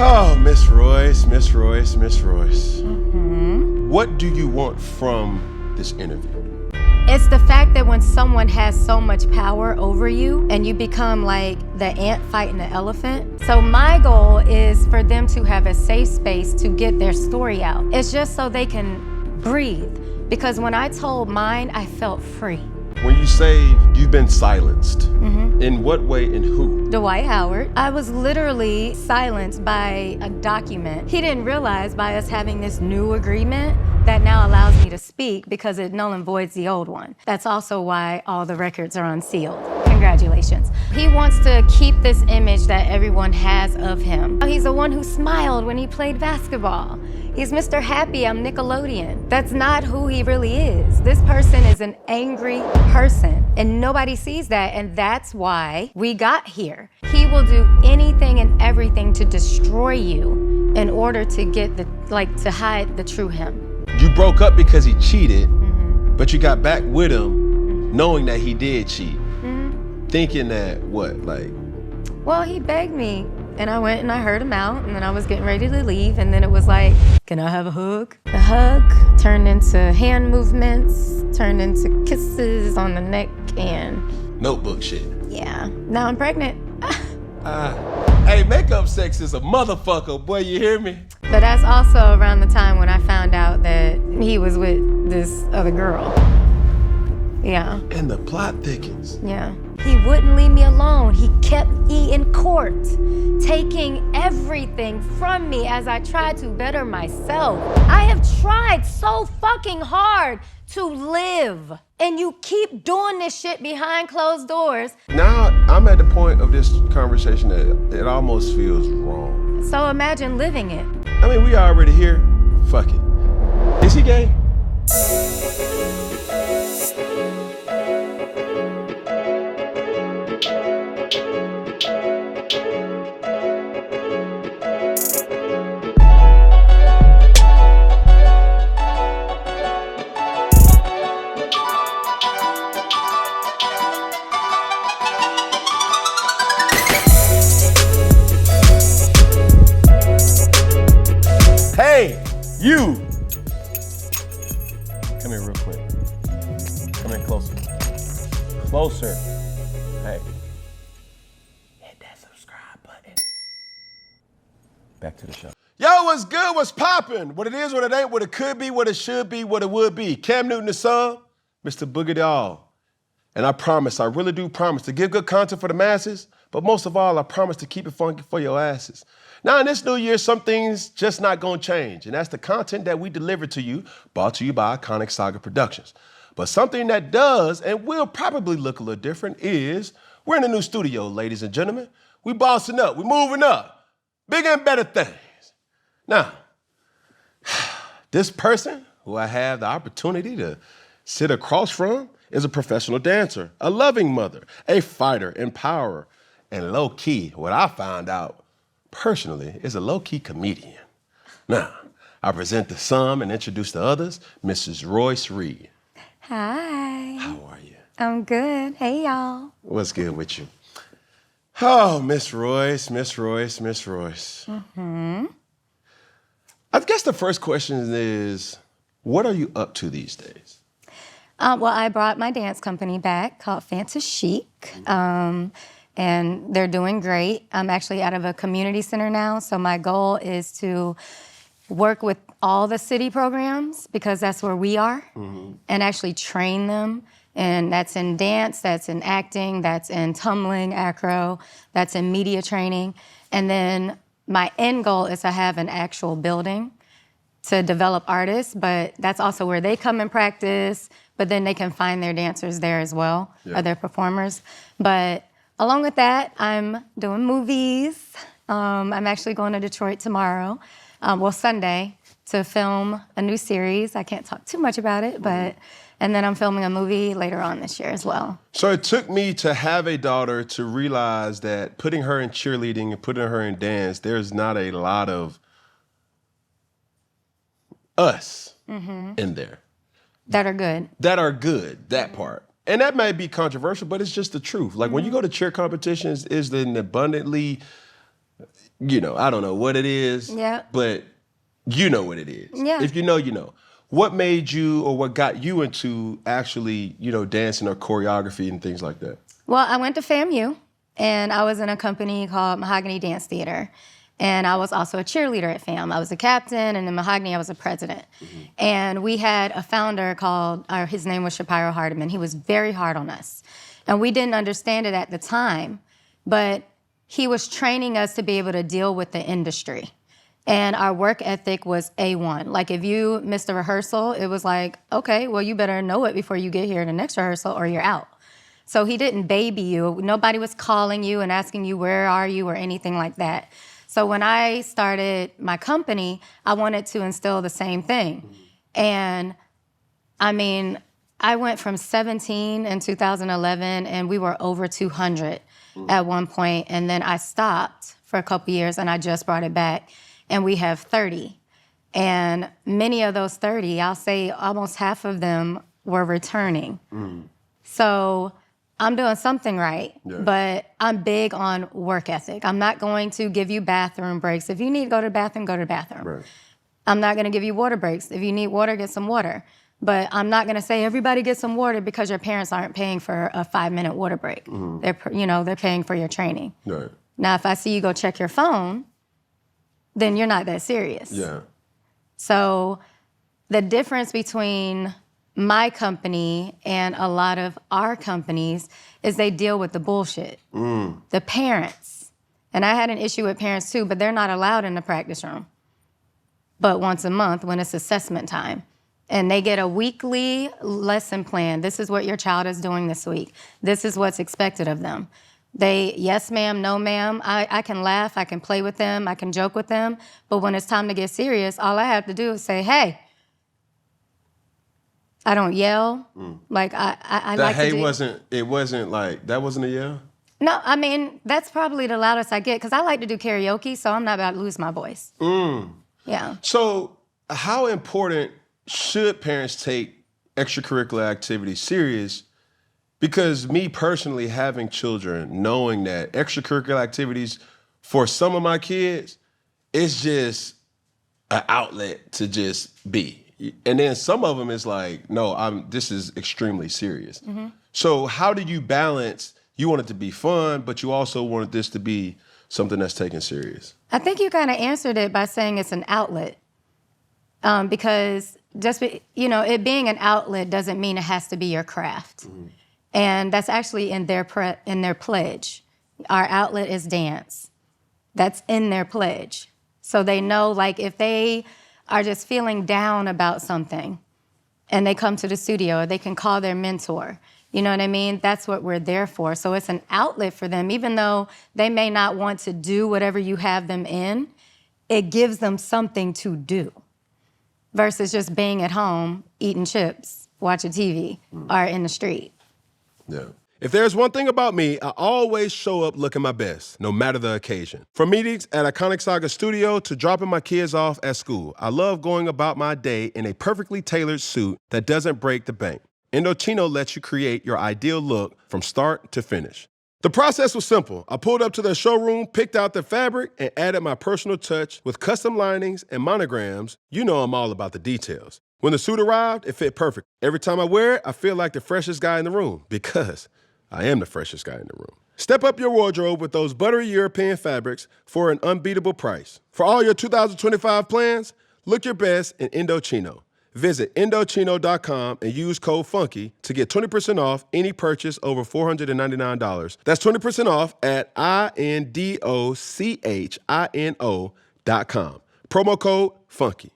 Oh, Miss Royce, Miss Royce, Miss Royce. Mm-hmm. What do you want from this interview? It's the fact that when someone has so much power over you and you become like the ant fighting the elephant. So my goal is for them to have a safe space to get their story out. It's just so they can breathe. Because when I told mine, I felt free. When you say you've been silenced, in what way and who? Dwight Howard. I was literally silenced by a document. He didn't realize by us having this new agreement that now allows me to speak because it null and voids the old one. That's also why all the records are unsealed. Congratulations. He wants to keep this image that everyone has of him. He's the one who smiled when he played basketball. He's Mr. Happy, I'm Nickelodeon. That's not who he really is. This person is an angry person, and nobody sees that, and that's why we got here. He will do anything and everything to destroy you in order to get to hide the true him. You broke up because he cheated, but you got back with him knowing that he did cheat. Thinking that, Well, he begged me, and I went and I heard him out, and then I was getting ready to leave, and then it was like, can I have a hug? The hug turned into hand movements, turned into kisses on the neck, and... Notebook shit. Yeah, now I'm pregnant. Hey, makeup sex is a motherfucker, boy, you hear me? But that's also around the time when I found out that he was with this other girl. Yeah. And the plot thickens. Yeah. He wouldn't leave me alone. He kept me in court, taking everything from me as I tried to better myself. I have tried so fucking hard to live, and you keep doing this shit behind closed doors. Now I'm at the point of this conversation that it almost feels wrong. So imagine living it. I mean, we already here. Fuck it. Is he gay? Hey, you! Come here real quick. Come in closer. Closer. Hey. Hit that subscribe button. Back to the show. Yo, what's good? What's poppin'? What it is, what it ain't, what it could be, what it should be, what it would be. Cam Newton the son, Mr. Boogie Doll. And I promise, I really do promise to give good content for the masses, but most of all, I promise to keep it funky for your asses. Now, in this new year, some things just not gonna change, and that's the content that we deliver to you, brought to you by Iconic Saga Productions. But something that does and will probably look a little different is we're in a new studio, ladies and gentlemen. We bossing up, we moving up, bigger and better things. Now, this person who I have the opportunity to sit across from is a professional dancer, a loving mother, a fighter, empowerer, and low-key, what I found out personally, is a low-key comedian. Now, I present to some and introduce to others, Mrs. Royce Reed. Hi. How are you? I'm good. Hey, y'all. What's good with you? Oh, Miss Royce, Miss Royce, Miss Royce. I guess the first question is, what are you up to these days? Well, I brought my dance company back called Fancy Chic. And they're doing great. I'm actually out of a community center now, so my goal is to work with all the city programs because that's where we are, and actually train them. And that's in dance, that's in acting, that's in tumbling, acro, that's in media training. And then my end goal is to have an actual building to develop artists, but that's also where they come and practice, but then they can find their dancers there as well, or their performers. But along with that, I'm doing movies. I'm actually going to Detroit tomorrow, Sunday, to film a new series. I can't talk too much about it, but, and then I'm filming a movie later on this year as well. So it took me to have a daughter to realize that putting her in cheerleading and putting her in dance, there's not a lot of us in there. That are good. That are good, that part. And that might be controversial, but it's just the truth. Like when you go to cheer competitions, it's an abundantly I don't know what it is, but you know what it is. Yeah. If you know, you know. What made you or what got you into actually, dancing or choreography and things like that? Well, I went to FAMU, and I was in a company called Mahogany Dance Theater. And I was also a cheerleader at FAM. I was a captain, and in Mahogany, I was a president. Mm-hmm. And we had a founder his name was Shapiro Hardiman. He was very hard on us. And we didn't understand it at the time, but he was training us to be able to deal with the industry. And our work ethic was A1. Like, if you missed a rehearsal, it was like, okay, well, you better know it before you get here to the next rehearsal or you're out. So he didn't baby you. Nobody was calling you and asking you, where are you, or anything like that. So when I started my company, I wanted to instill the same thing. And I mean, I went from 17 in 2011, and we were over 200 at one point, and then I stopped for a couple years, and I just brought it back, and we have 30. And many of those 30, I'll say almost half of them were returning. So I'm doing something right, but I'm big on work ethic. I'm not going to give you bathroom breaks. If you need to go to the bathroom, go to the bathroom. Right. I'm not going to give you water breaks. If you need water, get some water. But I'm not going to say everybody get some water because your parents aren't paying for a 5-minute water break. Mm-hmm. They're paying for your training. Right. Now, if I see you go check your phone, then you're not that serious. Yeah. So the difference between my company and a lot of our companies is they deal with the bullshit. The parents. And I had an issue with parents too, but they're not allowed in the practice room. But once a month when it's assessment time. And they get a weekly lesson plan. This is what your child is doing this week. This is what's expected of them. They, yes ma'am, no ma'am. I can laugh, I can play with them, I can joke with them. But when it's time to get serious, all I have to do is say, hey. I don't yell. Like I that like hey to do. That wasn't a yell? No, I mean, that's probably the loudest I get because I like to do karaoke, so I'm not about to lose my voice. Yeah. So how important should parents take extracurricular activities serious? Because me personally having children, knowing that extracurricular activities for some of my kids, it's just an outlet to just be. And then some of them is like, no, this is extremely serious. Mm-hmm. So how do you balance, you want it to be fun, but you also want this to be something that's taken serious? I think you kind of answered it by saying it's an outlet. Because it being an outlet doesn't mean it has to be your craft. Mm-hmm. And that's actually in their pledge. Our outlet is dance. That's in their pledge. So they know, like, if they are just feeling down about something and they come to the studio, or they can call their mentor. You know what I mean? That's what we're there for. So it's an outlet for them. Even though they may not want to do whatever you have them in, it gives them something to do versus just being at home, eating chips, watching TV, or in the street. Yeah. If there's one thing about me, I always show up looking my best, no matter the occasion. From meetings at Iconic Saga Studio to dropping my kids off at school, I love going about my day in a perfectly tailored suit that doesn't break the bank. Indochino lets you create your ideal look from start to finish. The process was simple. I pulled up to their showroom, picked out the fabric, and added my personal touch with custom linings and monograms. You know I'm all about the details. When the suit arrived, it fit perfect. Every time I wear it, I feel like the freshest guy in the room because I am the freshest guy in the room. Step up your wardrobe with those buttery European fabrics for an unbeatable price. For all your 2025 plans, look your best in Indochino. Visit Indochino.com and use code FUNKY to get 20% off any purchase over $499. That's 20% off at INDOCHINO.com. Promo code FUNKY.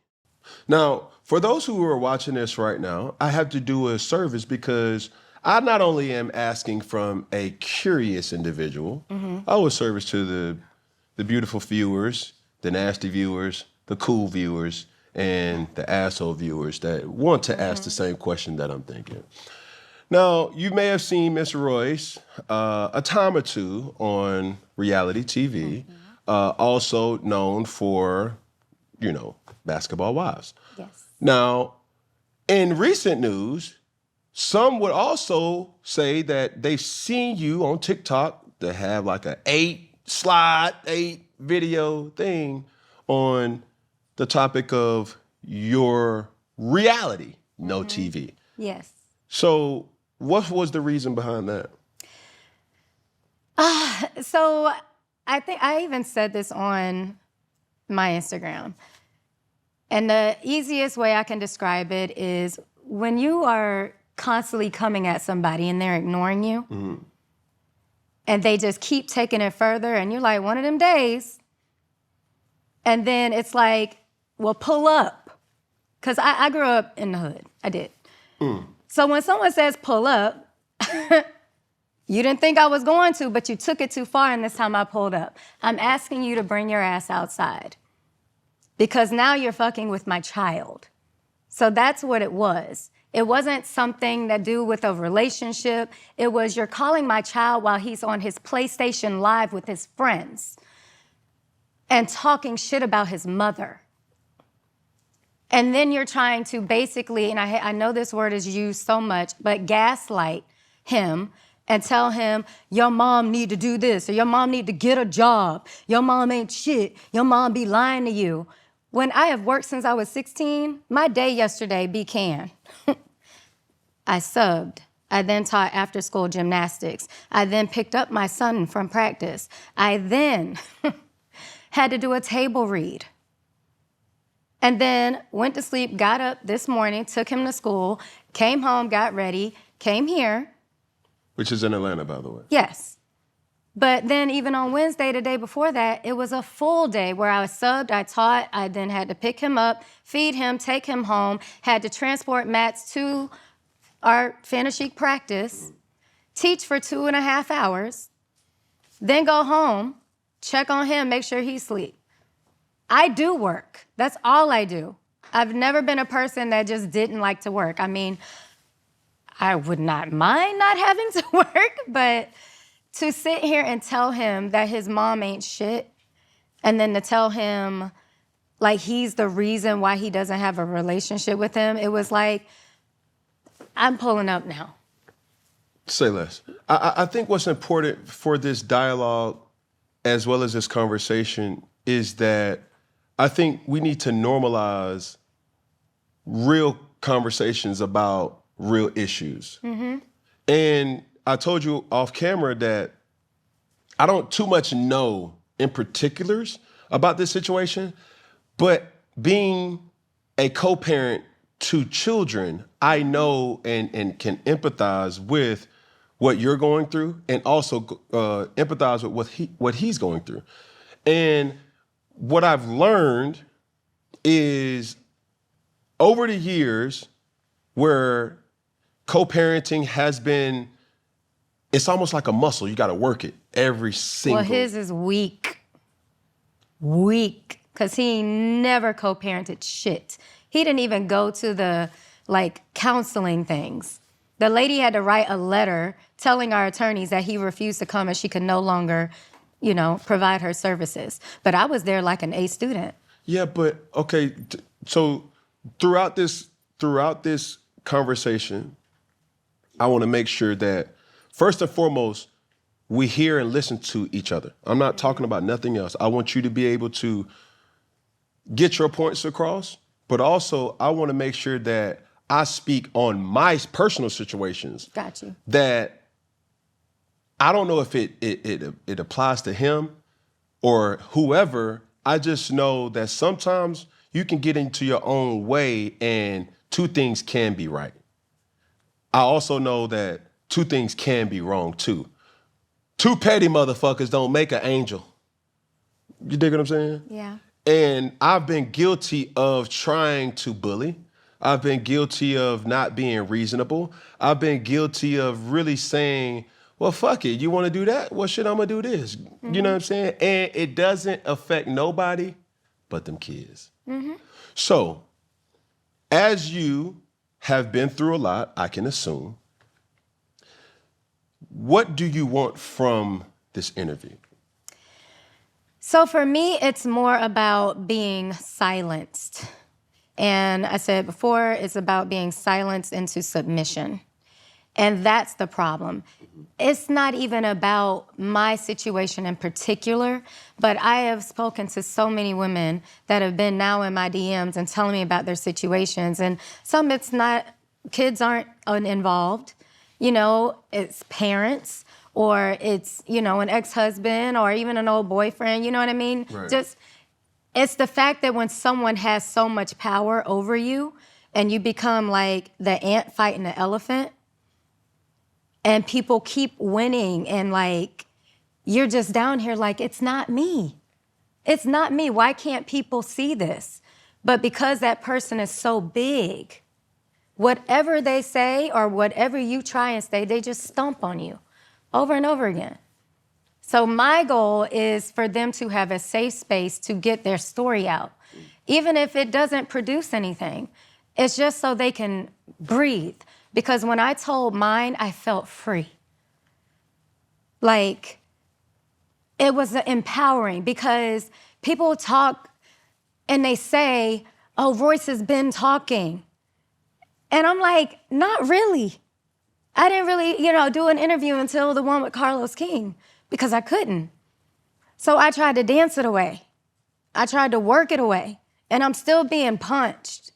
Now, for those who are watching this right now, I have to do a service because I not only am asking from a curious individual, I owe a service to the beautiful viewers, the nasty viewers, the cool viewers, and the asshole viewers that want to ask the same question that I'm thinking. Now, you may have seen Miss Royce a time or two on reality TV, also known for, Basketball Wives. Yes. Now, in recent news, some would also say that they've seen you on TikTok that have like a 8 video thing on the topic of your reality, no TV. Yes. So what was the reason behind that? So I think I even said this on my Instagram. And the easiest way I can describe it is when you are constantly coming at somebody and they're ignoring you, and they just keep taking it further, and you're like, one of them days. And then it's like, well, pull up. Because I grew up in the hood. I did. So when someone says pull up, you didn't think I was going to, but you took it too far, and this time I pulled up. I'm asking you to bring your ass outside because now you're fucking with my child. So that's what it was. It wasn't something that do with a relationship. It was you're calling my child while he's on his PlayStation Live with his friends and talking shit about his mother. And then you're trying to basically, and I know this word is used so much, but gaslight him and tell him, your mom need to do this, or your mom need to get a job. Your mom ain't shit. Your mom be lying to you. When I have worked since I was 16, my day yesterday began. I subbed. I then taught after-school gymnastics. I then picked up my son from practice. I then had to do a table read. And then went to sleep, got up this morning, took him to school, came home, got ready, came here. Which is in Atlanta, by the way. Yes. But then even on Wednesday, the day before that, it was a full day where I was subbed, I taught, I then had to pick him up, feed him, take him home, had to transport Mats to our fantasy practice, teach for 2.5 hours, then go home, check on him, make sure he's asleep. I do work. That's all I do. I've never been a person that just didn't like to work. I mean, I would not mind not having to work, but to sit here and tell him that his mom ain't shit, and then to tell him like he's the reason why he doesn't have a relationship with him, it was like, I'm pulling up now. Say less. I think what's important for this dialogue as well as this conversation is that I think we need to normalize real conversations about real issues. And I told you off camera that I don't too much know in particulars about this situation, but being a co-parent to children, I know and can empathize with what you're going through and also empathize with what he's going through. And what I've learned is over the years where co-parenting has been, it's almost like a muscle. You got to work it every single. Well, his is weak, because he never co-parented shit. He didn't even go to the counseling things. The lady had to write a letter telling our attorneys that he refused to come and she could no longer, provide her services. But I was there like an A student. Yeah, but okay. So throughout this conversation, I want to make sure that first and foremost, we hear and listen to each other. I'm not talking about nothing else. I want you to be able to get your points across, but also I want to make sure that I speak on my personal situations. Got you. That I don't know if it applies to him or whoever. I just know that sometimes you can get into your own way and two things can be right. I also know that two things can be wrong too. Two petty motherfuckers don't make an angel. You dig what I'm saying? Yeah. And I've been guilty of trying to bully. I've been guilty of not being reasonable. I've been guilty of really saying, well, fuck it. You want to do that? Well, shit, I'm going to do this. You know what I'm saying? And it doesn't affect nobody but them kids. So as you have been through a lot, I can assume, what do you want from this interview? So for me, it's more about being silenced. And I said before, it's about being silenced into submission. And that's the problem. It's not even about my situation in particular, but I have spoken to so many women that have been now in my DMs and telling me about their situations. And some it's not, kids aren't involved, you know, it's parents, or it's, you know, an ex-husband or even an old boyfriend, you know what I mean? Right. Just, it's the fact that when someone has so much power over you and you become like the ant fighting the elephant, and people keep winning, and like, you're just down here like, it's not me. It's not me. Why can't people see this? But because that person is so big, whatever they say or whatever you try and say, they just stomp on you over and over again. So my goal is for them to have a safe space to get their story out. Even if it doesn't produce anything, it's just so they can breathe. Because when I told mine, I felt free. Like, it was empowering, because people talk and they say, oh, Royce has been talking. And I'm like, not really. I didn't really, you know, do an interview until the one with Carlos King, because I couldn't. So I tried to dance it away. I tried to work it away, and I'm still being punched.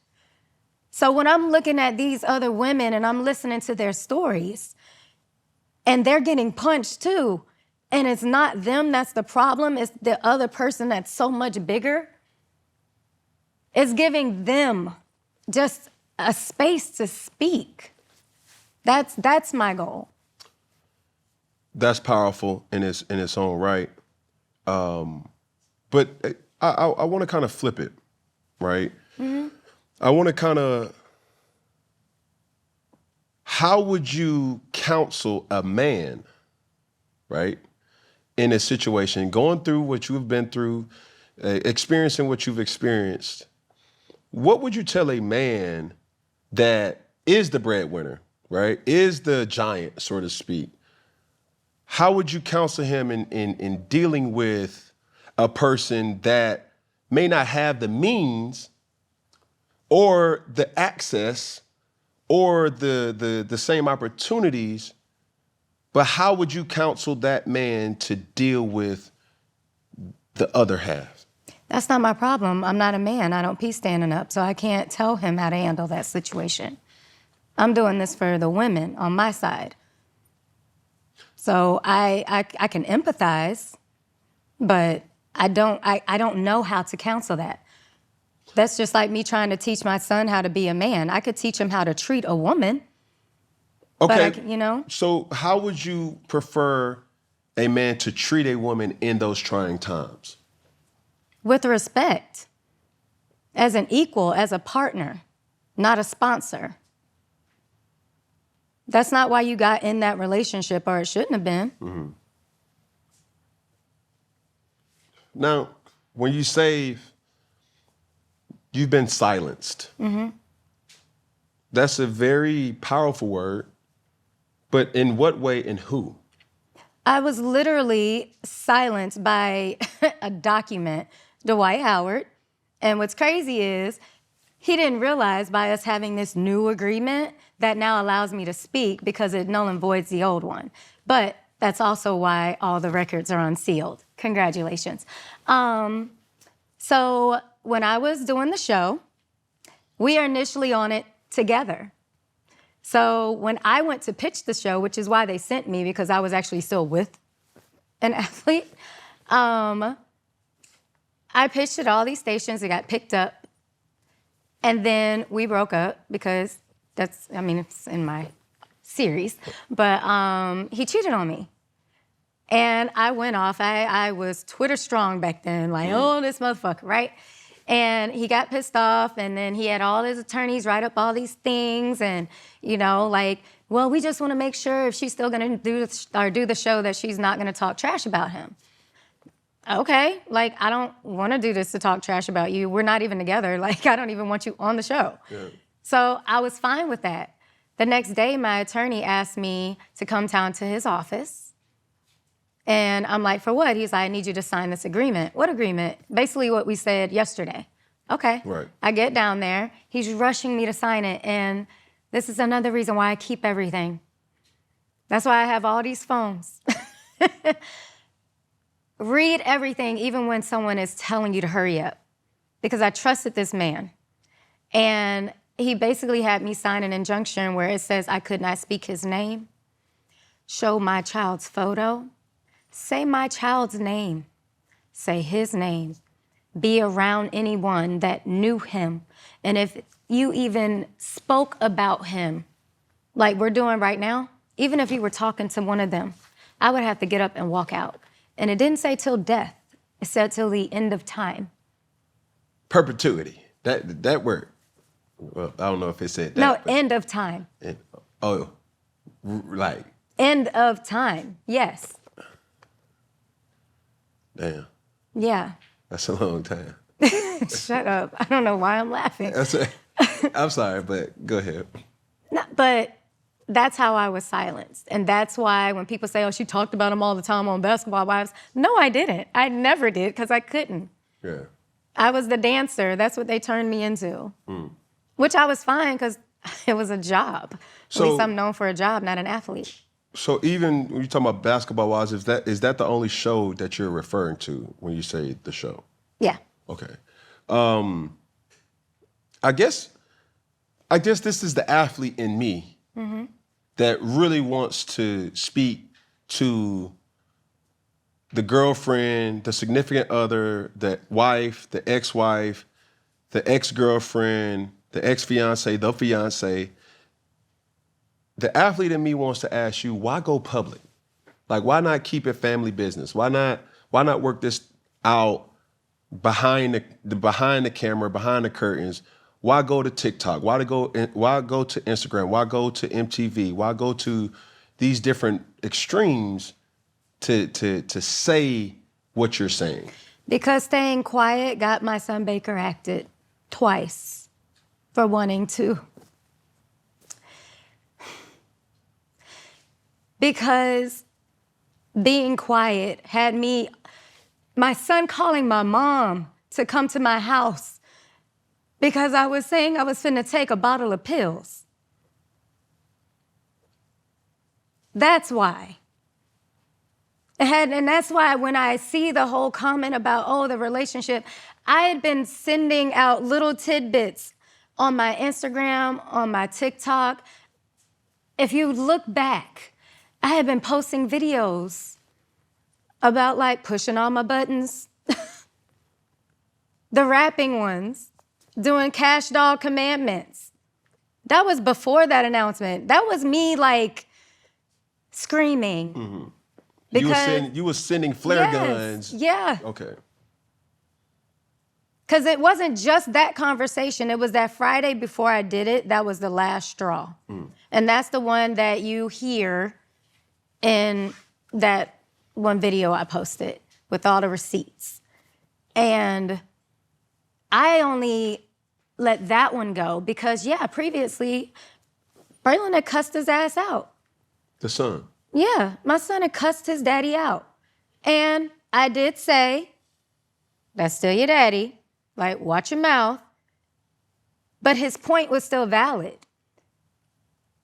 So when I'm looking at these other women and I'm listening to their stories, and they're getting punched too, and it's not them that's the problem, it's the other person that's so much bigger, it's giving them just a space to speak. That's my goal. That's powerful in its own right. But I want to kind of flip it, right? Mm-hmm. I want to kind of, how would you counsel a man, right, in a situation, going through what you've been through, experiencing what you've experienced? What would you tell a man that is the breadwinner, right, is the giant, so to speak? How would you counsel him in dealing with a person that may not have the means or the access or the same opportunities, but how would you counsel that man to deal with the other half? That's not my problem. I'm not a man. I don't pee standing up, so I can't tell him how to handle that situation. I'm doing this for the women on my side. So I can empathize, but I don't know how to counsel that. That's just like me trying to teach my son how to be a man. I could teach him how to treat a woman. Okay, but you know. So how would you prefer a man to treat a woman in those trying times? With respect, as an equal, as a partner, not a sponsor. That's not why you got in that relationship, or it shouldn't have been. Mm-hmm. Now, when you say you've been silenced, mm-hmm. That's a very powerful word, but in what way and who? I was literally silenced by a document, Dwight Howard. And what's crazy is he didn't realize by us having this new agreement that now allows me to speak, because it null and voids the old one. But that's also why all the records are unsealed. Congratulations. So when I was doing the show, we are initially on it together. So when I went to pitch the show, which is why they sent me, because I was actually still with an athlete, I pitched at all these stations. It got picked up. And then we broke up, because it's in my series. But he cheated on me. And I went off. I was Twitter strong back then, like, oh, this motherfucker, right? And he got pissed off, and then he had all his attorneys write up all these things, and, you know, like, well, we just want to make sure if she's still going to do the show that she's not going to talk trash about him. Okay, like, I don't want to do this to talk trash about you. We're not even together. Like, I don't even want you on the show. Yeah. So I was fine with that. The next day, my attorney asked me to come down to his office. And I'm like, for what? He's like, I need you to sign this agreement. What agreement? Basically what we said yesterday. Okay. Right. I get down there. He's rushing me to sign it. And this is another reason why I keep everything. That's why I have all these phones. Read everything, even when someone is telling you to hurry up, because I trusted this man. And he basically had me sign an injunction where it says I could not speak his name, show my child's photo, say my child's name, say his name, be around anyone that knew him. And if you even spoke about him, like we're doing right now, even if you were talking to one of them, I would have to get up and walk out. And it didn't say till death. It said till the end of time. Perpetuity. That word. Well, I don't know if it said that. No, end of time. Like. End of time, yes. Damn. Yeah. That's a long time. Shut up. I don't know why I'm laughing. I'm sorry, but go ahead. No, but that's how I was silenced. And that's why when people say, oh, she talked about him all the time on Basketball Wives. No, I didn't. I never did because I couldn't. Yeah. I was the dancer. That's what they turned me into. Which I was fine because it was a job. At least I'm known for a job, not an athlete. So even when you're talking about Basketball Wives, is that the only show that you're referring to when you say the show? Yeah. Okay. I guess this is the athlete in me that really wants to speak to the girlfriend, the significant other, the wife, the ex-wife, the ex-girlfriend, the ex-fiance, the fiance. The athlete in me wants to ask you, why go public? Like, why not keep it family business? Why not work this out behind the camera, behind the curtains? Why go to TikTok? Why go to Instagram? Why go to MTV? Why go to these different extremes to say what you're saying? Because staying quiet got my son Baker acted twice for wanting to. Because being quiet had my son calling my mom to come to my house because I was saying I was finna take a bottle of pills. That's why. And that's why when I see the whole comment about, the relationship, I had been sending out little tidbits on my Instagram, on my TikTok. If you look back, I had been posting videos about like pushing all my buttons, the rapping ones, doing cash dog commandments. That was before that announcement. That was me like screaming. Mm-hmm. Because you were sending flare guns. Yeah. Okay. Because it wasn't just that conversation. It was that Friday before I did it. That was the last straw. And that's the one that you hear in that one video I posted with all the receipts. And I only let that one go because, previously, Braylon had cussed his ass out. The son? Yeah, my son had cussed his daddy out. And I did say, that's still your daddy. Like, watch your mouth. But his point was still valid.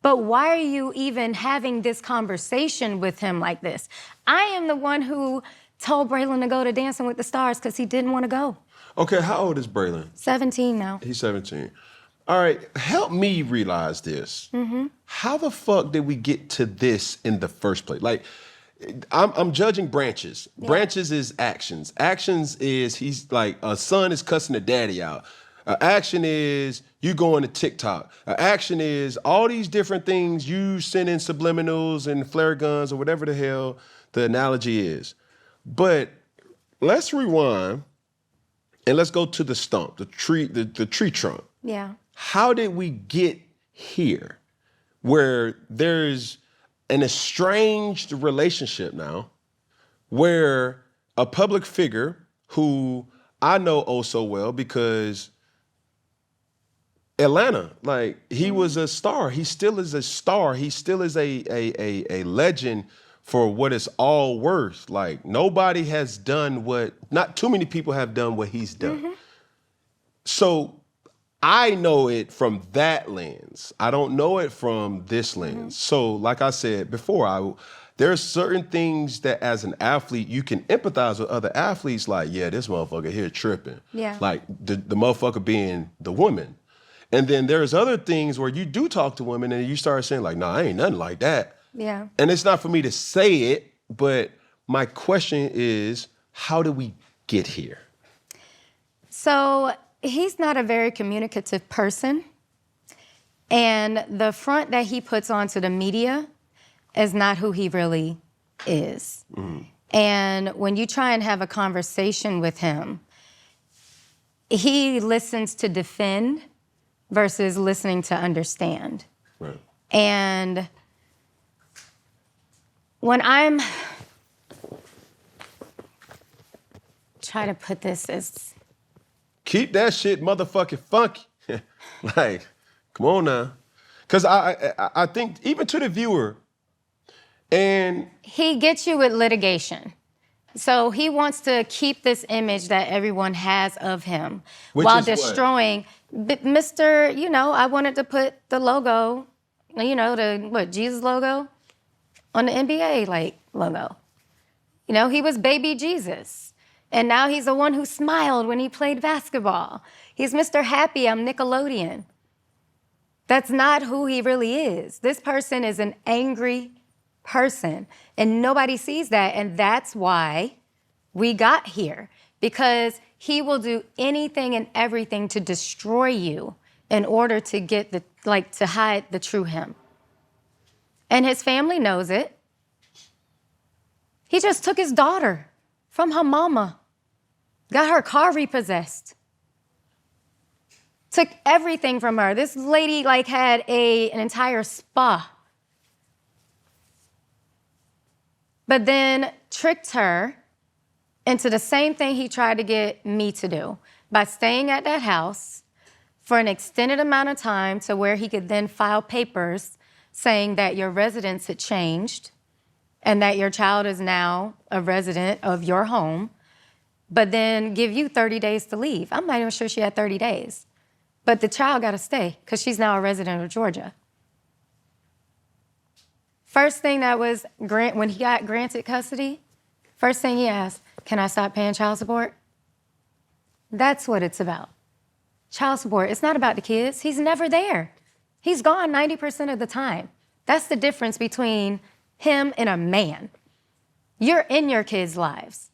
But why are you even having this conversation with him like this? I am the one who told Braylon to go to Dancing with the Stars because he didn't want to go. Okay, how old is Braylon? 17 now. He's 17. All right, help me realize this. How the fuck did we get to this in the first place? Like, I'm judging branches. Yeah. Branches is actions. Actions is he's like a son is cussing a daddy out. Action is you going to TikTok. Action is all these different things you sending subliminals and flare guns or whatever the hell the analogy is. But let's rewind and let's go to the stump, the tree trunk. Yeah. How did we get here where there's an estranged relationship now where a public figure who I know oh so well because Atlanta, like he was a star. He still is a star. He still is a legend for what it's all worth. Like nobody has done not too many people have done what he's done. So I know it from that lens. I don't know it from this lens. So like I said before, there's certain things that as an athlete, you can empathize with other athletes like, yeah, this motherfucker here tripping. Yeah. Like the motherfucker being the woman. And then there's other things where you do talk to women and you start saying like, nah, I ain't nothing like that. Yeah. And it's not for me to say it, but my question is, how do we get here? So he's not a very communicative person. And the front that he puts onto the media is not who he really is. And when you try and have a conversation with him, he listens to defend versus listening to understand. Right. And when I'm trying to put this as... Keep that shit motherfucking funky. Like, come on now. Because I think even to the viewer, and... He gets you with litigation. So he wants to keep this image that everyone has of him while destroying... Mr., I wanted to put the logo, Jesus logo on the NBA, logo. He was baby Jesus. And now he's the one who smiled when he played basketball. He's Mr. Happy, I'm Nickelodeon. That's not who he really is. This person is an angry person, and nobody sees that, and that's why we got here, because he will do anything and everything to destroy you in order to get to hide the true him. And his family knows it. He just took his daughter from her mama, got her car repossessed, took everything from her. This lady had an entire spa, but then tricked her into the same thing he tried to get me to do by staying at that house for an extended amount of time to where he could then file papers saying that your residence had changed and that your child is now a resident of your home, but then give you 30 days to leave. I'm not even sure she had 30 days. But the child got to stay because she's now a resident of Georgia. First thing that was, when he got granted custody, first thing he asked, can I stop paying child support? That's what it's about. Child support, it's not about the kids. He's never there. He's gone 90% of the time. That's the difference between him and a man. You're in your kids' lives.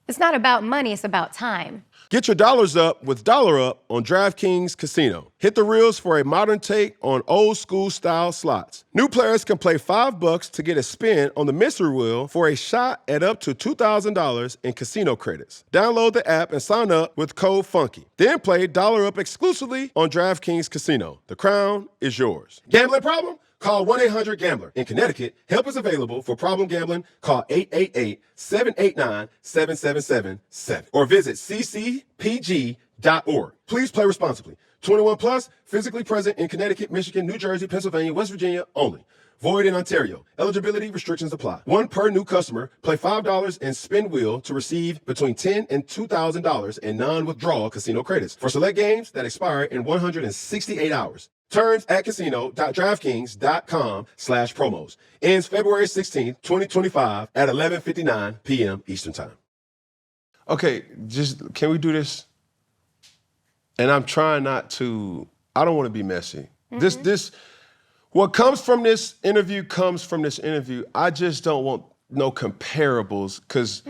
It's not about money, it's about time. Get your dollars up with Dollar Up on DraftKings Casino. Hit the reels for a modern take on old school style slots. New players can play $5 to get a spin on the mystery wheel for a shot at up to $2,000 in casino credits. Download the app and sign up with code FUNKY. Then play Dollar Up exclusively on DraftKings Casino. The crown is yours. Gambling problem? Call 1-800-GAMBLER. In Connecticut, help is available for problem gambling. Call 888-789-7777 or visit ccpg.org. Please play responsibly. 21 plus, physically present in Connecticut, Michigan, New Jersey, Pennsylvania, West Virginia only. Void in Ontario. Eligibility restrictions apply. One per new customer. Play $5 and spin wheel to receive between $10 and $2,000 in non-withdrawal casino credits for select games that expire in 168 hours. Terms at casino.draftkings.com/promos. Ends February 16th, 2025 at 11:59 p.m. Eastern Time. Okay, can we do this? And I'm trying not to, I don't want to be messy. What comes from this interview comes from this interview. I just don't want no comparables because,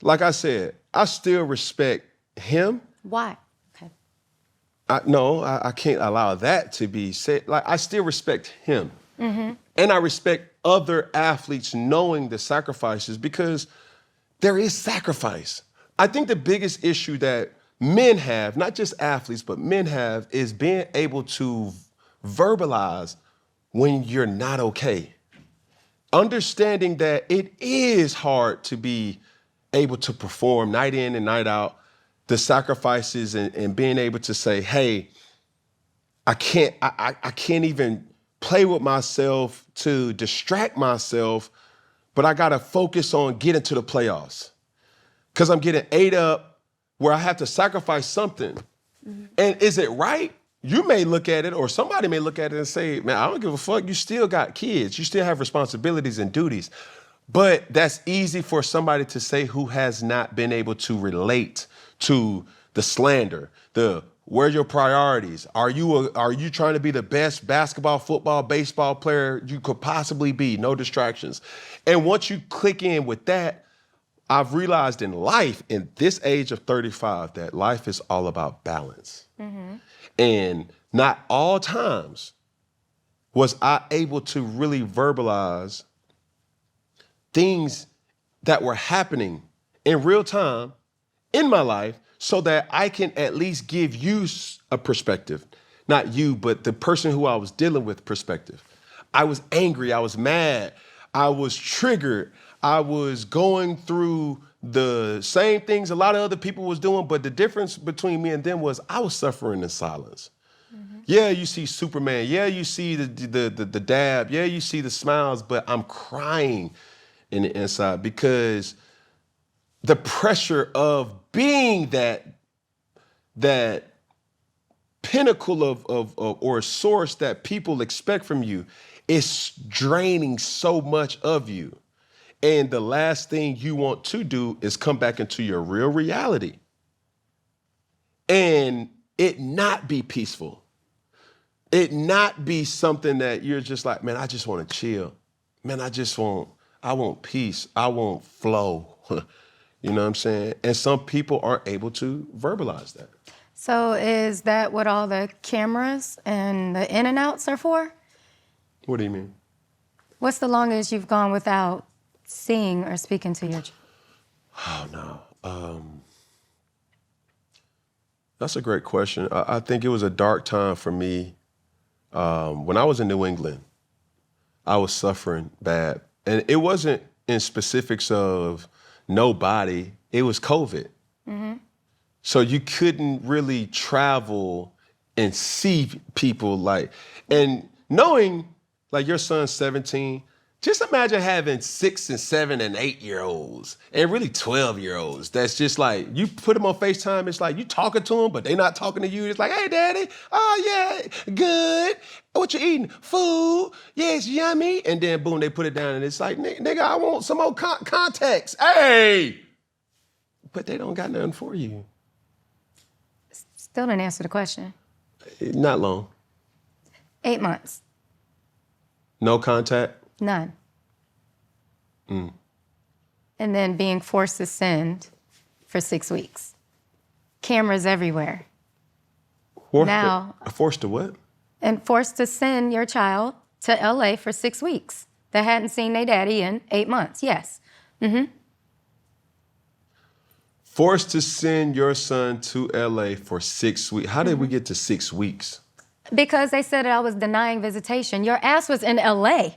like I said, I still respect him. Why? I can't allow that to be said. I still respect him. And I respect other athletes knowing the sacrifices because there is sacrifice. I think the biggest issue that men have, not just athletes, but men have, is being able to verbalize when you're not okay. Understanding that it is hard to be able to perform night in and night out, the sacrifices and being able to say, hey, I can't even play with myself to distract myself, but I gotta focus on getting to the playoffs. Cause I'm getting ate up where I have to sacrifice something. And is it right? you may look at it, or somebody may look at it and say, man, I don't give a fuck. You still got kids. You still have responsibilities and duties. But that's easy for somebody to say who has not been able to relate to the slander, where are your priorities? Are you trying to be the best basketball, football, baseball player you could possibly be? No distractions. And once you click in with that, I've realized in life, in this age of 35, that life is all about balance. Mm-hmm. And not all times was I able to really verbalize things that were happening in real time in my life so that I can at least give you a perspective. Not you, but the person who I was dealing with perspective. I was angry, I was mad, I was triggered, I was going through the same things a lot of other people was doing, but the difference between me and them was I was suffering in silence. Mm-hmm. Yeah, you see Superman, yeah, you see the dab, yeah, you see the smiles, but I'm crying in the inside because the pressure of being that pinnacle of or a source that people expect from you is draining so much of you. And the last thing you want to do is come back into your real reality and it not be peaceful. It not be something that you're just like, man, I just want to chill. Man, I want peace. I want flow. You know what I'm saying? And some people aren't able to verbalize that. So is that what all the cameras and the in and outs are for? What do you mean? What's the longest you've gone without seeing or speaking to your child? Oh, no. That's a great question. I think it was a dark time for me. When I was in New England, I was suffering bad. And it wasn't in specifics of nobody, it was COVID. Mm-hmm. So you couldn't really travel and see people and knowing like your son's 17, just imagine having 6 and 7 and 8-year-olds and really 12-year-olds. That's just like, you put them on FaceTime, it's like you talking to them, but they not talking to you. It's like, hey, daddy, oh yeah, good. What you eating? Food, yeah, it's yummy. And then boom, they put it down and it's like, nigga, I want some more context. Hey! But they don't got nothing for you. Still didn't answer the question. Not long. 8 months. No contact? None. And then being forced to send for 6 weeks. Cameras everywhere. Forced to what? And forced to send your child to LA for 6 weeks that hadn't seen their daddy in 8 months, yes. Mm-hmm. Forced to send your son to LA for 6 weeks. How did we get to 6 weeks? Because they said I was denying visitation. Your ass was in LA.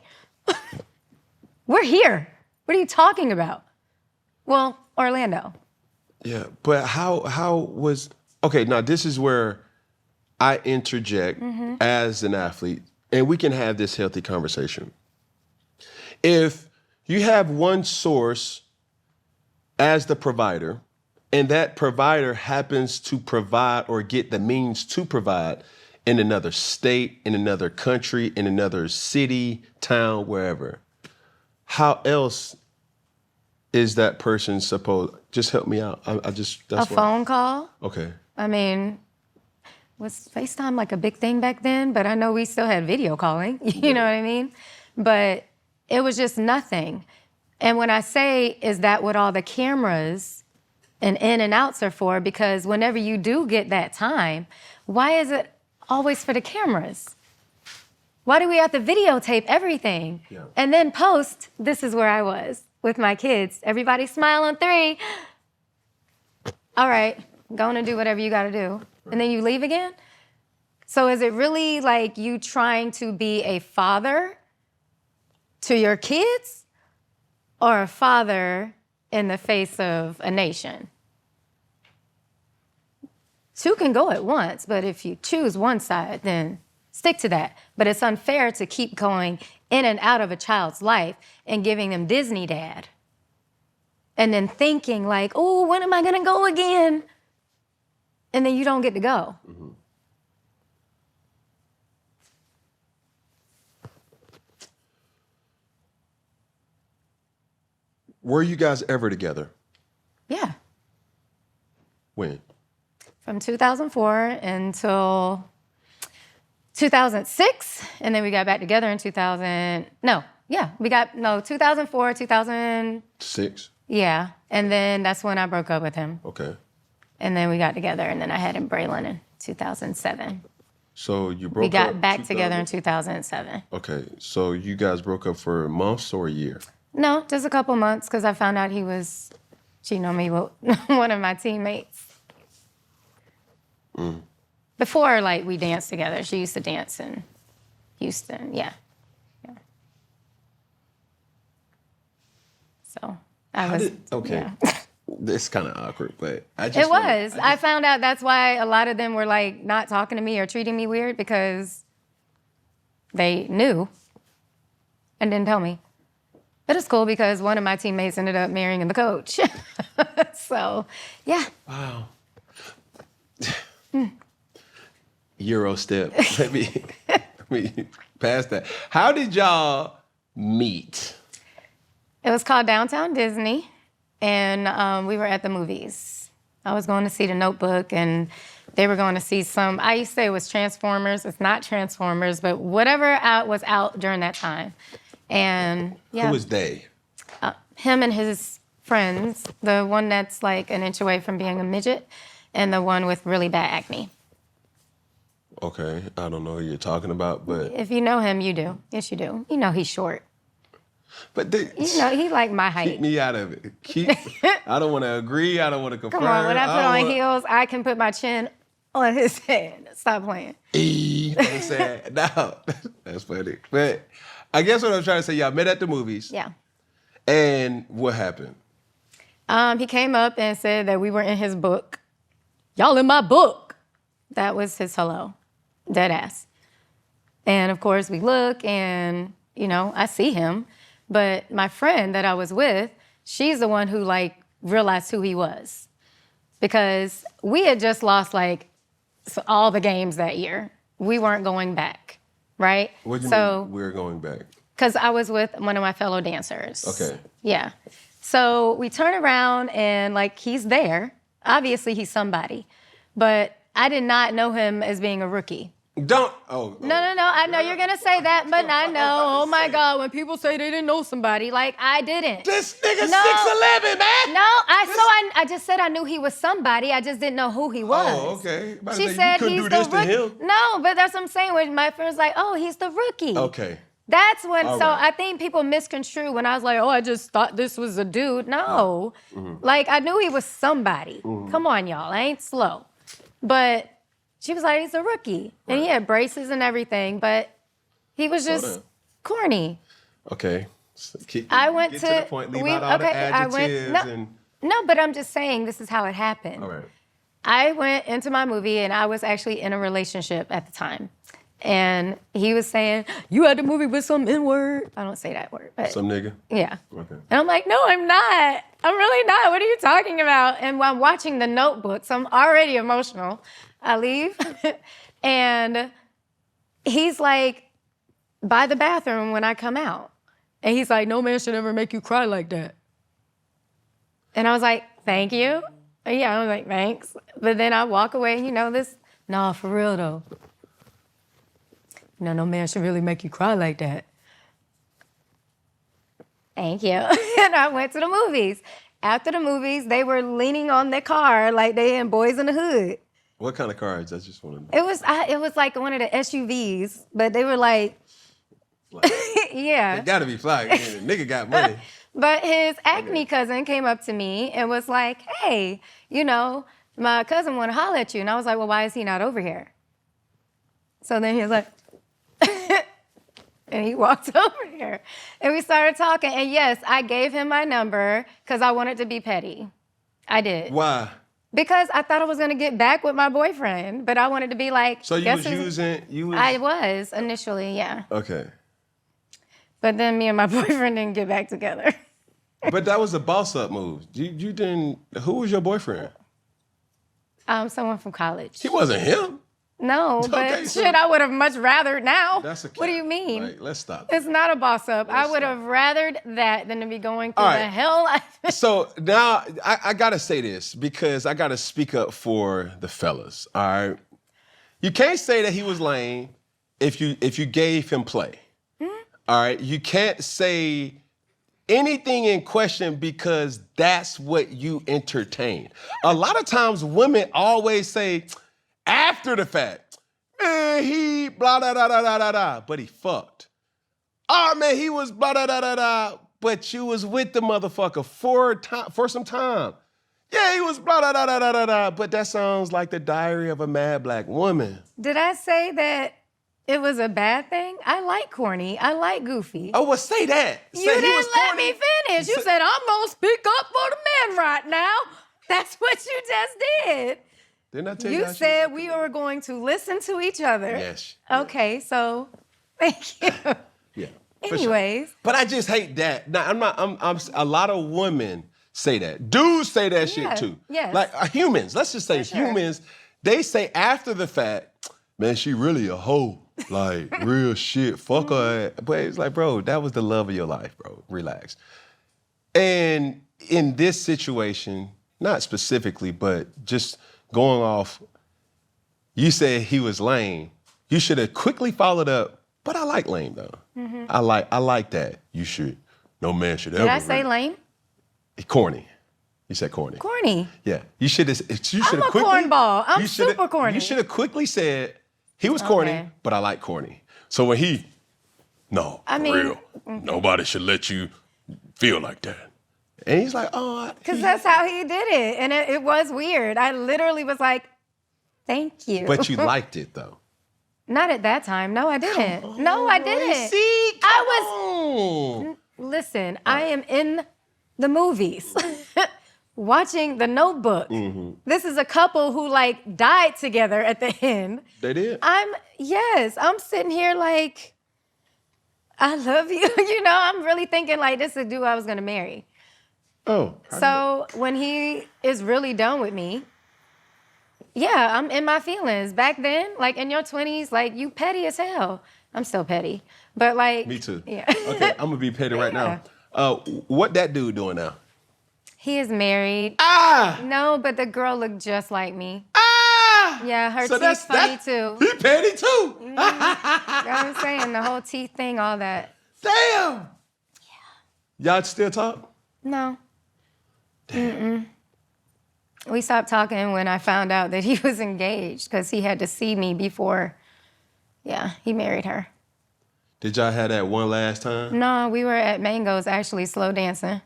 We're here. What are you talking about? Well, Orlando. Yeah, but how was... Okay, now this is where I interject as an athlete, and we can have this healthy conversation. If you have one source as the provider, and that provider happens to provide or get the means to provide in another state, in another country, in another city, town, wherever, how else is that person supposed... Just help me out. That's a phone call? Okay. I mean, was FaceTime like a big thing back then? But I know we still had video calling, you know what I mean? But it was just nothing. And when I say, is that what all the cameras and in and outs are for? Because whenever you do get that time, why is it always for the cameras? Why do we have to videotape everything? Yeah. And then post, this is where I was with my kids. Everybody smile on 3. All right, go on and do whatever you gotta do. Right. And then you leave again? So is it really like you trying to be a father to your kids or a father in the face of a nation? 2 can go at once, but if you choose one side, then stick to that. But it's unfair to keep going in and out of a child's life and giving them Disney dad. And then thinking like, oh, when am I gonna go again? And then you don't get to go. Mm-hmm. Were you guys ever together? Yeah. When? From 2004 until 2006, and then we got back together in 2004, 6? Yeah, and then that's when I broke up with him. Okay. And then we got together, and then I had him Braylon in 2007. So you broke up. We got back together in 2007. Okay, so you guys broke up for months or a year? No, just a couple months, because I found out he was cheating on me with one of my teammates. Before, like, we danced together. She used to dance in Houston, yeah. So I was, okay. Yeah. It's kind of awkward, but I found out that's why a lot of them were, like, not talking to me or treating me weird, because they knew and didn't tell me. But it's cool because one of my teammates ended up marrying the coach. So, yeah. Wow. Euro step. Let me pass that. How did y'all meet? It was called Downtown Disney, and we were at the movies. I was going to see The Notebook, and they were going to see I used to say it was Transformers. It's not Transformers, but whatever was out during that time. And yeah. Who was they? Him and his friends, the one that's like an inch away from being a midget, and the one with really bad acne. Okay, I don't know who you're talking about, but... If you know him, you do. Yes, you do. You know he's short. But you know, he's like my height. Keep me out of it. I don't want to agree. I don't want to confirm. Come on, when I put on heels, I can put my chin on his head. Stop playing. I'm saying? No, that's funny. But I guess what I'm trying to say, y'all met at the movies. Yeah. And what happened? He came up and said that we were in his book. Y'all in my book. That was his hello. Dead ass. And of course we look and, you know, I see him. But my friend that I was with, she's the one who like realized who he was. Because we had just lost like all the games that year. We weren't going back, right? What do you mean we're going back? Because I was with one of my fellow dancers. Okay. Yeah. So we turn around and like he's there. Obviously he's somebody. But I did not know him as being a rookie. No. I know you're gonna say that, but I know. Oh my God, when people say they didn't know somebody, like I didn't. This nigga's 6'11", man. No, I just said I knew he was somebody. I just didn't know who he was. Oh, okay. She said he's the rookie. No, but that's what I'm saying. When my friend's like, oh, he's the rookie. Okay. That's when. All so right. I think people misconstrue when I was like, oh, I just thought this was a dude. No, like I knew he was somebody. Come on, y'all. I ain't slow, but. She was like, he's a rookie. Right. And he had braces and everything, but he was just corny. Okay. So I went to the point, leave out all the adjectives. No, but I'm just saying this is how it happened. All right. I went into my movie and I was actually in a relationship at the time. And he was saying, you had the movie with some N-word. I don't say that word, but. Some nigga? Yeah. Okay. And I'm like, no, I'm not. I'm really not. What are you talking about? And while I'm watching The Notebook, so I'm already emotional. I leave, and he's like, by the bathroom when I come out. And he's like, no man should ever make you cry like that. And I was like, thank you. And yeah, I was like, thanks. But then I walk away, and you know this, no, for real though. No man should really make you cry like that. Thank you. And I went to the movies. After the movies, they were leaning on their car like they in Boys in the Hood. What kind of cars? I just want to know. It was like one of the SUVs, but they were like, yeah. They gotta be fly. Nigga got money. But his acne cousin came up to me and was like, hey, you know, my cousin want to holler at you. And I was like, well, why is he not over here? So then he was like, and he walked over here. And we started talking. And yes, I gave him my number because I wanted to be petty. I did. Why? Because I thought I was going to get back with my boyfriend, but I wanted to be like... So you was I was, initially, yeah. Okay. But then me and my boyfriend didn't get back together. But that was a boss-up move. You didn't... Who was your boyfriend? Someone from college. He wasn't him? No, but Okay, so- shit, I would have much rathered now. That's a cap. What do you mean? Like, let's stop. It's not a boss up. I Let's would have rathered that than to be going through All the right. hell. So now I gotta say this because I gotta speak up for the fellas. All right, you can't say that he was lame if you gave him play. All right, you can't say anything in question because that's what you entertain. A lot of times women always say after the fact, man, he blah da da da da da da, but he fucked. Oh man, he was blah da da da da, but you was with the motherfucker for some time. Yeah, he was blah da da da da da da, but that sounds like the diary of a mad black woman. Did I say that it was a bad thing? I like corny. I like goofy. Oh, well, say that. You Say he didn't was let corny. me finish. You said, I'm going to speak up for the men right now. That's what you just did. Didn't I tell you? You said we were going to listen to each other. Yes. Okay, so thank you. Yeah. for sure. Anyways. But I just hate that. Now, I'm a lot of women say that. Dudes say that shit too. Yes. Like humans, let's just say humans, they say after the fact, man, she really a hoe. Like, real shit, fuck her. But it's like, bro, that was the love of your life, bro. Relax. And in this situation, not specifically, but just going off, you said he was lame. You should have quickly followed up, but I like lame though. I like that. You should. No man should ever. Did I say lame? Corny. You said corny. Corny. Yeah. You should have. I'm a cornball. I'm super corny. You should have quickly said he was corny, Okay. but I like corny. So when I mean, real, nobody should let you feel like that. And he's like, oh. Because that's how he did it. And it was weird. I literally was like, thank you. But you liked it though. Not at that time. No, I didn't. No, I didn't. See, Listen, I am in the movies. Watching The Notebook. This is a couple who like died together at the end. They did. I'm sitting here like, I love you. You know, I'm really thinking like this is a dude I was gonna marry. Oh. So when he is really done with me, yeah, I'm in my feelings. Back then, like in your 20s, like you petty as hell. I'm still petty, but like. Me too. Yeah. Okay, I'm gonna be petty right now. What that dude doing now? He is married. Ah! No, but the girl looked just like me. Ah! Yeah, her So teeth funny too. He petty too. You know what I'm saying? The whole teeth thing, all that. Damn. Yeah. Y'all still talk? No. We stopped talking when I found out that he was engaged because he had to see me before, he married her. Did y'all have that one last time? No, we were at Mango's actually slow dancing.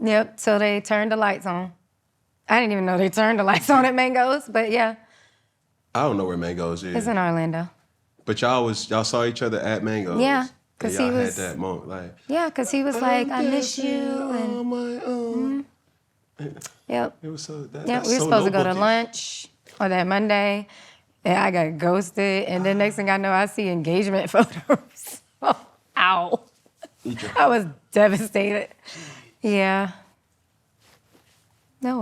Yep, till they turned the lights on. I didn't even know they turned the lights on at Mango's, but yeah. I don't know where Mango's is. It's in Orlando. But y'all saw each other at Mango's. Yeah, because he y'all was. had that moment, like. Yeah, because he was like, I miss you. And, on my own. yep. It was so. Yeah, we were supposed to go to lunch on that Monday, and I got ghosted. And then next thing I know, I see engagement photos. Oh, ow. I was devastated. Yeah. Oh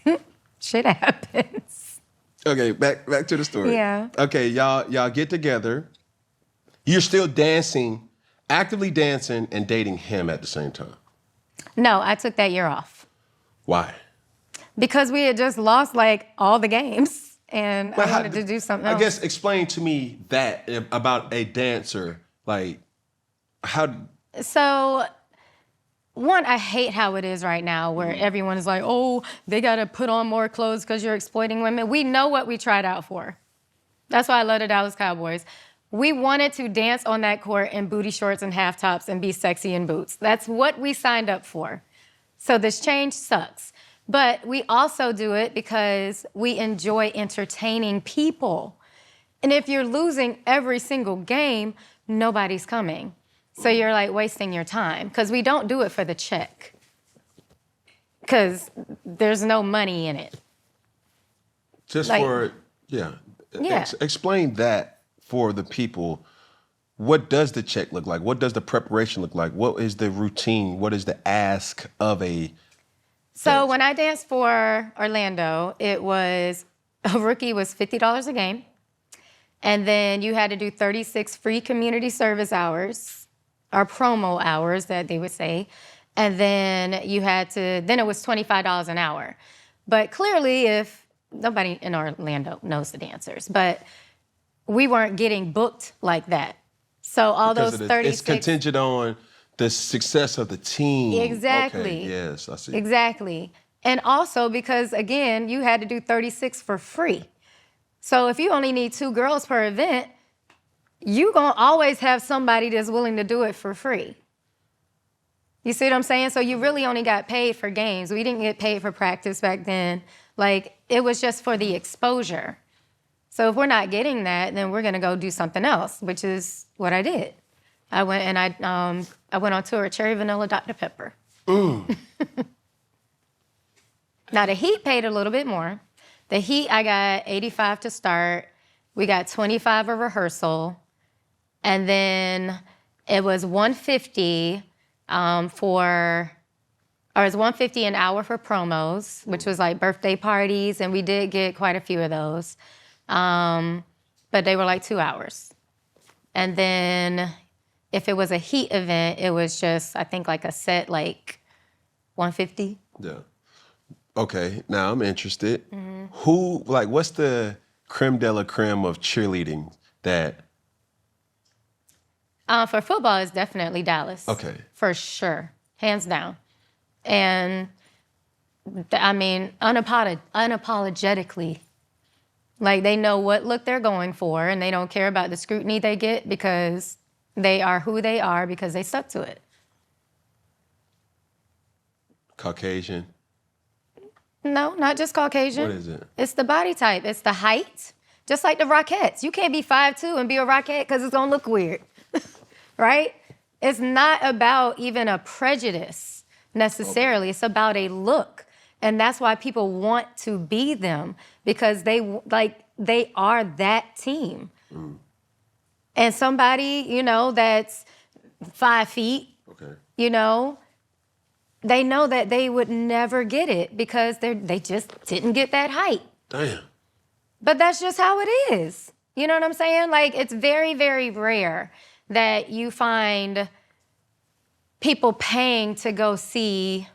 well. Shit happens. Okay, back to the story. Yeah. Okay, y'all get together. You're still dancing, actively dancing and dating him at the same time. No, I took that year off. Why? Because we had just lost like all the games and I wanted to do something else. I guess explain to me that about a dancer, like how. So, one, I hate how it is right now where everyone is like, oh, they gotta put on more clothes because you're exploiting women. We know what we tried out for. That's why I love the Dallas Cowboys. We wanted to dance on that court in booty shorts and half tops and be sexy in boots. That's what we signed up for. So this change sucks. But we also do it because we enjoy entertaining people. And if you're losing every single game, nobody's coming. So you're like wasting your time because we don't do it for the check. Because there's no money in it. Just like, for, yeah. Yeah. Explain that for the people. What does the check look like? What does the preparation look like? What is the routine? What is the ask of a So when I danced for Orlando, it was A rookie was $50 a game. And then you had to do 36 free community service hours, or promo hours that they would say. And then then it was $25 an hour. But clearly, if nobody in Orlando knows the dancers, but we weren't getting booked like that. So all Because those 36... It's contingent on the success of the team. Exactly. Okay, yes, I see. Exactly. And also because, again, you had to do 36 for free. So if you only need 2 girls per event, you're going to always have somebody that's willing to do it for free. You see what I'm saying? So you really only got paid for games. We didn't get paid for practice back then. Like, it was just for the exposure. So if we're not getting that, then we're going to go do something else, which is what I did. I went on tour with Cherry Vanilla Dr. Pepper. Now, the Heat paid a little bit more. The Heat, I got 85 to start. We got 25 a rehearsal. And then it was 150 it was 150 an hour for promos, which was like birthday parties, and we did get quite a few of those. But they were like 2 hours. And then if it was a Heat event, it was just, I think, like a set, like 150. Yeah. Okay, now I'm interested. Mm-hmm. What's the creme de la creme of cheerleading that... For football, it's definitely Dallas. Okay. For sure, hands down. And, unapologetically, like, they know what look they're going for, and they don't care about the scrutiny they get because they are who they are because they stuck to it. Caucasian? No, not just Caucasian. What is it? It's the body type. It's the height. Just like the Rockettes. You can't be 5'2" and be a Rockette because it's going to look weird. Right? It's not about even a prejudice necessarily. Okay. It's about a look. And that's why people want to be them, because they are that team. Mm. And somebody, that's 5 feet, okay, they know that they would never get it because they just didn't get that height. Damn. But that's just how it is. You know what I'm saying? Like, it's very, very rare that you find people paying to go see...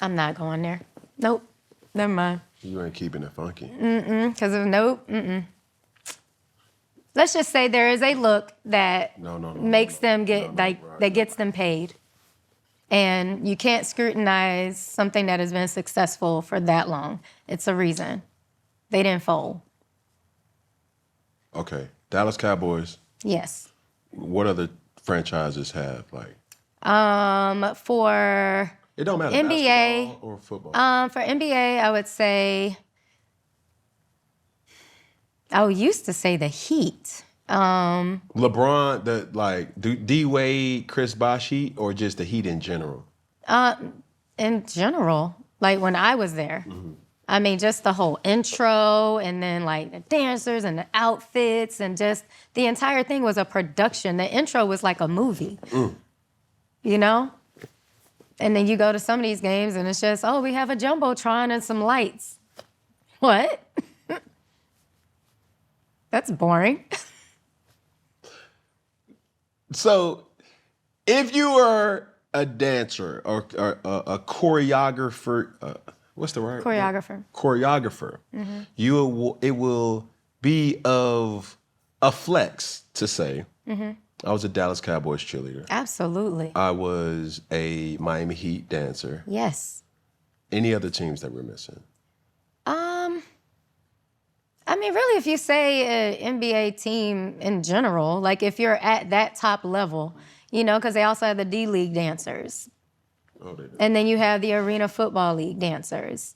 I'm not going there. Nope. Never mind. You ain't keeping it funky. Because of nope. Let's just say there is a look that makes them get, that gets them paid. And you can't scrutinize something that has been successful for that long. It's a reason. They didn't fold. Okay. Dallas Cowboys. Yes. What other franchises have, like? For... It don't matter, NBA, basketball or football. For NBA, I would say... I used to say the Heat. LeBron, D-Wade, Chris Bosh, or just the Heat in general? In general, like when I was there. Mm-hmm. I mean, just the whole intro, and then like the dancers and the outfits, and just the entire thing was a production. The intro was like a movie, you know? And then you go to some of these games and it's just, we have a Jumbotron and some lights. What? That's boring. So if you were a dancer or a choreographer, what's the word? Choreographer. Mm-hmm. It will be of a flex to say, I was a Dallas Cowboys cheerleader. Absolutely. I was a Miami Heat dancer. Yes. Any other teams that we're missing? I mean, really, if you say an NBA team in general, like if you're at that top level, because they also have the D-League dancers. Oh, they do. And then you have the Arena Football League dancers.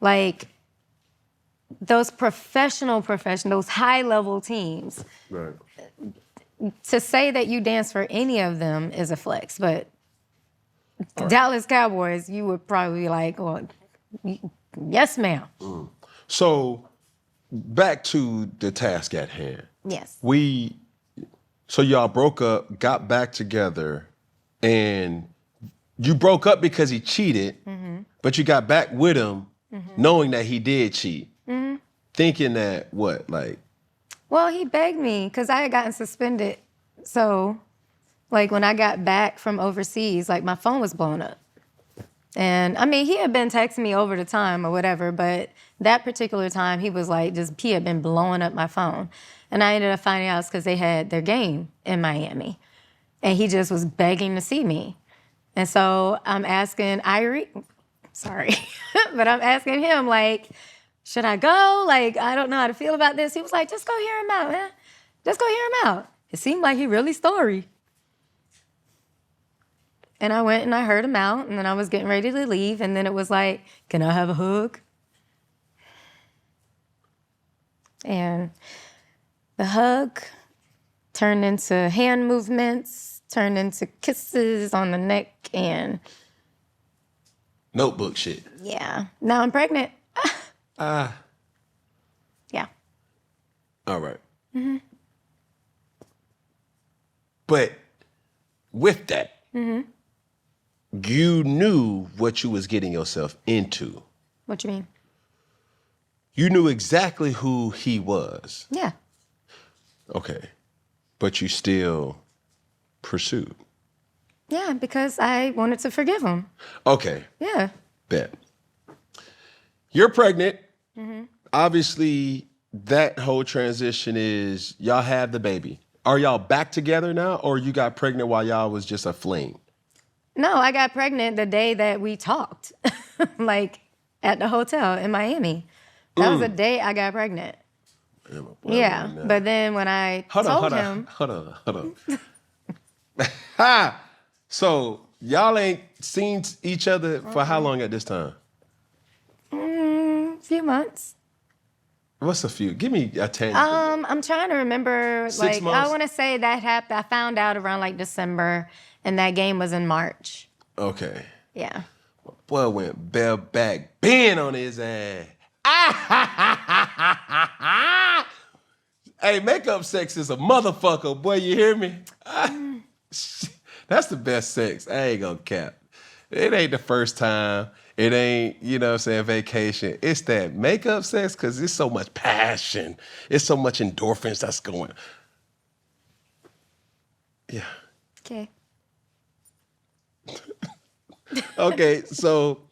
Like, those professional, those high-level teams. Right. To say that you dance for any of them is a flex, but right. Dallas Cowboys, you would probably be like, well, yes, ma'am. So, back to the task at hand. Yes. So y'all broke up, got back together, and you broke up because he cheated, but you got back with him knowing that he did cheat, thinking that what, like? Well, he begged me because I had gotten suspended. So, like, when I got back from overseas, like, my phone was blown up. And, I mean, he had been texting me over the time or whatever, but that particular time, he was like, he had been blowing up my phone. And I ended up finding out it's because they had their game in Miami. And he just was begging to see me. And so I'm asking but I'm asking him, like, should I go? Like, I don't know how to feel about this. He was like, just go hear him out, man. Just go hear him out. It seemed like he really sorry. And I went and I heard him out, and then I was getting ready to leave, and then it was like, can I have a hug? And the hug turned into hand movements, turned into kisses on the neck, and... Notebook shit. Yeah. Now I'm pregnant. Yeah. All right. But with that, you knew what you was getting yourself into. What you mean? You knew exactly who he was. Yeah. Okay. But you still pursued. Yeah, because I wanted to forgive him. Okay. Yeah. Bet. You're pregnant. Obviously, that whole transition is y'all have the baby. Are y'all back together now, or you got pregnant while y'all was just a fling? No, I got pregnant the day that we talked, like at the hotel in Miami. That was the day I got pregnant. Yeah, but then when I told him... Hold on. Ha! So y'all ain't seen each other for how long at this time? Few months. What's a few? Give me a tangent. I'm trying to remember. 6 Like, months? I want to say that happened. I found out around like December, and that game was in March. Okay. Yeah. Boy went bell back, bend on his ass. Hey, makeup sex is a motherfucker, boy. You hear me? That's the best sex. I ain't gonna cap. It ain't the first time. It ain't, you know what I'm saying, vacation. It's that makeup sex because it's so much passion. It's so much endorphins that's going. Yeah. Okay. Okay, so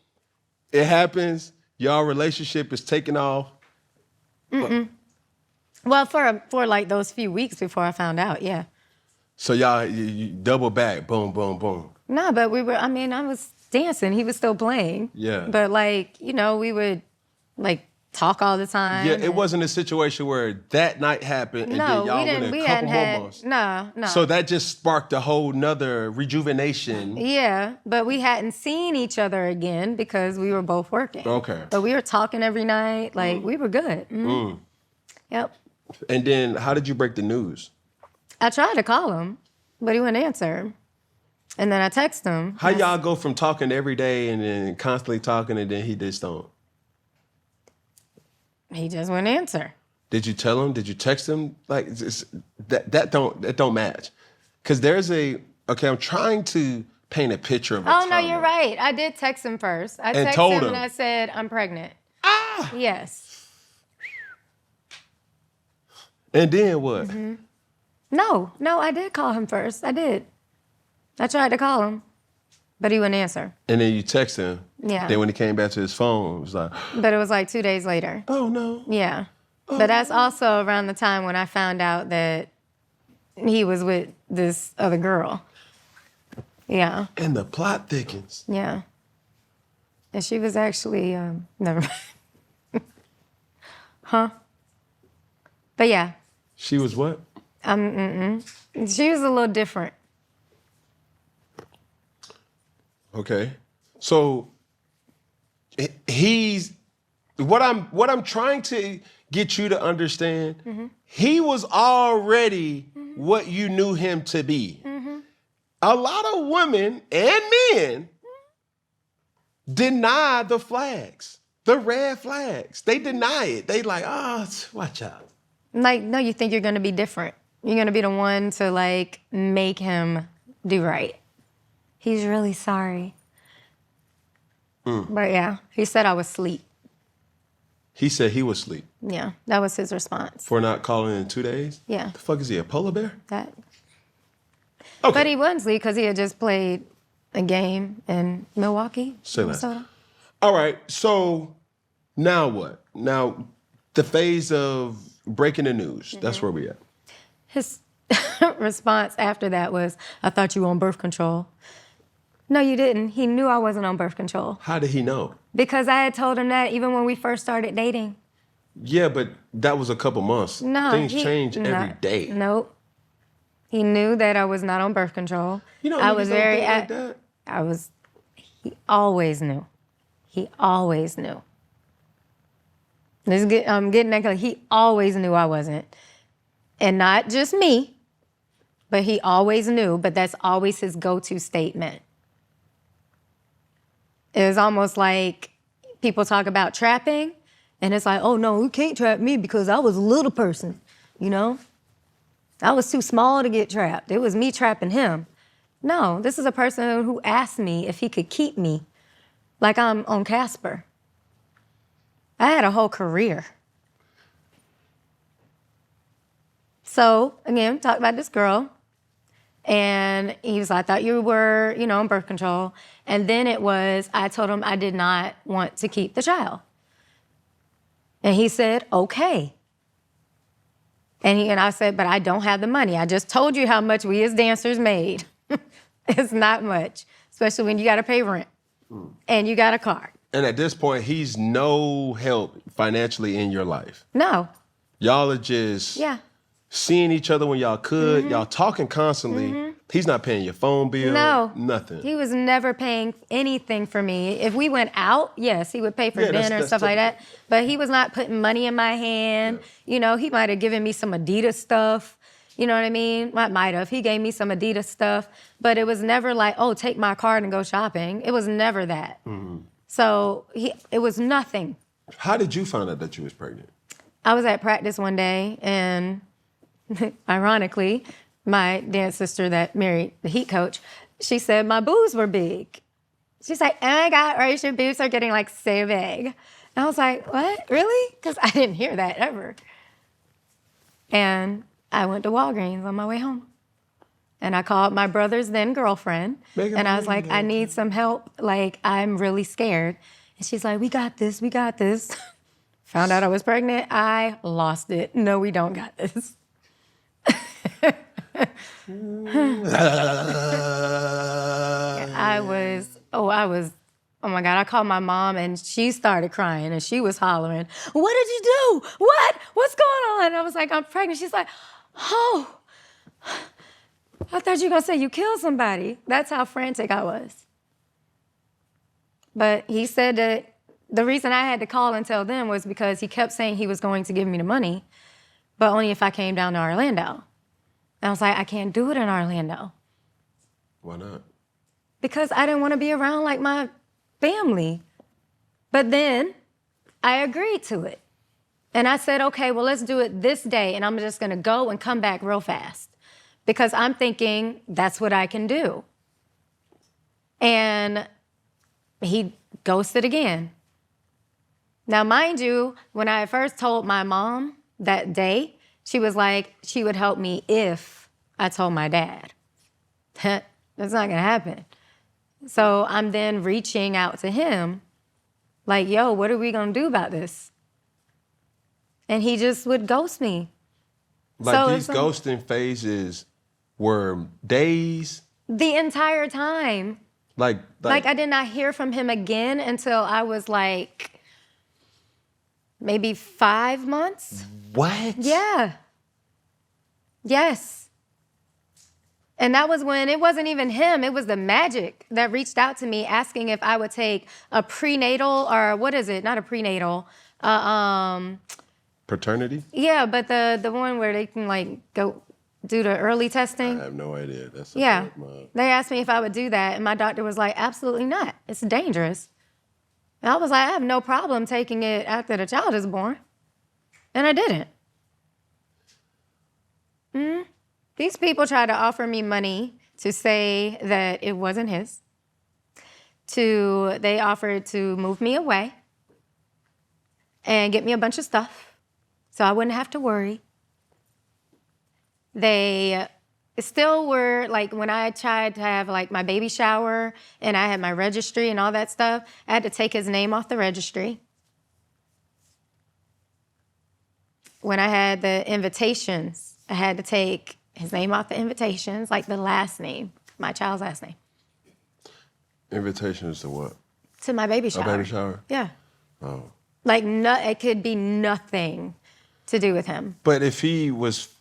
it happens. Y'all relationship is taking off. Well, for like those few weeks before I found out, yeah. So y'all, you double back, boom, boom, boom. No, but I was dancing. He was still playing. Yeah. But like, we would like talk all the time. Yeah, it wasn't a situation where that night happened and No, then y'all went a couple more months. No. So that just sparked a whole nother rejuvenation. Yeah, but we hadn't seen each other again because we were both working. Okay. But we were talking every night. Like, we were good. Yep. And then how did you break the news? I tried to call him, but he wouldn't answer. And then I texted him. How y'all go from talking every day and then constantly talking and then he just don't? He just wouldn't answer. Did you tell him? Did you text him? Like that don't match. Cause I'm trying to paint a picture of a Oh, no, timeline. you're right. I did text him first. I texted told him him. and I said, I'm pregnant. Ah! Yes. And then what? No, I did call him first. I did. I tried to call him, but he wouldn't answer. And then you text him. Yeah. Then when he came back to his phone, it was like, But it was like 2 days later. oh no. Yeah. But that's also around the time when I found out that he was with this other girl. Yeah. And the plot thickens. Yeah. And she was actually, never mind. Huh? But yeah. She was what? She was a little different. Okay. So he's what I'm trying to get you to understand, he was already what you knew him to be. A lot of women and men deny the flags, the red flags. They deny it. They like, watch out. Like, no, you think you're gonna be different. You're gonna be the one to like make him do right. He's really sorry. But yeah, he said I was asleep. He said he was asleep. Yeah, that was his response. For not calling in 2 days? Yeah. The fuck is he, a polar bear? That. Okay. But he wasn't asleep because he had just played a game in Milwaukee, Minnesota. All right, so now what? Now, the phase of breaking the news, that's where we at. His response after that was, I thought you were on birth control. No, you didn't. He knew I wasn't on birth control. How did he know? Because I had told him that even when we first started dating. Yeah, but that was a couple months. No. Things change every day. Nope. He knew that I was not on birth control. You know, I was very like that. He always knew. He always knew. I'm getting that clear. He always knew I wasn't. And not just me, but he always knew, but that's always his go-to statement. It was almost like people talk about trapping, and it's like, oh no, you can't trap me because I was a little person, you know? I was too small to get trapped. It was me trapping him. No, this is a person who asked me if he could keep me, like I'm on Casper. I had a whole career. So, again, talked about this girl, and he was like, I thought you were, on birth control. And then I told him I did not want to keep the child. And he said, okay. And I said, but I don't have the money. I just told you how much we as dancers made. It's not much, especially when you got to pay rent and you got a car. And at this point, he's no help financially in your life. No. Y'all are just seeing each other when y'all could. Y'all talking constantly. He's not paying your phone bill. No. Nothing. He was never paying anything for me. If we went out, yes, he would pay for dinner and stuff like that. But he was not putting money in my hand. Yeah. He might have given me some Adidas stuff. You know what I mean? Might have. He gave me some Adidas stuff. But it was never like, oh, take my card and go shopping. It was never that. So it was nothing. How did you find out that you was pregnant? I was at practice one day, and ironically, my dance sister that married the Heat coach, she said my boobs were big. She's like, oh my God, Royce, your boobs are getting like so big. And I was like, what, really? Because I didn't hear that ever. And I went to Walgreens on my way home. And I called my brother's then girlfriend, and I was like, I need some help. Like, I'm really scared. And she's like, we got this, we got this. Found out I was pregnant. I lost it. No, we don't got this. Oh my God, I called my mom and she started crying and she was hollering, what did you do? What's going on? And I was like, I'm pregnant. She's like, oh, I thought you were gonna say you killed somebody. That's how frantic I was. But he said that the reason I had to call and tell them was because he kept saying he was going to give me the money, but only if I came down to Orlando. And I was like, I can't do it in Orlando. Why not? Because I didn't want to be around like my family. But then I agreed to it. And I said, okay, well, let's do it this day. And I'm just going to go and come back real fast. Because I'm thinking that's what I can do. And he ghosted again. Now, mind you, when I first told my mom that day, she was like, she would help me if I told my dad. That's not gonna happen. So I'm then reaching out to him, like, yo, what are we gonna do about this? And he just would ghost me. Like these ghosting phases were days? The entire time. Like I did not hear from him again until I was like, maybe 5 months. What? Yeah. Yes. And that was when it wasn't even him, it was the Magic that reached out to me asking if I would take a prenatal, or what is it? Not a prenatal. Paternity? Yeah, but the one where they can like go do the early testing. I have no idea. That's They asked me if I would do that, and my doctor was like, absolutely not. It's dangerous. And I was like, I have no problem taking it after the child is born. And I didn't. These people tried to offer me money to say that it wasn't his. They offered to move me away. and get me a bunch of stuff so I wouldn't have to worry. They still were, like, when I tried to have, like, my baby shower and I had my registry and all that stuff, I had to take his name off the registry. When I had the invitations, I had to take his name off the invitations, like the last name, my child's last name. Invitations to what? To my baby shower. A baby shower? Yeah. Oh. Like, it could be nothing to do with him. But if he was...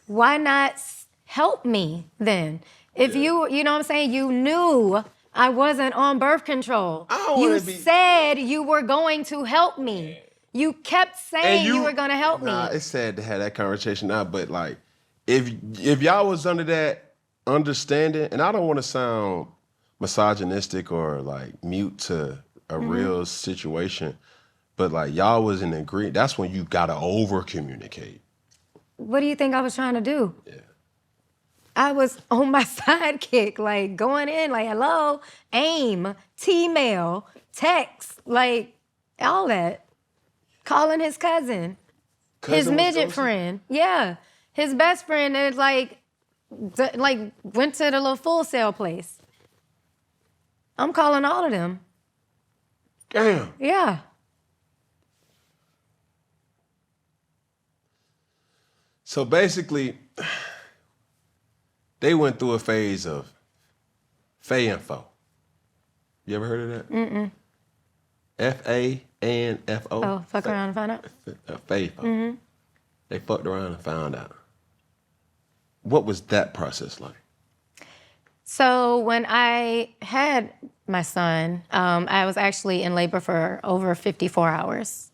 Why not help me then? If you know what I'm saying, you knew I wasn't on birth control. You said you were going to help me. You kept saying you were going to help me. It's sad to have that conversation now, but like, if y'all was under that understanding, and I don't want to sound misogynistic or like mute to a real situation, but like y'all was in agreement, that's when you got to over-communicate. What do you think I was trying to do? Yeah. I was on my sidekick, like going in, like, hello, aim, T-mail, text, like all that. Calling his cousin his midget friend. Yeah. His best friend is like went to the little Full Sail place. I'm calling all of them. Damn. Yeah. So basically, they went through a phase of F-A-info. You ever heard of that? Mm-mm. F-A-N-F-O. Oh, fuck around and find out? F-A-info. Mm-hmm. They fucked around and found out. What was that process like? So when I had my son, I was actually in labor for over 54 hours.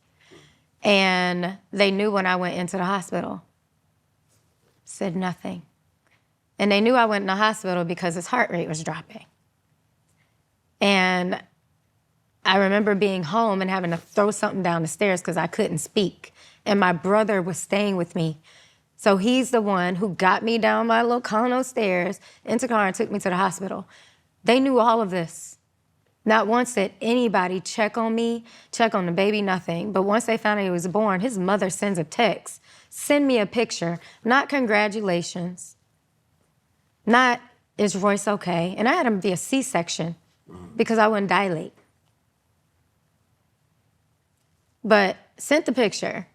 And they knew when I went into the hospital. Said nothing. And they knew I went in the hospital because his heart rate was dropping. And I remember being home and having to throw something down the stairs because I couldn't speak. And my brother was staying with me. So he's the one who got me down my little condo stairs into the car and took me to the hospital. They knew all of this. Not once did anybody check on me, check on the baby, nothing. But once they found out he was born, his mother sends a text, send me a picture, not congratulations, not is Royce okay? And I had him be a C-section because I wouldn't dilate. But sent the picture.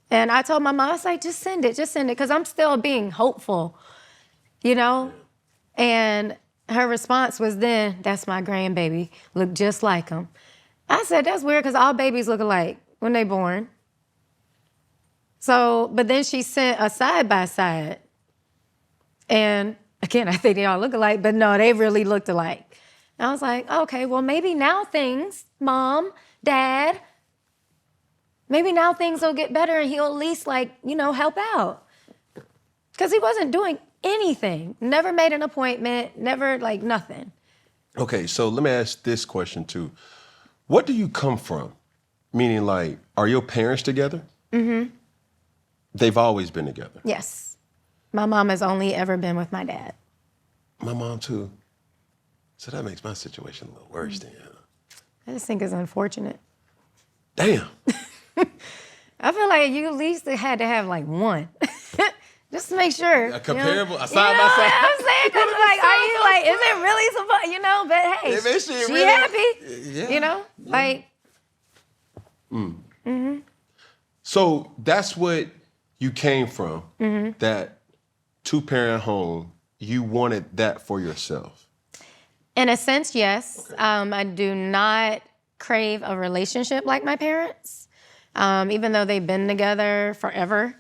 And I told my mom, I was like, just send it, because I'm still being hopeful, you know? And her response was then, that's my grandbaby, look just like him. I said, that's weird, because all babies look alike when they're born. So, but then she sent a side-by-side. And again, I think they all look alike, but no, they really looked alike. And I was like, okay, well, maybe now things, Mom, Dad, maybe now things will get better and he'll at least, help out. Because he wasn't doing anything. Never made an appointment, never, nothing. Okay, so let me ask this question, too. What do you come from? Meaning, are your parents together? Mm-hmm. They've always been together? Yes. My mom has only ever been with my dad. My mom, too. So that makes my situation a little worse than you. I just think it's unfortunate. Damn. I feel like you at least had to have one. Just to make sure. A comparable, a side by side. What I'm saying? Because are you is it really supposed, but hey, she really happy, yeah. So that's what you came from, that two-parent home. You wanted that for yourself. In a sense, yes. Okay. I do not crave a relationship like my parents. Even though they've been together forever,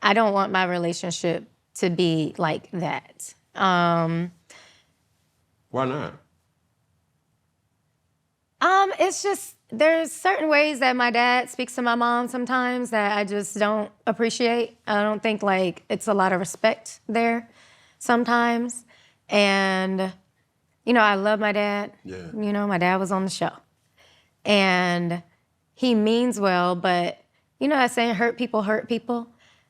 I don't want my relationship to be like that. Why not? It's just, there's certain ways that my dad speaks to my mom sometimes that I just don't appreciate. I don't think it's a lot of respect there sometimes. And, I love my dad. Yeah. My dad was on the show. And he means well, but that saying, hurt people hurt people.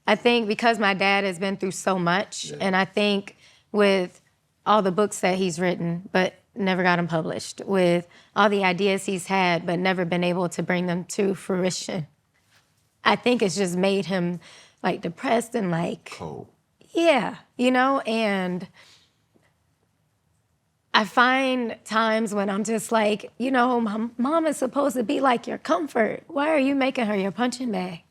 I think because my dad has been through so much, and I think with all the books that he's written, but never got them published, with all the ideas he's had, but never been able to bring them to fruition. I think it's just made him like depressed and like, cold. Yeah, you know, and I find times when I'm just like, you know, my mom is supposed to be like your comfort. Why are you making her your punching bag?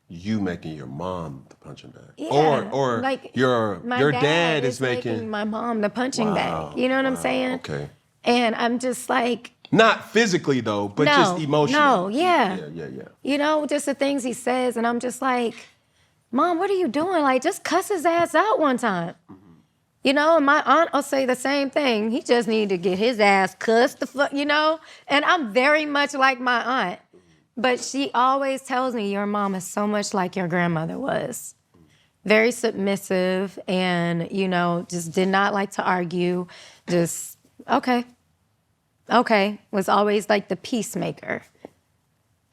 You making your mom the punching bag. Yeah, Or like your dad is making my mom the punching bag. You know what I'm saying? Okay. And I'm just like, not physically though, but just emotionally. No, yeah. Yeah. You know, just the things he says, and I'm just like, Mom, what are you doing? Like, just cuss his ass out one time. You know, and my aunt will say the same thing. He just need to get his ass cussed the fuck, you know? And I'm very much like my aunt. But she always tells me, your mom is so much like your grandmother was. Very submissive and, you know, just did not like to argue. Just, okay. Was always like the peacemaker.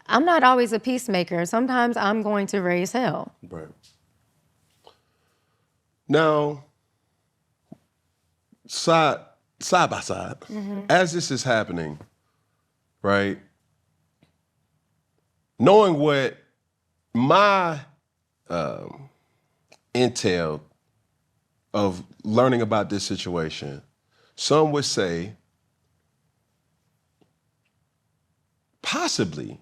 I'm not always a peacemaker. Sometimes I'm going to raise hell. Right. Now, side by side, as this is happening, right? Knowing what my intel of learning about this situation, some would say possibly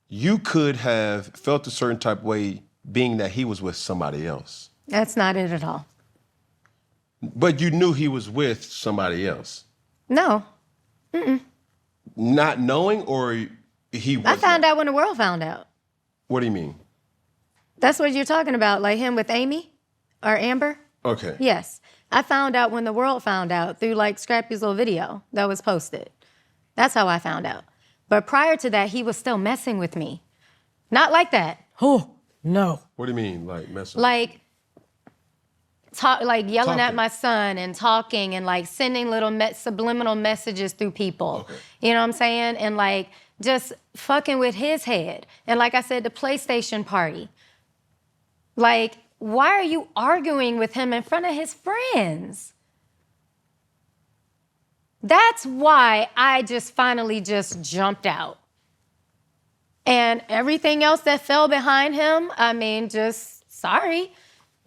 you could have felt a certain type of way being that he was with somebody else. That's not it at all. But you knew he was with somebody else? No. Not knowing, or he was? I found out when the world found out. What do you mean? That's what you're talking about, like him with Amy or Amber? Okay. Yes. I found out when the world found out through like Scrappy's little video that was posted. That's how I found out. But prior to that, he was still messing with me. Not like that. Oh, no. What do you mean, like messing? Like yelling at my son and talking and like sending little subliminal messages through people. Okay. You know what I'm saying? And like just fucking with his head. And like I said, the PlayStation party. Like, why are you arguing with him in front of his friends? That's why I just finally just jumped out. And everything else that fell behind him, I mean, just sorry.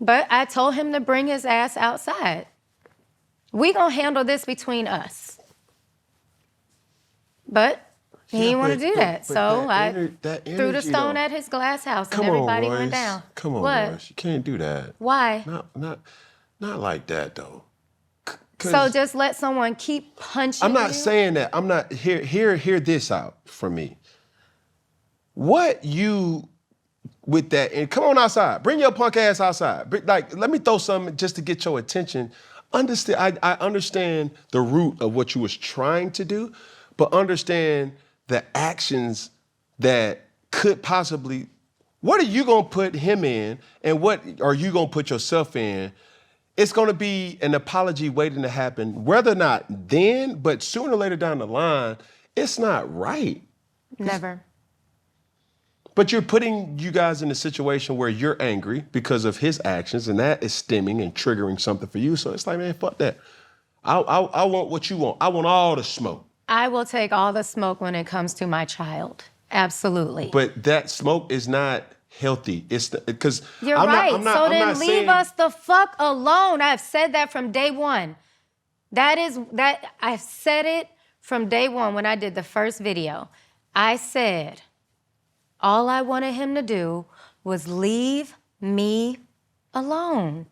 But I told him to bring his ass outside. We gonna handle this between us. But he didn't want to do that. So I threw the stone at his glass house and everybody went down. Come on, what? Royce. You can't do that. Why? Not like that though. So just let someone keep punching I'm not you? saying that. I'm not, hear this out from me. What you, with that, and come on outside. Bring your punk ass outside. Like, let me throw something just to get your attention. I understand the root of what you was trying to do, but understand the actions that could possibly, what are you gonna put him in, and what are you gonna put yourself in? It's gonna be an apology waiting to happen, whether or not then, but sooner or later down the line, it's not right. Never. But you're putting you guys in a situation where you're angry because of his actions, and that is stemming and triggering something for you. So it's like, man, fuck that. I want what you want. I want all the smoke. I will take all the smoke when it comes to my child. Absolutely. But that smoke is not healthy. It's because you're right. So then leave us the fuck alone. I've said that from day one. I've said it from day one when I did the first video. I said, all I wanted him to do was leave me alone.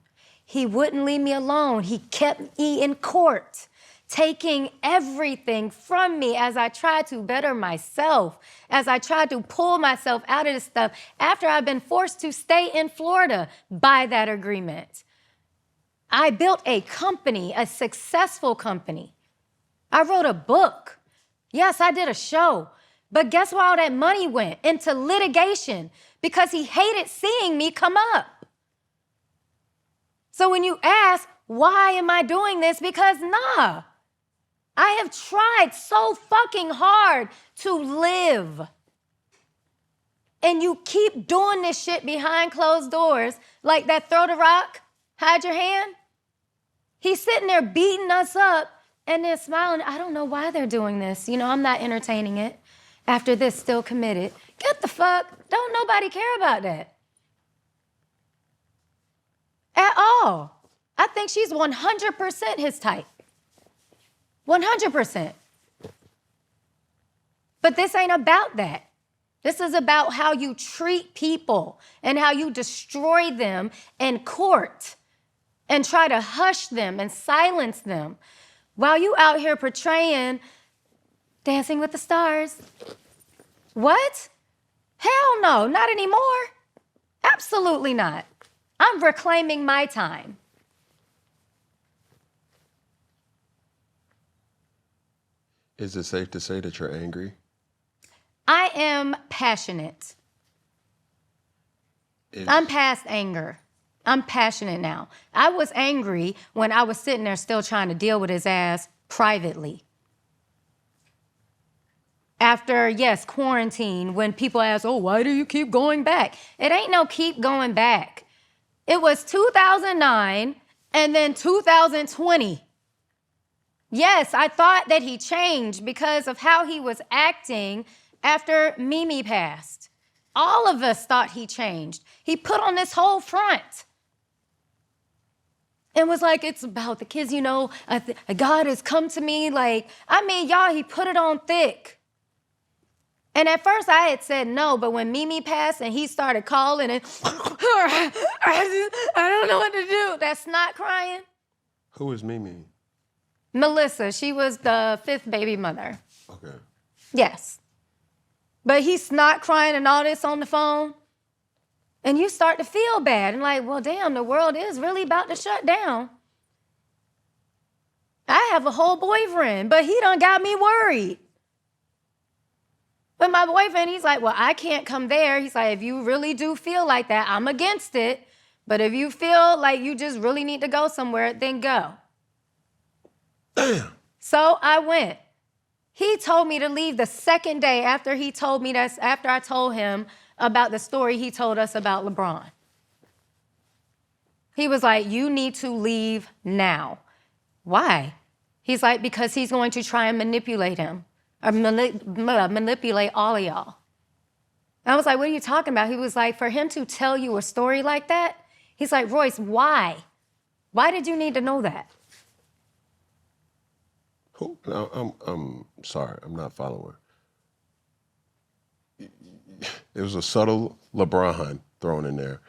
He wouldn't leave me alone. He kept me in court, taking everything from me as I tried to better myself, as I tried to pull myself out of this stuff after I've been forced to stay in Florida by that agreement. I built a company, a successful company. I wrote a book. Yes, I did a show. But guess where all that money went? Into litigation, because he hated seeing me come up. So when you ask, why am I doing this? Because I have tried so fucking hard to live. And you keep doing this shit behind closed doors, like that throw the rock, hide your hand. He's sitting there beating us up and then smiling. I don't know why they're doing this. You know, I'm not entertaining it. After this, still committed. Get the fuck. Don't nobody care about that. At all. I think she's 100% his type. 100%. But this ain't about that. This is about how you treat people and how you destroy them in court and try to hush them and silence them while you out here portraying Dancing with the Stars. What? Hell no, not anymore. Absolutely not. I'm reclaiming my time. Is it safe to say that you're angry? I am passionate. I'm past anger. I'm passionate now. I was angry when I was sitting there still trying to deal with his ass privately. After, yes, quarantine, when people ask, oh, why do you keep going back? It ain't no keep going back. It was 2009 and then 2020. Yes, I thought that he changed because of how he was acting after Mimi passed. All of us thought he changed. He put on this whole front and was like, it's about the kids, you know, God has come to me. Like, I mean, y'all, he put it on thick. And at first I had said no, but when Mimi passed and he started calling and I don't know what to do. That's not crying. Who is Mimi? Melissa, she was the 5th baby mother. Okay. Yes. But he's not crying and all this on the phone. And you start to feel bad and like, well, damn, the world is really about to shut down. I have a whole boyfriend, but he done got me worried. But my boyfriend, he's like, well, I can't come there. He's like, if you really do feel like that, I'm against it. But if you feel like you just really need to go somewhere, then go. Damn. So I went. He told me to leave the second day after he told me that, after I told him about the story he told us about LeBron. He was like, you need to leave now. Why? He's like, because he's going to try and manipulate him. Or manipulate all of y'all. And I was like, what are you talking about? He was like, for him to tell you a story like that, he's like, Royce, why? Why did you need to know that? Who? No, I'm sorry, I'm not following. It was a subtle LeBron thrown in there.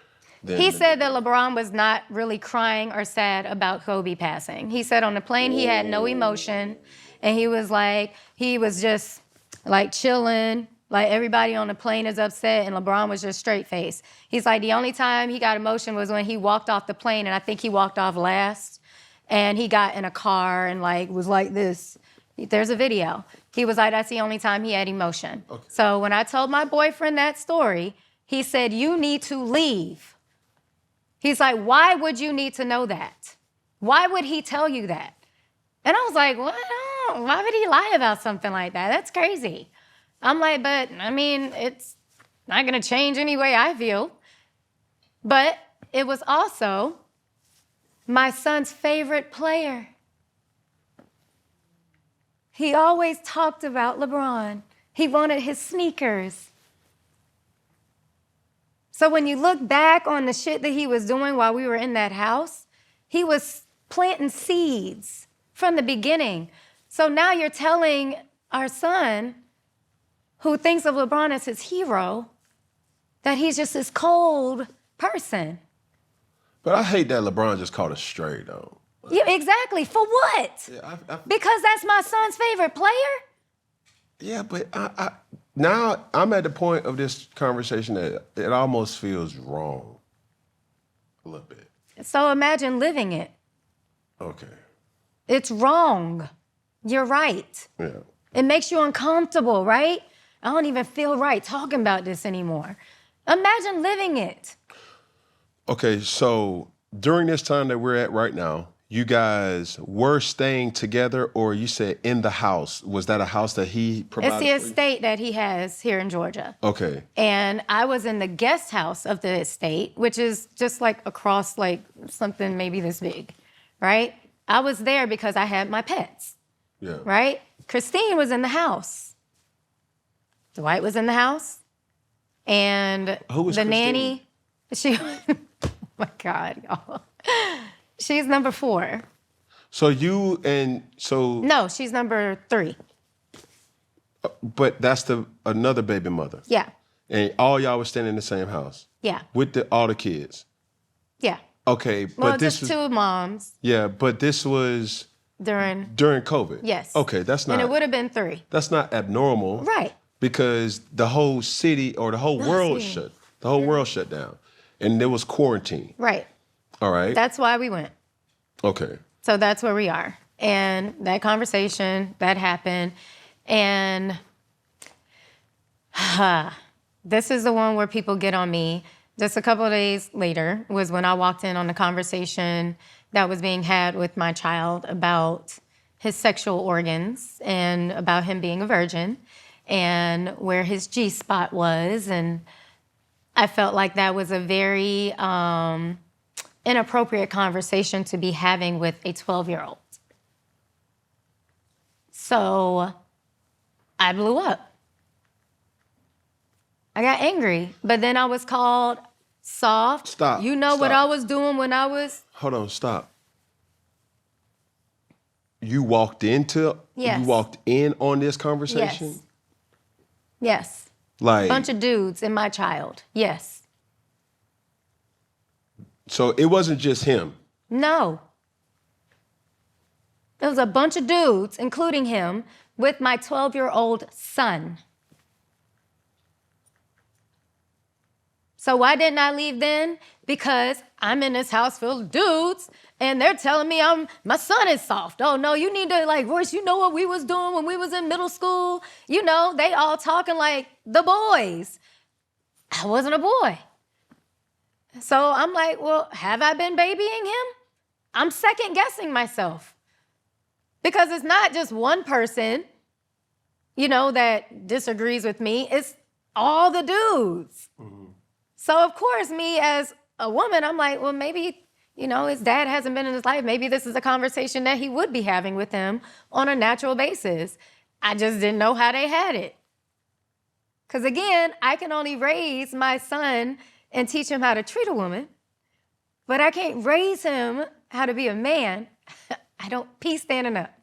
He said that LeBron was not really crying or sad about Kobe passing. He said on the plane he had no emotion, and he was just like chilling, like everybody on the plane is upset, and LeBron was just straight face. He's like, the only time he got emotion was when he walked off the plane, and I think he walked off last, and he got in a car and like was like this. There's a video. He was like, that's the only time he had emotion. Okay. So when I told my boyfriend that story, he said, you need to leave. He's like, why would you need to know that? Why would he tell you that? And I was like, what? Why would he lie about something like that? That's crazy. I'm like, but I mean, it's not gonna change any way I feel. But it was also my son's favorite player. He always talked about LeBron. He wanted his sneakers. So when you look back on the shit that he was doing while we were in that house, he was planting seeds from the beginning. So now you're telling our son, who thinks of LeBron as his hero, that he's just this cold person. But I hate that LeBron just called us straight, though. Yeah, exactly. For what? Yeah, because that's my son's favorite player? Yeah, but now I'm at the point of this conversation that it almost feels wrong a little bit. So imagine living it. Okay. It's wrong. You're right. Yeah. It makes you uncomfortable, right? I don't even feel right talking about this anymore. Imagine living it. Okay, so during this time that we're at right now, you guys were staying together, or you said in the house. Was that a house that he provided? It's the estate that he has here in Georgia. Okay. And I was in the guest house of the estate, which is just like across like something maybe this big, right? I was there because I had my pets. Yeah. Right? Christine was in the house. Dwight was in the house. And Who was the Christine? nanny, she, oh my God, y'all. She's number 4. So you and so. No, she's number 3. But that's another baby mother. Yeah. And all y'all was staying in the same house. Yeah. With all the kids. Yeah. Okay, but Well, this just was 2 moms. Yeah, but this was during COVID. Yes. Okay, that's not. And it would have been 3. That's not abnormal. Right. Because the whole city or the whole world shut. The whole world shut down, and there was quarantine. Right. All right. That's why we went. Okay. So that's where we are, and that conversation that happened, and this is the one where people get on me. Just a couple of days later was when I walked in on the conversation that was being had with my child about his sexual organs and about him being a virgin and where his G-spot was. And I felt like that was a very inappropriate conversation to be having with a 12-year-old. So I blew up. I got angry, but then I was called soft. Stop. You know what I was doing when I was... Hold on, stop. You walked into... Yes. You walked in on this conversation? Yes. Yes. Like... Bunch of dudes and my child. Yes. So it wasn't just him? No. It was a bunch of dudes, including him, with my 12-year-old son. So why didn't I leave then? Because I'm in this house full of dudes, and they're telling me my son is soft. Oh, no, you need to, like, Royce, you know what we was doing when we was in middle school? You know, they all talking like the boys. I wasn't a boy. So I'm like, well, have I been babying him? I'm second guessing myself. Because it's not just one person, you know, that disagrees with me. It's all the dudes. Mm-hmm. So, of course, me as a woman, I'm like, well, maybe, you know, his dad hasn't been in his life. Maybe this is a conversation that he would be having with him on a natural basis. I just didn't know how they had it. Because, again, I can only raise my son and teach him how to treat a woman, but I can't raise him how to be a man. I don't pee standing up.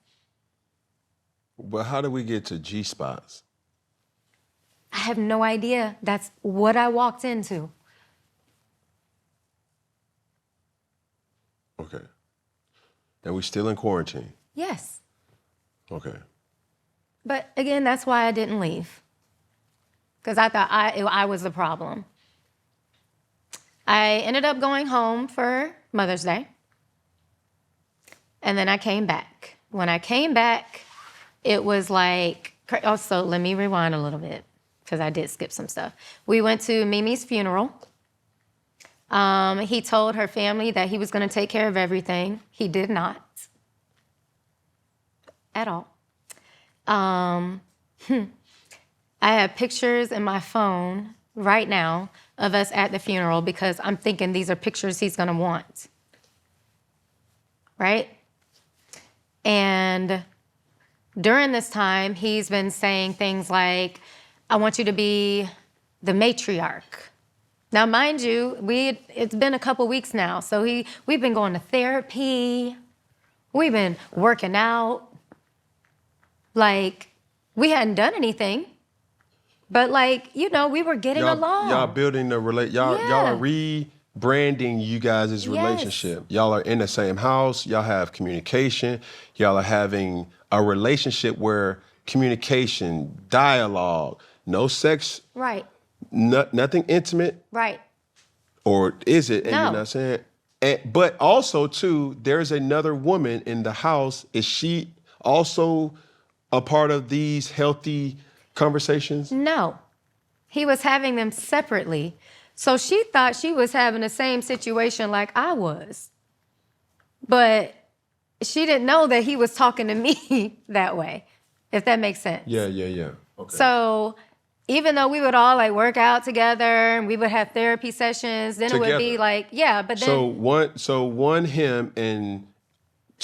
But how do we get to G-spots? I have no idea. That's what I walked into. Okay. And we still in quarantine? Yes. Okay. But again, that's why I didn't leave. Because I thought I was the problem. I ended up going home for Mother's Day. And then I came back. When I came back, it was like, also, let me rewind a little bit, because I did skip some stuff. We went to Mimi's funeral. He told her family that he was going to take care of everything. He did not. At all. I have pictures in my phone right now of us at the funeral because I'm thinking these are pictures he's going to want. Right? And during this time, he's been saying things like, I want you to be the matriarch. Now, mind you, it's been a couple weeks now, so we've been going to therapy. We've been working out. Like, we hadn't done anything, but like, you know, we were getting along. Y'all building the y'all are rebranding you guys' relationship. Yes. Y'all are in the same house. Y'all have communication. Y'all are having a relationship where communication, dialogue, no sex. Right. Nothing intimate. Right. Or is it? And no. You know what I'm saying? But also, too, there's another woman in the house. Is she also a part of these healthy conversations? No. He was having them separately. So she thought she was having the same situation like I was. But she didn't know that he was talking to me that way, if that makes sense. Yeah. Okay. So even though we would all like work out together and we would have therapy sessions, then together. It would be like, but then. So one him and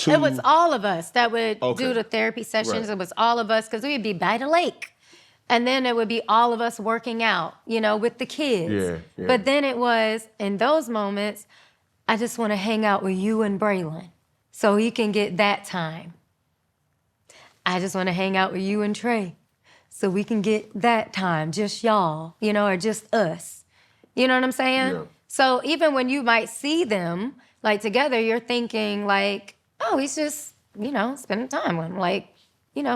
It was all of us that would do the therapy sessions. Right. It was all of us because we'd be by the lake. And then it would be all of us working out, with the kids. Yeah. But then it was, in those moments, I just want to hang out with you and Braylon so he can get that time. I just want to hang out with you and Trey so we can get that time, just y'all, or just us. You know what I'm saying? Yeah. So even when you might see them, like, together, you're thinking, like, oh, he's just, spending time with him. Like,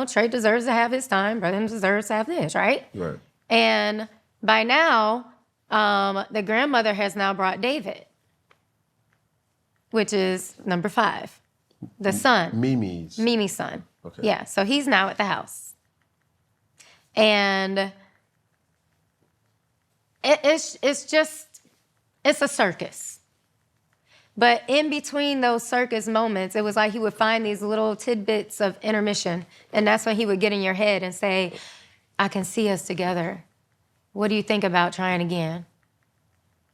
Trey deserves to have his time. Braylon deserves to have this, right? Right. And by now, the grandmother has now brought David, which is number 5, the son. Mimi's son. Okay. Yeah, so he's now at the house. And it's a circus. But in between those circus moments, it was like he would find these little tidbits of intermission. And that's when he would get in your head and say, I can see us together. What do you think about trying again?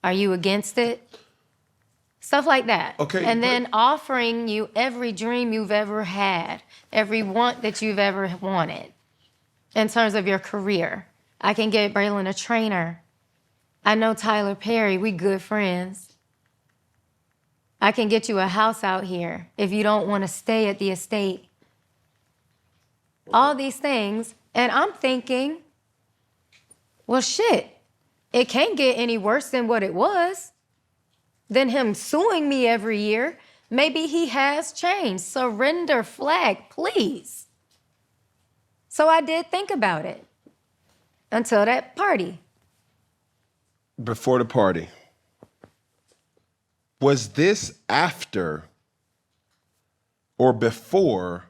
Are you against it? Stuff like that. Okay. And then offering you every dream you've ever had, every want that you've ever wanted in terms of your career. I can get Braylon a trainer. I know Tyler Perry. We good friends. I can get you a house out here if you don't want to stay at the estate. All these things. And I'm thinking, well, shit, it can't get any worse than what it was. Than him suing me every year. Maybe he has changed. Surrender flag, please. So I did think about it until that party. Before the party. Was this after or before,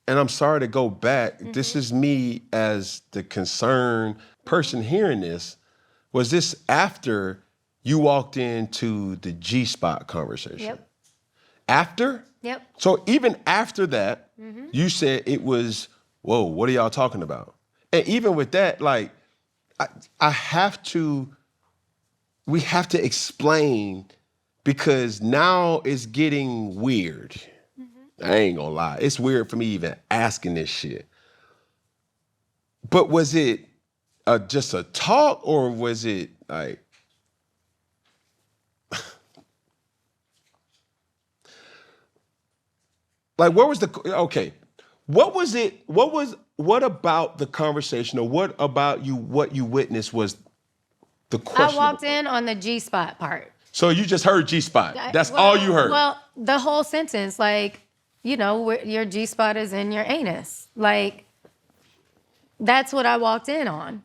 and I'm sorry to go back, this is me as the concerned person hearing this, was this after you walked into the G-spot conversation? Yep. After? Yep. So even after that, you said it was, whoa, what are y'all talking about? And even with that, like, we have to explain because now it's getting weird. I ain't gonna lie. It's weird for me even asking this shit. But was it just a talk or was it like, like what was what was it, what about the conversation or what about what you witnessed was the question? I walked in on the G-spot part. So you just heard G-spot. That's all you heard. Well, the whole sentence, like, your G-spot is in your anus. Like, that's what I walked in on.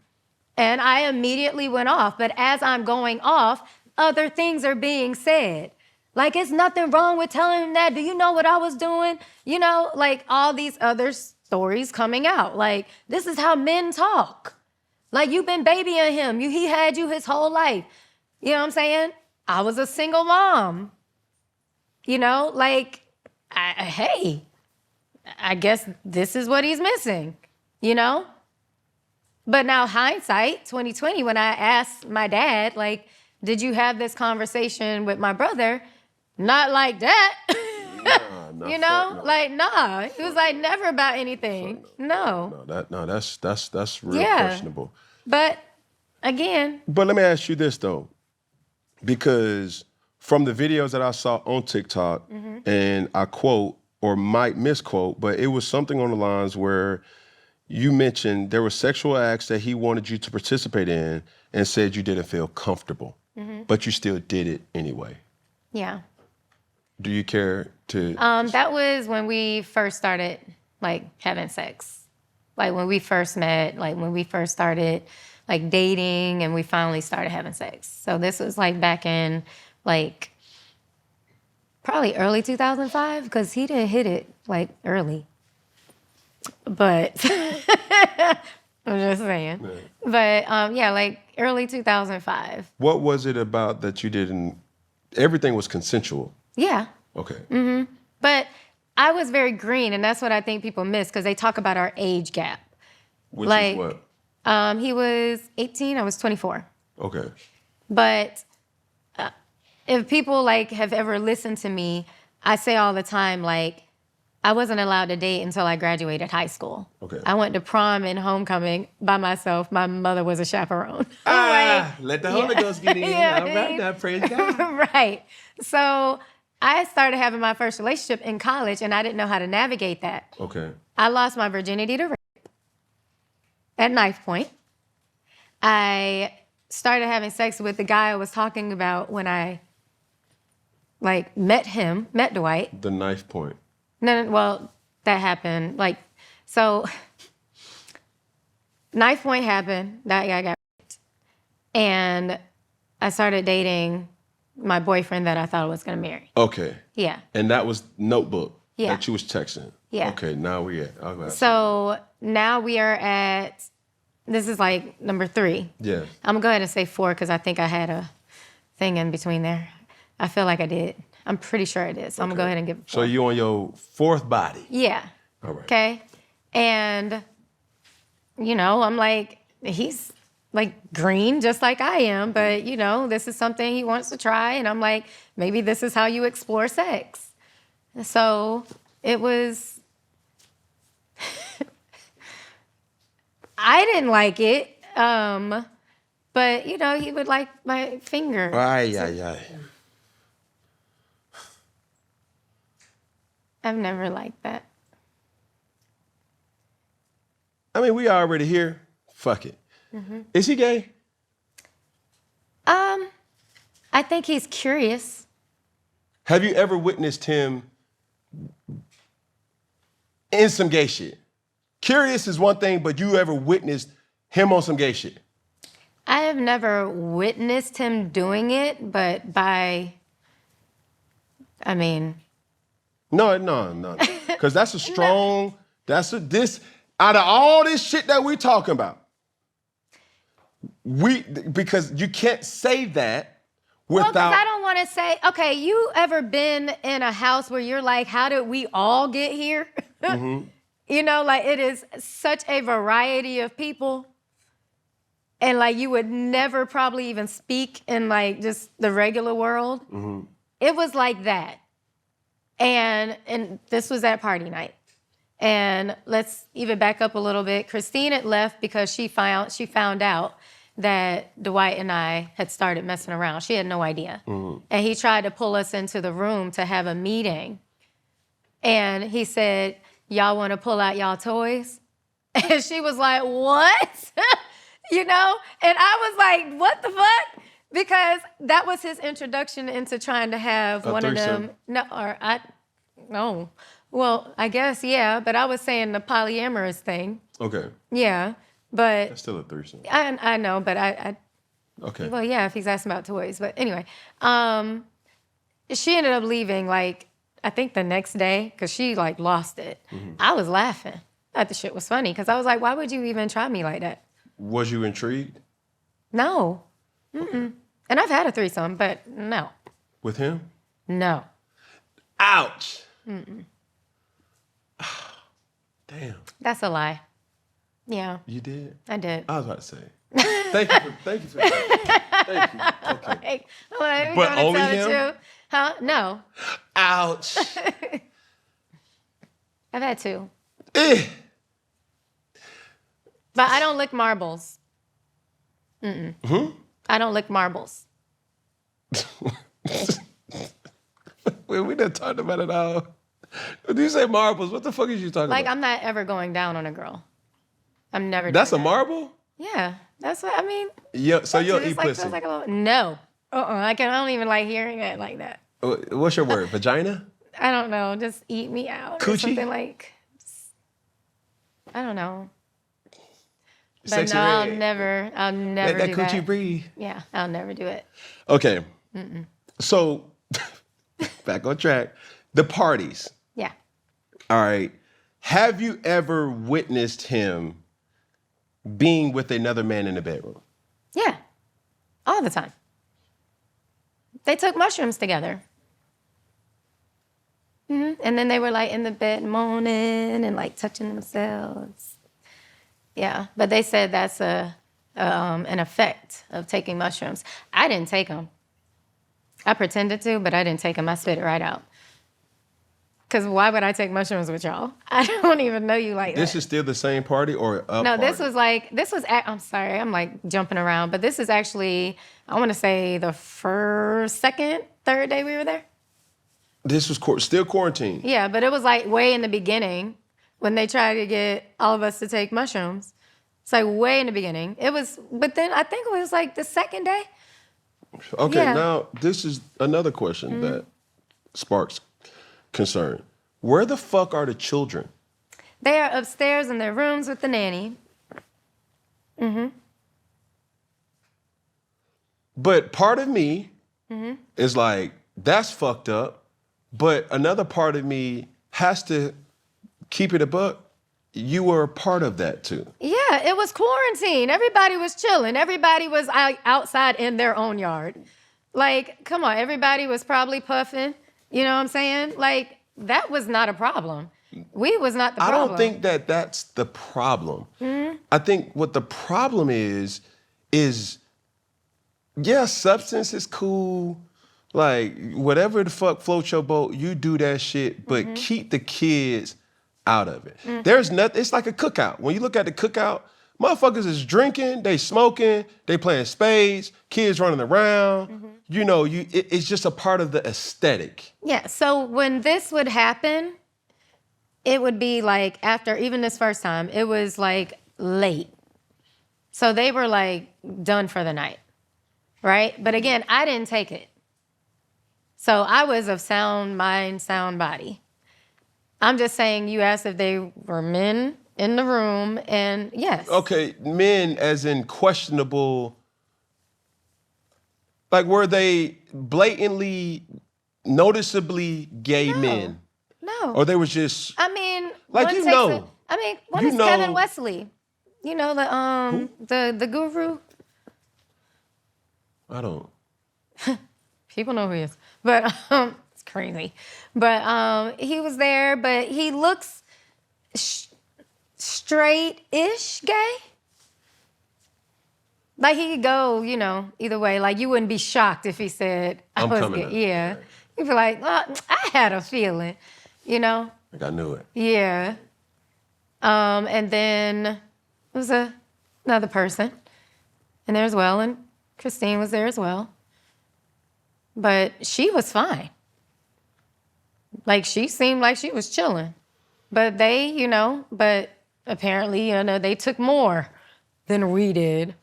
And I immediately went off. But as I'm going off, other things are being said. Like, it's nothing wrong with telling him that. Do you know what I was doing? Like all these other stories coming out. Like, this is how men talk. Like, you've been babying him. He had you his whole life. You know what I'm saying? I was a single mom. Like, hey, I guess this is what he's missing, But now hindsight, 2020, when I asked my dad, like, did you have this conversation with my brother? Not like that. Nah, like, nah. It was like never about anything. No. That's real questionable. But again. But let me ask you this though, because from the videos that I saw on TikTok, and I quote or might misquote, but it was something on the lines where you mentioned there were sexual acts that he wanted you to participate in and said you didn't feel comfortable, but you still did it anyway. Yeah. Do you care to? That was when we first started, like, having sex. Like, when we first met, like, when we first started, like, dating, and we finally started having sex. So this was, like, back in, like, probably early 2005, because he didn't hit it, like, early. But, I'm just saying. Yeah. But, yeah, like, early 2005. What was it about that you didn't, everything was consensual? Yeah. Okay. But I was very green, and that's what I think people miss, because they talk about our age gap. Which is what? He was 18, I was 24. Okay. But if people, like, have ever listened to me, I say all the time, like, I wasn't allowed to date until I graduated high school. Okay. I went to prom and homecoming by myself. My mother was a chaperone. Let the Holy Ghost get in. Yeah, All right, now praise God. Right. So I started having my first relationship in college, and I didn't know how to navigate that. Okay. I lost my virginity to rape at knife point. I started having sex with the guy I was talking about when I met Dwight. The knife point. No, well, that happened. So knife point happened. That guy got raped. And I started dating my boyfriend that I thought I was going to marry. Okay. Yeah. And that was Notebook. Yeah. That you was texting. Yeah. Okay, now we at. So now we are at, this is like number 3. Yeah. I'm going to go ahead and say 4 because I think I had a thing in between there. I feel like I did. I'm pretty sure I did. So I'm going to go ahead and give it 4. So you on your 4th body. Yeah. All right. Okay. And, I'm like, he's like green just like I am, but, this is something he wants to try. And I'm like, maybe this is how you explore sex. So it was, I didn't like it. But, he would like my finger. Ay. I've never liked that. I mean, we already here. Fuck it. Mm-hmm. Is he gay? I think he's curious. Have you ever witnessed him in some gay shit? Curious is one thing, but you ever witnessed him on some gay shit? I have never witnessed him doing it, but No. Because that's a strong, out of all this shit that we talking about, because you can't say that without. Well, because I don't want to say, okay, you ever been in a house where you're like, how did we all get here? Mm-hmm. It is such a variety of people. And you would never probably even speak in just the regular world. Mm-hmm. It was like that. And this was at party night. And let's even back up a little bit. Christine had left because she found out that Dwight and I had started messing around. She had no idea. Mm-hmm. And he tried to pull us into the room to have a meeting. And he said, y'all want to pull out y'all toys? And she was like, what? And I was like, what the fuck? Because that was his introduction into trying to have one threesome. of them. No. Well, I guess, yeah. But I was saying the polyamorous thing. Okay. Yeah. But that's still a threesome. I know, but I okay. Well, yeah, if he's asking about toys. But anyway, she ended up leaving, I think the next day, because she, lost it. Mm-hmm. I was laughing. I thought the shit was funny, because I was like, why would you even try me like that? Was you intrigued? No. Okay. And I've had a threesome, but no. With him? No. Ouch. Damn. That's a lie. Yeah. You did? I did. I was about to say. Thank you for that. Thank you. Okay. But only him? Too? Huh? No. Ouch. I've had 2. Eh. But I don't lick marbles. I don't lick marbles. Wait, we done talked about it all. When you say marbles, what the fuck is you talking about? I'm not ever going down on a girl. I'm never. That's a that. marble? Yeah, that's what I mean. Yeah, so you'll eat pussy. No. I don't even like hearing it like that. What's your word? Vagina? I don't know. Just eat me out. Coochie? Or something I don't know. But Sexy no, red. I'll never Let that do coochie that. breathe. Yeah, I'll never do it. Okay. So, back on track. The parties. Yeah. All right. Have you ever witnessed him being with another man in the bedroom? Yeah. All the time. They took mushrooms together. Mm-hmm. And then they were in the bed moaning and touching themselves. Yeah, but they said that's an effect of taking mushrooms. I didn't take them. I pretended to, but I didn't take them. I spit it right out. Because why would I take mushrooms with y'all? I don't even know you like This that. is still the same party or a No, party? I'm sorry, I'm like jumping around, but this is actually, I want to say the first, second, third day we were there. This was still quarantine. Yeah, but it was like way in the beginning when they tried to get all of us to take mushrooms. It's like way in the beginning. But then I think it was like the second day. Okay, Yeah. now this is another question that sparks concern. Where the fuck are the children? They are upstairs in their rooms with the nanny. But part of me is like, that's fucked up. But another part of me has to keep it a buck. You were a part of that too. Yeah, it was quarantine. Everybody was chilling. Everybody was outside in their own yard. Like, come on, everybody was probably puffing. You know what I'm saying? Like, that was not a problem. We was not the problem. I don't think that that's the problem. I think what the problem is, yeah, substance is cool. Like, whatever the fuck floats your boat, you do that shit, but keep the kids out of it. There's nothing, it's like a cookout. When you look at the cookout, motherfuckers is drinking, they smoking, they playing spades, kids running around. You know, it's just a part of the aesthetic. Yeah, so when this would happen, it would be like after, even this first time, it was like late. So they were like done for the night, right? But again, I didn't take it. So I was of sound mind, sound body. I'm just saying, you asked if they were men in the room, and yes. Okay, men as in questionable, like were they blatantly, noticeably gay men? No. Or they was just, I mean, like, one you takes know. one You is know. Kevin Wesley. You know, the guru. I don't. People know who he is. But it's crazy. But he was there, but he looks straight-ish gay. Like he could go, you know, either way. Like you wouldn't be shocked if he said, I'm was coming gay. up. Yeah. Right. You'd be like, I had a feeling, you know? Like I knew it. Yeah. And then there was another person in there as well, and Christine was there as well. But she was fine. Like, she seemed like she was chilling. But they, you know, but apparently, you know, they took more than we did.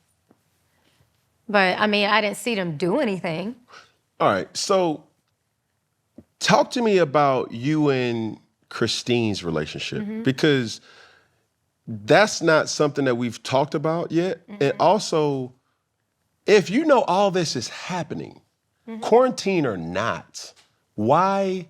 But, I mean, I didn't see them do anything. All right, so talk to me about you and Christine's relationship, because that's not something that we've talked about yet. And also, if you know all this is happening, quarantine or not, why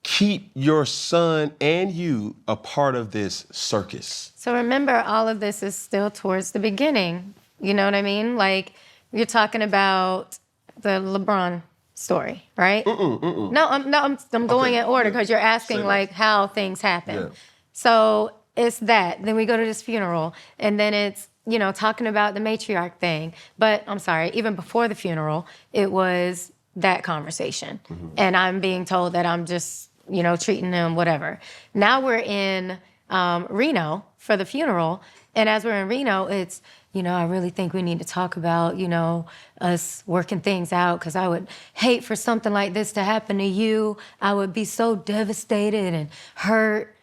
keep your son and you a part of this circus? So remember, all of this is still towards the beginning. You know what I mean? Like, you're talking about the LeBron story, right? No, I'm going in order because you're asking like how things happen. Yeah. So it's that. Then we go to this funeral, and then it's, you know, talking about the matriarch thing. But I'm sorry, even before the funeral, it was that conversation. And I'm being told that I'm just, you know, treating him whatever. Now we're in Reno for the funeral. And as we're in Reno, it's, you know, I really think we need to talk about, you know, us working things out, because I would hate for something like this to happen to you. I would be so devastated and hurt.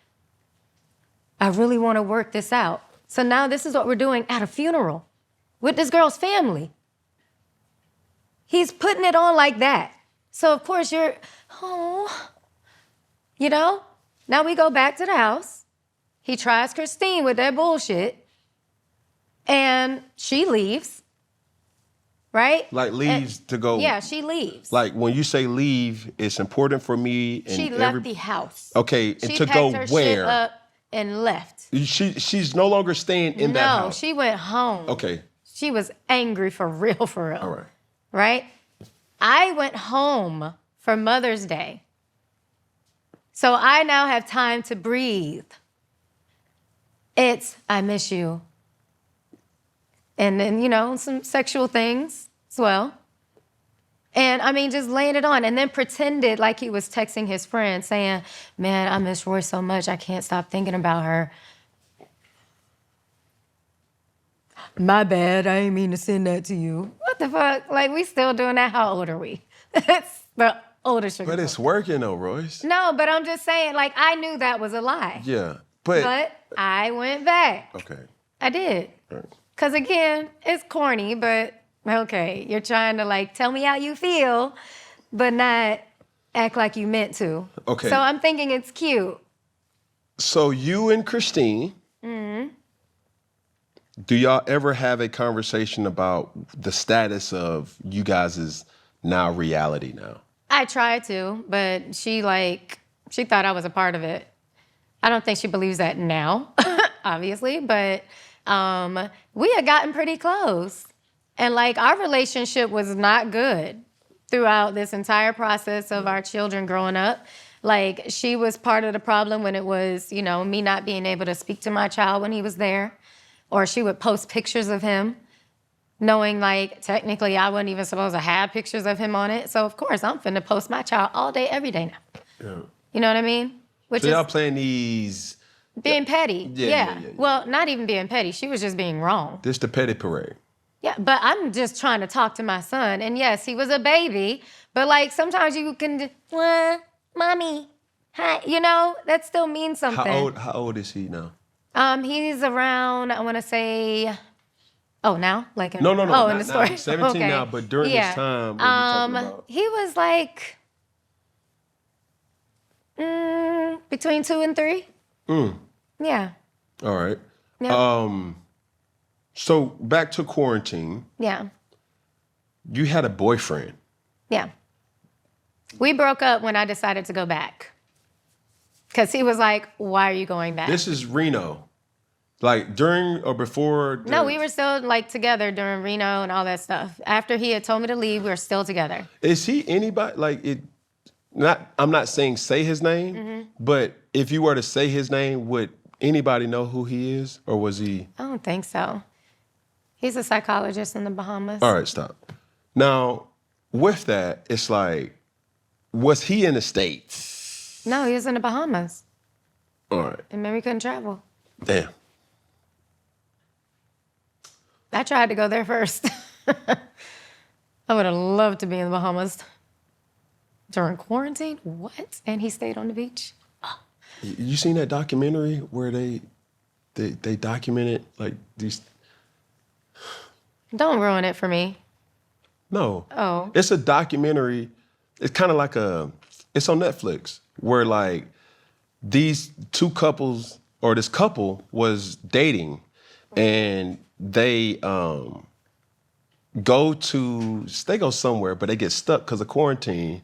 I really want to work this out. So now this is what we're doing at a funeral with this girl's family. He's putting it on like that. So of course you're, you know? Now we go back to the house. He tries Christine with that bullshit. And she leaves, right? Like leaves to go. Yeah, she leaves. Like when you say leave, it's important for me. And she left the house. Okay, and She to packed go her where? shit up and left. She's no longer staying in that house. No, she went home. Okay. She was angry for real. All right. Right? I went home for Mother's Day. So I now have time to breathe. It's, I miss you. And then, you know, some sexual things as well. And I mean, just laying it on, and then pretended like he was texting his friend saying, man, I miss Royce so much, I can't stop thinking about her. My bad, I ain't mean to send that to you. What the fuck? Like, we still doing that? How old are we? It's the older sugar. But it's working though, Royce. No, but I'm just saying, like, I knew that was a lie. Yeah, but I went back. Okay. I did. Right. Because again, it's corny, but okay, you're trying to like tell me how you feel, but not act like you meant to. Okay. So I'm thinking it's cute. So you and Christine, do y'all ever have a conversation about the status of you guys' now reality now? I tried to, but she thought I was a part of it. I don't think she believes that now, obviously, but we had gotten pretty close. And like our relationship was not good throughout this entire process of our children growing up. Like she was part of the problem when it was, you know, me not being able to speak to my child when he was there. Or she would post pictures of him, knowing like technically I wasn't even supposed to have pictures of him on it. So of course I'm finna post my child all day, every day now. Yeah. You know what I mean? Which so y'all playing these... Being petty. Yeah. Well, not even being petty. She was just being wrong. This the petty parade. Yeah, but I'm just trying to talk to my son. And yes, he was a baby, but like sometimes you can just, mommy, hi, you know, that still means something. How old is he now? He's around, I want to say, now? Like No, in the story. Now. 17 now, but during this time, what are you talking about? He was like between 2 and 3. Yeah. All right. Yep. So back to quarantine. Yeah. You had a boyfriend. Yeah. We broke up when I decided to go back. Because he was like, why are you going back? This is Reno. Like during or before? No, we were still like together during Reno and all that stuff. After he had told me to leave, we were still together. Is he anybody, like it, I'm not saying say his name, but if you were to say his name, would anybody know who he is? Or was he? I don't think so. He's a psychologist in the Bahamas. All right, stop. Now, with that, it's like, was he in the States? No, he was in the Bahamas. All right. And then we couldn't travel. Damn. I tried to go there first. I would have loved to be in the Bahamas. During quarantine? What? And he stayed on the beach? You seen that documentary where they documented like these? Don't ruin it for me. No. Oh. It's a documentary. It's kind of like it's on Netflix where like these two couples or this couple was dating and they go somewhere, but they get stuck because of quarantine.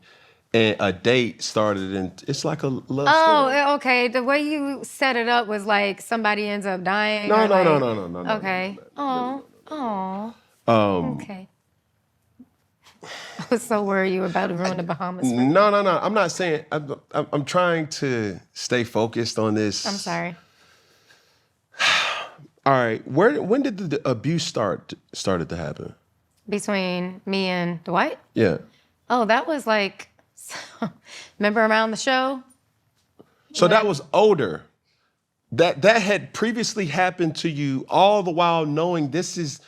And a date started, and it's like a love story. Oh, okay. The way you set it up was like somebody ends up dying. No. Okay. Oh. Okay. I was so worried you were about to ruin the Bahamas. No. I'm not saying. I'm trying to stay focused on this. I'm sorry. All right. When did the abuse started to happen? Between me and Dwight? Yeah. Oh, that was like. Remember around the show? So that was older. That had previously happened to you, all the while knowing this is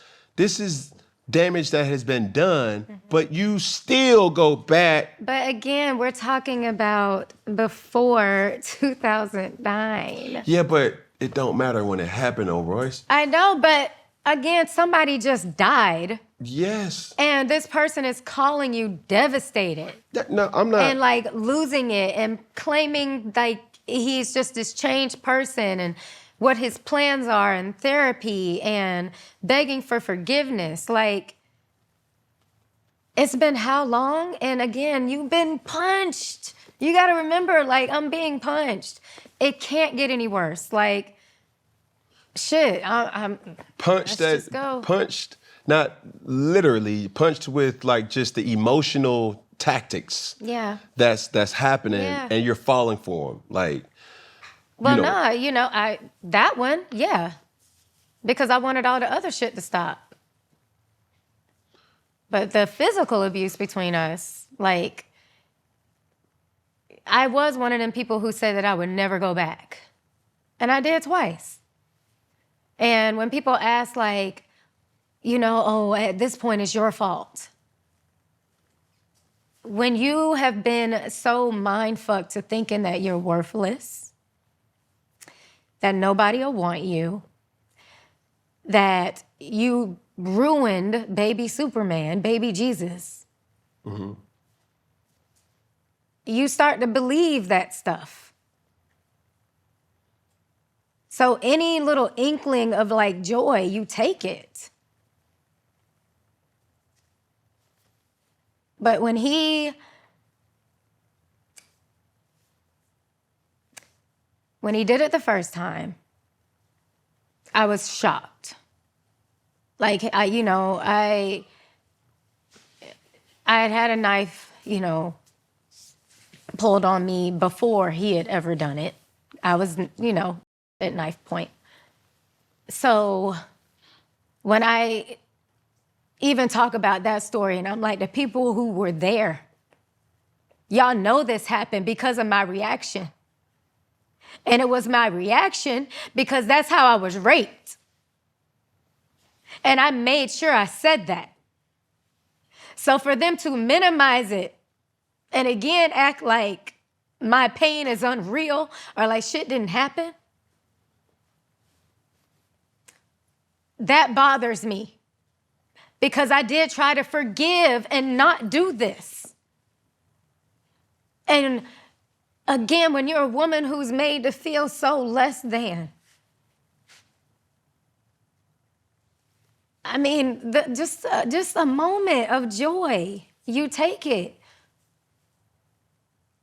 damage that has been done, but you still go back. But again, we're talking about before 2009. Yeah, but it don't matter when it happened, though, Royce. I know, but again, somebody just died. Yes. And this person is calling you devastated. No, I'm not. And like losing it and claiming like he's just this changed person and what his plans are and therapy and begging for forgiveness. Like, it's been how long? And again, you've been punched. You got to remember, like, I'm being punched. It can't get any worse. Like, shit, I'm punched. Let's just go. Punched. Not literally punched with like just the emotional tactics. Yeah. That's happening, Yeah. and you're falling for them. Like, well, that one, yeah, because I wanted all the other shit to stop. But the physical abuse between us, like, I was one of them people who said that I would never go back. And I did twice. And when people ask, like, you know, oh, at this point it's your fault. When you have been so mind-fucked to thinking that you're worthless, that nobody will want you, that you ruined baby Superman, baby Jesus, you start to believe that stuff. So any little inkling of like joy, you take it. But when he did it the first time, I was shocked. Like, I had a knife, pulled on me before he had ever done it. I was, at knife point. So when I even talk about that story, and I'm like, the people who were there, y'all know this happened because of my reaction. And it was my reaction because that's how I was raped. And I made sure I said that. So for them to minimize it and again act like my pain is unreal or like shit didn't happen, that bothers me. Because I did try to forgive and not do this. And again, when you're a woman who's made to feel so less than, I mean, just a moment of joy, you take it.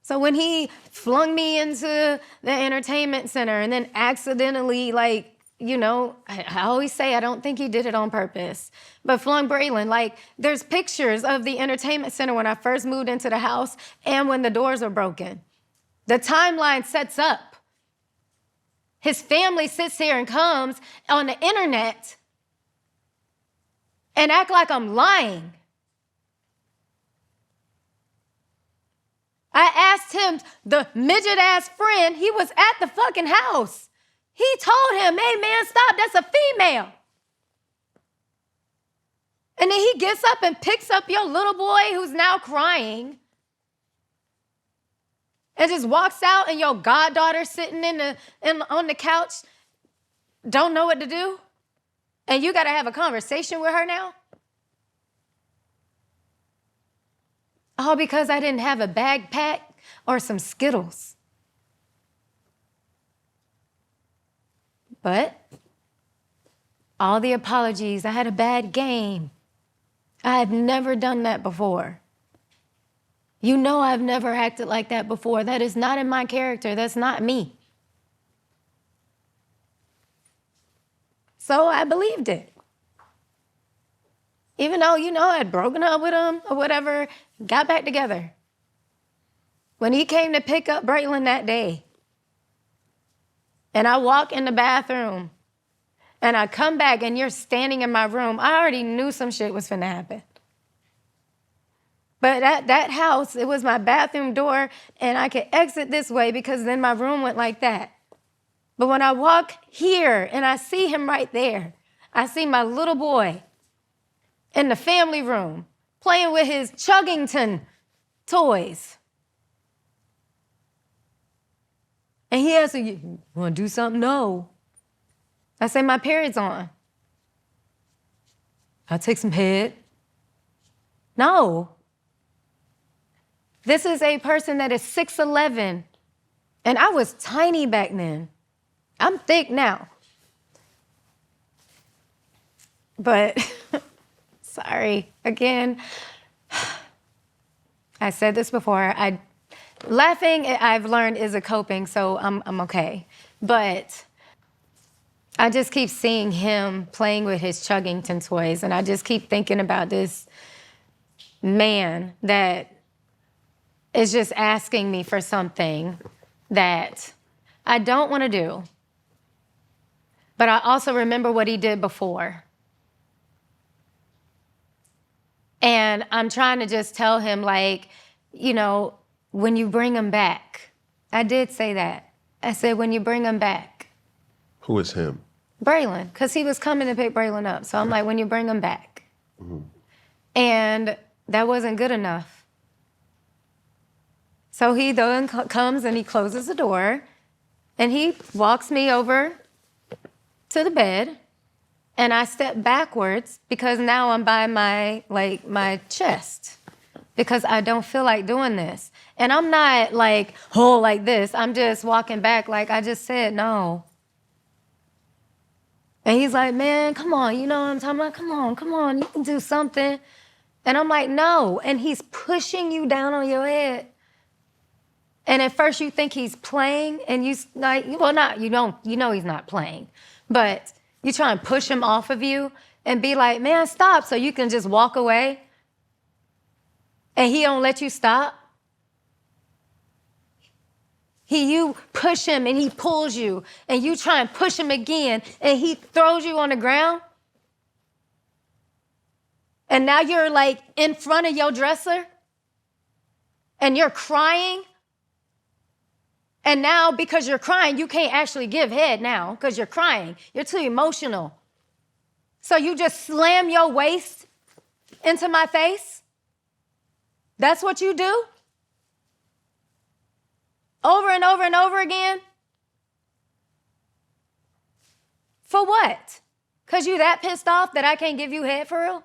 So when he flung me into the entertainment center and then accidentally, like, I always say I don't think he did it on purpose, but flung Braylon, like, there's pictures of the entertainment center when I first moved into the house and when the doors were broken. The timeline sets up. His family sits here and comes on the internet and act like I'm lying. I asked him, the midget-ass friend, he was at the fucking house. He told him, hey, man, stop, that's a female. And then he gets up and picks up your little boy who's now crying and just walks out, and your goddaughter sitting on the couch, don't know what to do, and you got to have a conversation with her now? All because I didn't have a bag pack or some Skittles. But all the apologies, I had a bad game. I had never done that before. You know I've never acted like that before. That is not in my character. That's not me. So I believed it. Even though, I'd broken up with him or whatever, got back together. When he came to pick up Braylon that day, and I walk in the bathroom, and I come back, and you're standing in my room, I already knew some shit was finna happen. But at that house, it was my bathroom door, and I could exit this way because then my room went like that. But when I walk here, and I see him right there, I see my little boy in the family room playing with his Chuggington toys. And he asks, you want to do something? No. I say, my period's on. I'll take some head. No. This is a person that is 6'11", and I was tiny back then. I'm thick now. But, sorry, again, I said this before, laughing, I've learned, is a coping, so I'm okay. But I just keep seeing him playing with his Chuggington toys, and I just keep thinking about this man that is just asking me for something that I don't want to do. But I also remember what he did before. And And I'm trying to just tell him, like, you know, when you bring him back. I did say that. I said, when you bring him back. Who is him? Braylon, because he was coming to pick Braylon up. So I'm like, when you bring him back. And that wasn't good enough. So he then comes and he closes the door and he walks me over to the bed and I step backwards because now I'm by my chest because I don't feel like doing this. And I'm not like, oh, like this. I'm just walking back like I just said no. And he's like, man, come on, you know what I'm talking about? Come on, you can do something. And I'm like, no. And he's pushing you down on your head. And at first you think he's playing and you like, well, not, you know he's not playing. But you try and push him off of you and be like, man, stop, so you can just walk away. And he don't let you stop. You push him and he pulls you and you try and push him again and he throws you on the ground. And now you're like in front of your dresser and you're crying. And now because you're crying, you can't actually give head now because you're crying. You're too emotional. So you just slam your waist into my face? That's what you do? Over and over and over again? For what? Because you that pissed off that I can't give you head for real?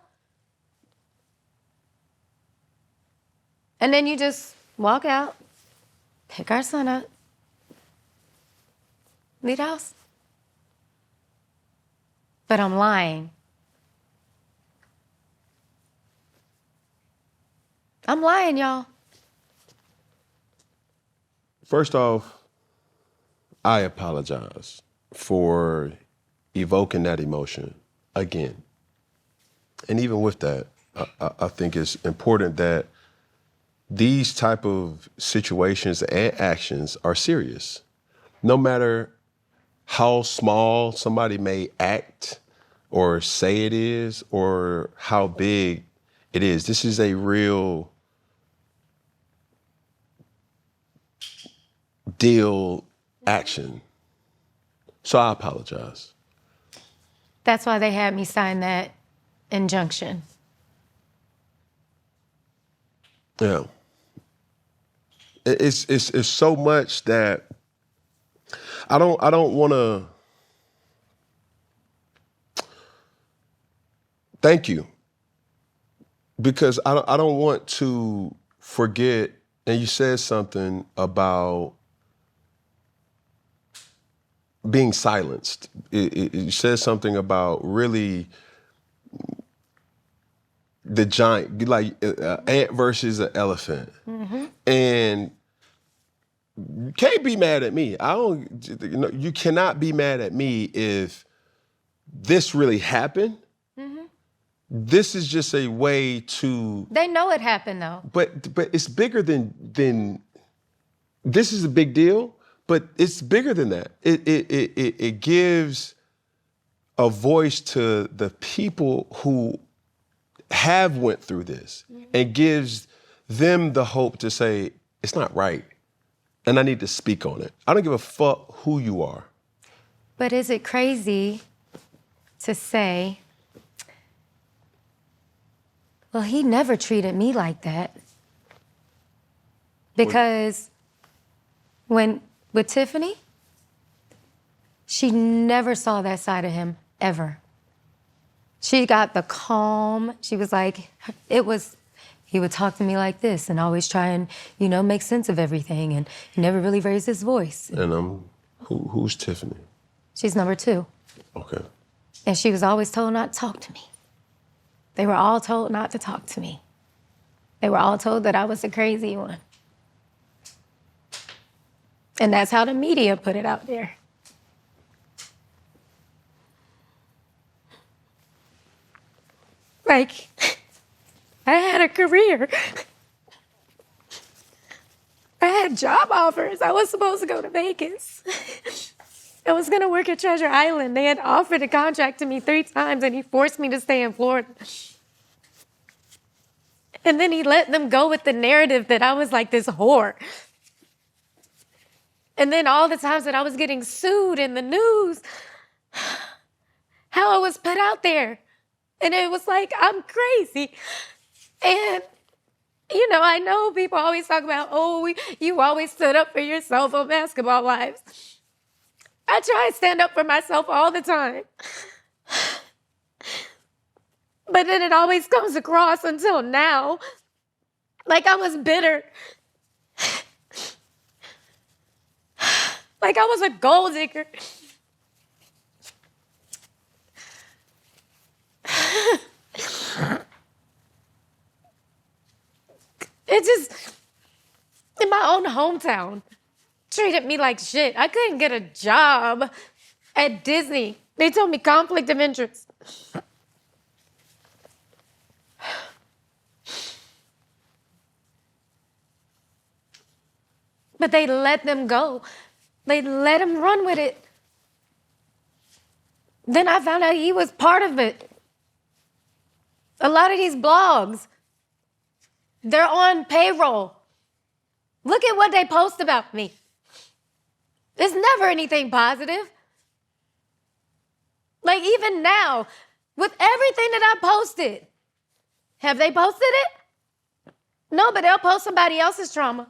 And then you just walk out, pick our son up, leave the house. But I'm lying. I'm lying, y'all. First off, I apologize for evoking that emotion again. And even with that, I think it's important that these type of situations and actions are serious. No matter how small somebody may act or say it is or how big it is, this is a real deal action. So I apologize. That's why they had me sign that injunction. Yeah. It's so much that I don't want to thank you because I don't want to forget. And you said something about being silenced. You said something about really the giant, like ant versus an elephant. Mm-hmm. And you can't be mad at me. You cannot be mad at me if this really happened. Mm-hmm. This is just a way to. They know it happened though. But it's bigger than. This is a big deal, but it's bigger than that. It gives a voice to the people who have went through this, mm-hmm. and gives them the hope to say it's not right. And I need to speak on it. I don't give a fuck who you are. But is it crazy to say, well, he never treated me like that? Because with Tiffany, she never saw that side of him, ever. She got the calm. She was like, he would talk to me like this and always try and, make sense of everything, and he never really raised his voice. And who's Tiffany? She's number 2. Okay. And she was always told not to talk to me. They were all told not to talk to me. They were all told that I was the crazy one. And that's how the media put it out there. Like, I had a career. I had job offers. I was supposed to go to Vegas. I was gonna work at Treasure Island. They had offered a contract to me 3 times and he forced me to stay in Florida. And then he let them go with the narrative that I was like this whore. And then all the times that I was getting sued in the news, how I was put out there. And it was like, I'm crazy. And, you know, I know people always talk about, oh, you always stood up for yourself on Basketball Wives. I try to stand up for myself all the time. But then it always comes across until now like I was bitter. Like I was a gold digger. It just, in my own hometown, treated me like shit. I couldn't get a job at Disney. They told me conflict of interest. But they let them go. They let him run with it. Then I found out he was part of it. A lot of these blogs, they're on payroll. Look at what they post about me. It's never anything positive. Like even now, with everything that I posted, have they posted it? No, but they'll post somebody else's trauma.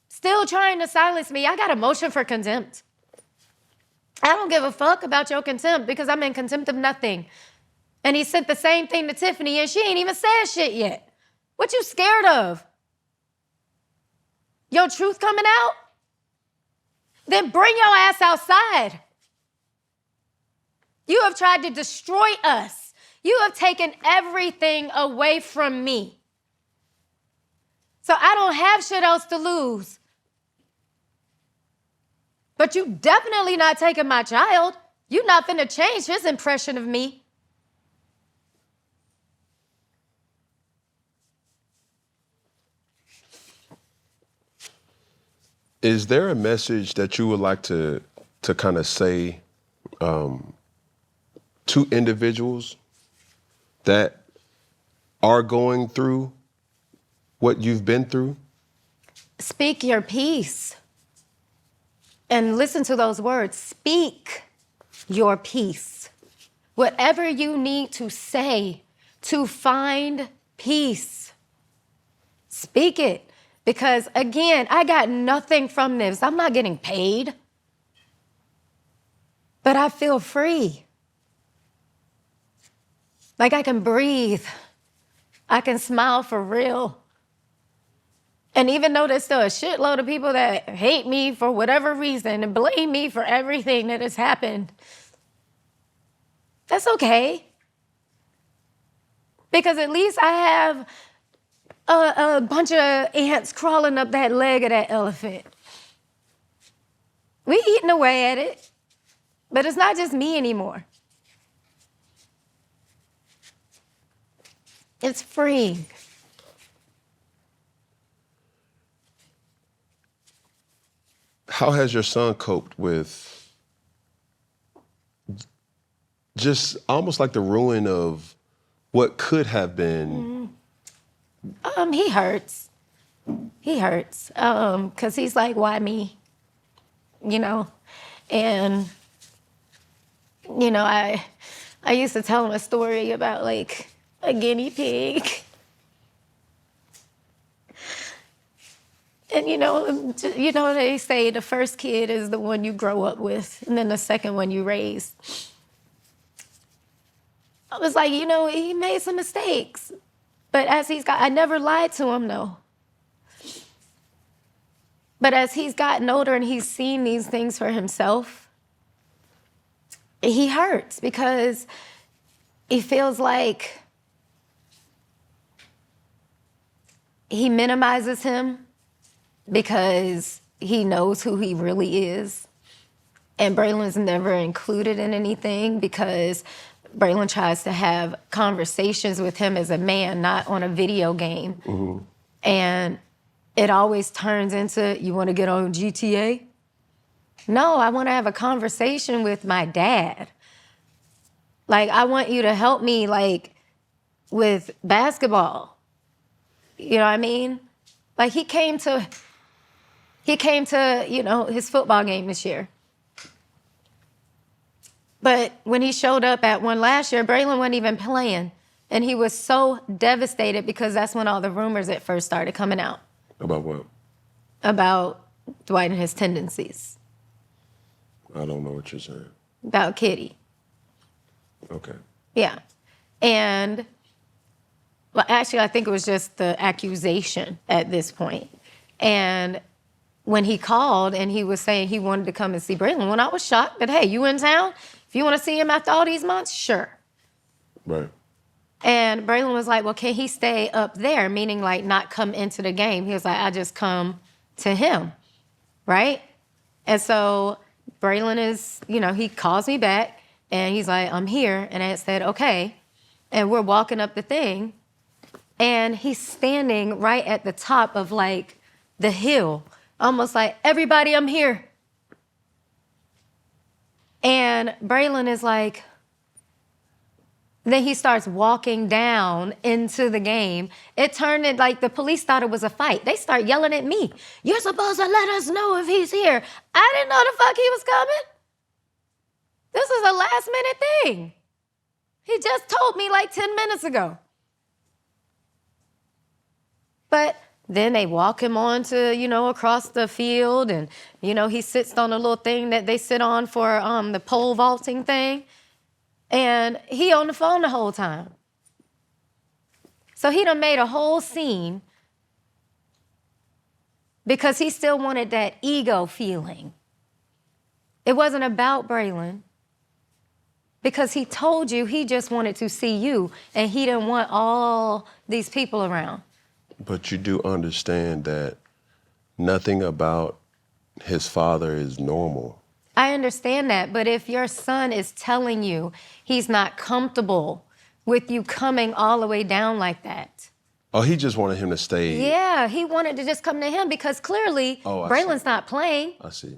Still trying to silence me. I got a motion for contempt. I don't give a fuck about your contempt because I'm in contempt of nothing. And he sent the same thing to Tiffany and she ain't even said shit yet. What you scared of? Your truth coming out? Then bring your ass outside. You have tried to destroy us. You have taken everything away from me. So I don't have shit else to lose. But you definitely not taking my child. You not finna change his impression of me. Is there a message that you would like to kind of say to individuals that are going through what you've been through? Speak your peace. And listen to those words. Speak your peace. Whatever you need to say to find peace, speak it. Because again, I got nothing from this. I'm not getting paid. But I feel free. Like I can breathe. I can smile for real. And even though there's still a shitload of people that hate me for whatever reason and blame me for everything that has happened, that's okay. Because at least I have a bunch of ants crawling up that leg of that elephant. We eating away at it, but it's not just me anymore. It's freeing. How has your son coped with just almost like the ruin of what could have been? He hurts. He hurts. 'Cause he's like, why me? You know? And, you know, I used to tell him a story about like a guinea pig. And you know, they say the first kid is the one you grow up with, and then the second one you raise. I was like, you know, he made some mistakes, but I never lied to him, though. But as he's gotten older and he's seen these things for himself, he hurts because he feels like he minimizes him because he knows who he really is. And Braylon's never included in anything because Braylon tries to have conversations with him as a man, not on a video game. Mm-hmm. And it always turns into, you want to get on GTA? No, I want to have a conversation with my dad. Like, I want you to help me, like, with basketball. You know what I mean? Like he came to, his football game this year. But when he showed up at one last year, Braylon wasn't even playing. And he was so devastated because that's when all the rumors at first started coming out. About what? About Dwight and his tendencies. I don't know what you're saying. About Kitty. Okay. Yeah. And, well, actually, I think it was just the accusation at this point. And when he called and he was saying he wanted to come and see Braylon, when I was shocked that, hey, you in town? If you want to see him after all these months, sure. Right. And Braylon was like, well, can he stay up there? Meaning like not come into the game. He was like, I just come to him, right? And so Braylon is, he calls me back and he's like, I'm here. And I said, okay. And we're walking up the thing and he's standing right at the top of like the hill, almost like, everybody, I'm here. And Braylon is like, then he starts walking down into the game. It turned it like the police thought it was a fight. They start yelling at me. You're supposed to let us know if he's here. I didn't know the fuck he was coming. This is a last minute thing. He just told me like 10 minutes ago. But then they walk him on to, across the field and, he sits on a little thing that they sit on for the pole vaulting thing. And he on the phone the whole time. So he done made a whole scene because he still wanted that ego feeling. It wasn't about Braylon because he told you he just wanted to see you and he didn't want all these people around. But you do understand that nothing about his father is normal. I understand that, but if your son is telling you he's not comfortable with you coming all the way down like that. Oh, he just wanted him to stay. Yeah, he wanted to just come to him because clearly Braylon's not playing. I see.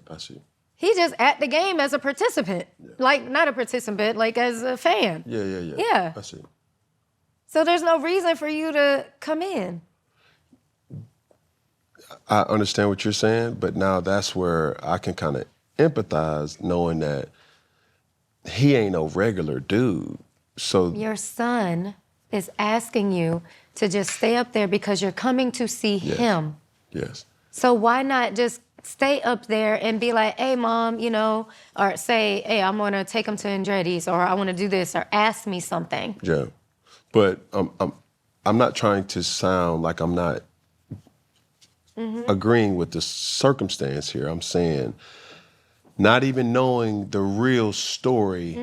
He's just at the game as a participant. Yeah. Like, not a participant, like as a fan. Yeah. Yeah. I see. So there's no reason for you to come in. I understand what you're saying, but now that's where I can kind of empathize knowing that he ain't no regular dude. So your son is asking you to just stay up there because you're coming to see him. Yes. So why not just stay up there and be like, hey, Mom, or say, hey, I'm going to take him to Andretti's or I want to do this or ask me something. Yeah. But I'm not trying to sound like I'm not agreeing with the circumstance here. I'm saying not even knowing the real story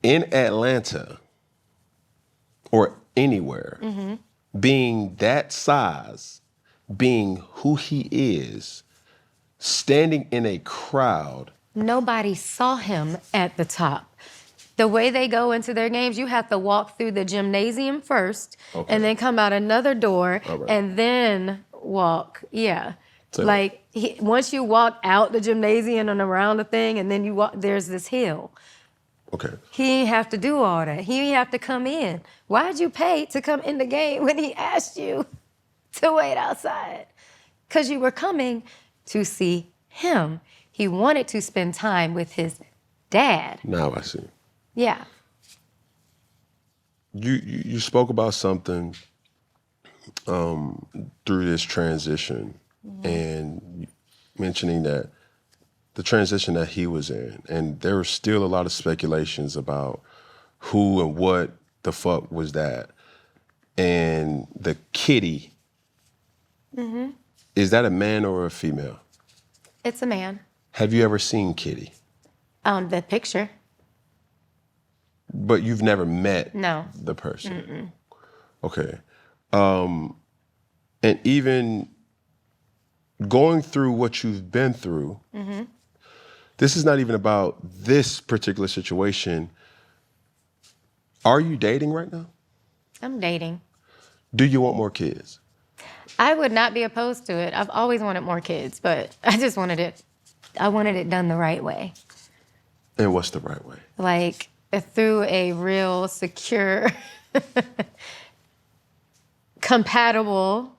in Atlanta or anywhere, being that size, being who he is, standing in a crowd. Nobody saw him at the top. The way they go into their games, you have to walk through the gymnasium first and then come out another door and then walk. Yeah. So, like once you walk out the gymnasium and around the thing and then you walk, there's this hill. Okay. He didn't have to do all that. He didn't have to come in. Why'd you pay to come in the game when he asked you to wait outside? Because you were coming to see him. He wanted to spend time with his dad. Now I see. Yeah. You spoke about something through this transition and mentioning that the transition that he was in, and there were still a lot of speculations about who and what the fuck was that. And the kitty, is that a man or a female? It's a man. Have you ever seen Kitty? The picture. But you've never met the person? Okay. And even going through what you've been through, this is not even about this particular situation. Are you dating right now? I'm dating. Do you want more kids? I would not be opposed to it. I've always wanted more kids, but I wanted it done the right way. And what's the right way? Like through a real secure compatible,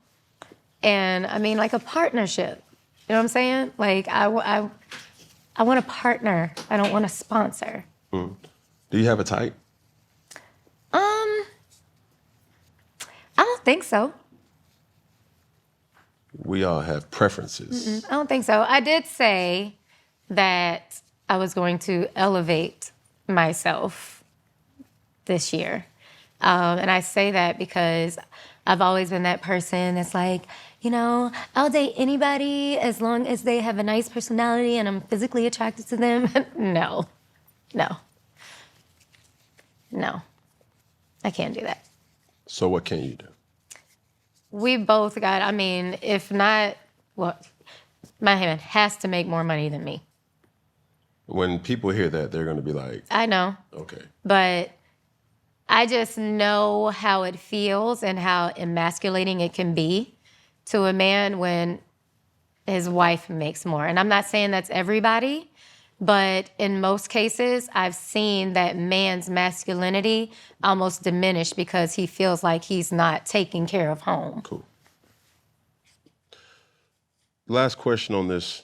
and I mean, like a partnership. You know what I'm saying? Like, I want a partner. I don't want a sponsor. Do you have a type? I don't think so. We all have preferences. I don't think so. I did say that I was going to elevate myself this year. And I say that because I've always been that person that's like, you know, I'll date anybody as long as they have a nice personality and I'm physically attracted to them. No. I can't do that. So what can you do? We both got, I mean, if not, well, my husband has to make more money than me. When people hear that, they're going to be like, I know. okay. But I just know how it feels and how emasculating it can be to a man when his wife makes more. And I'm not saying that's everybody, but in most cases, I've seen that man's masculinity almost diminish because he feels like he's not taking care of home. Cool. Last question on this.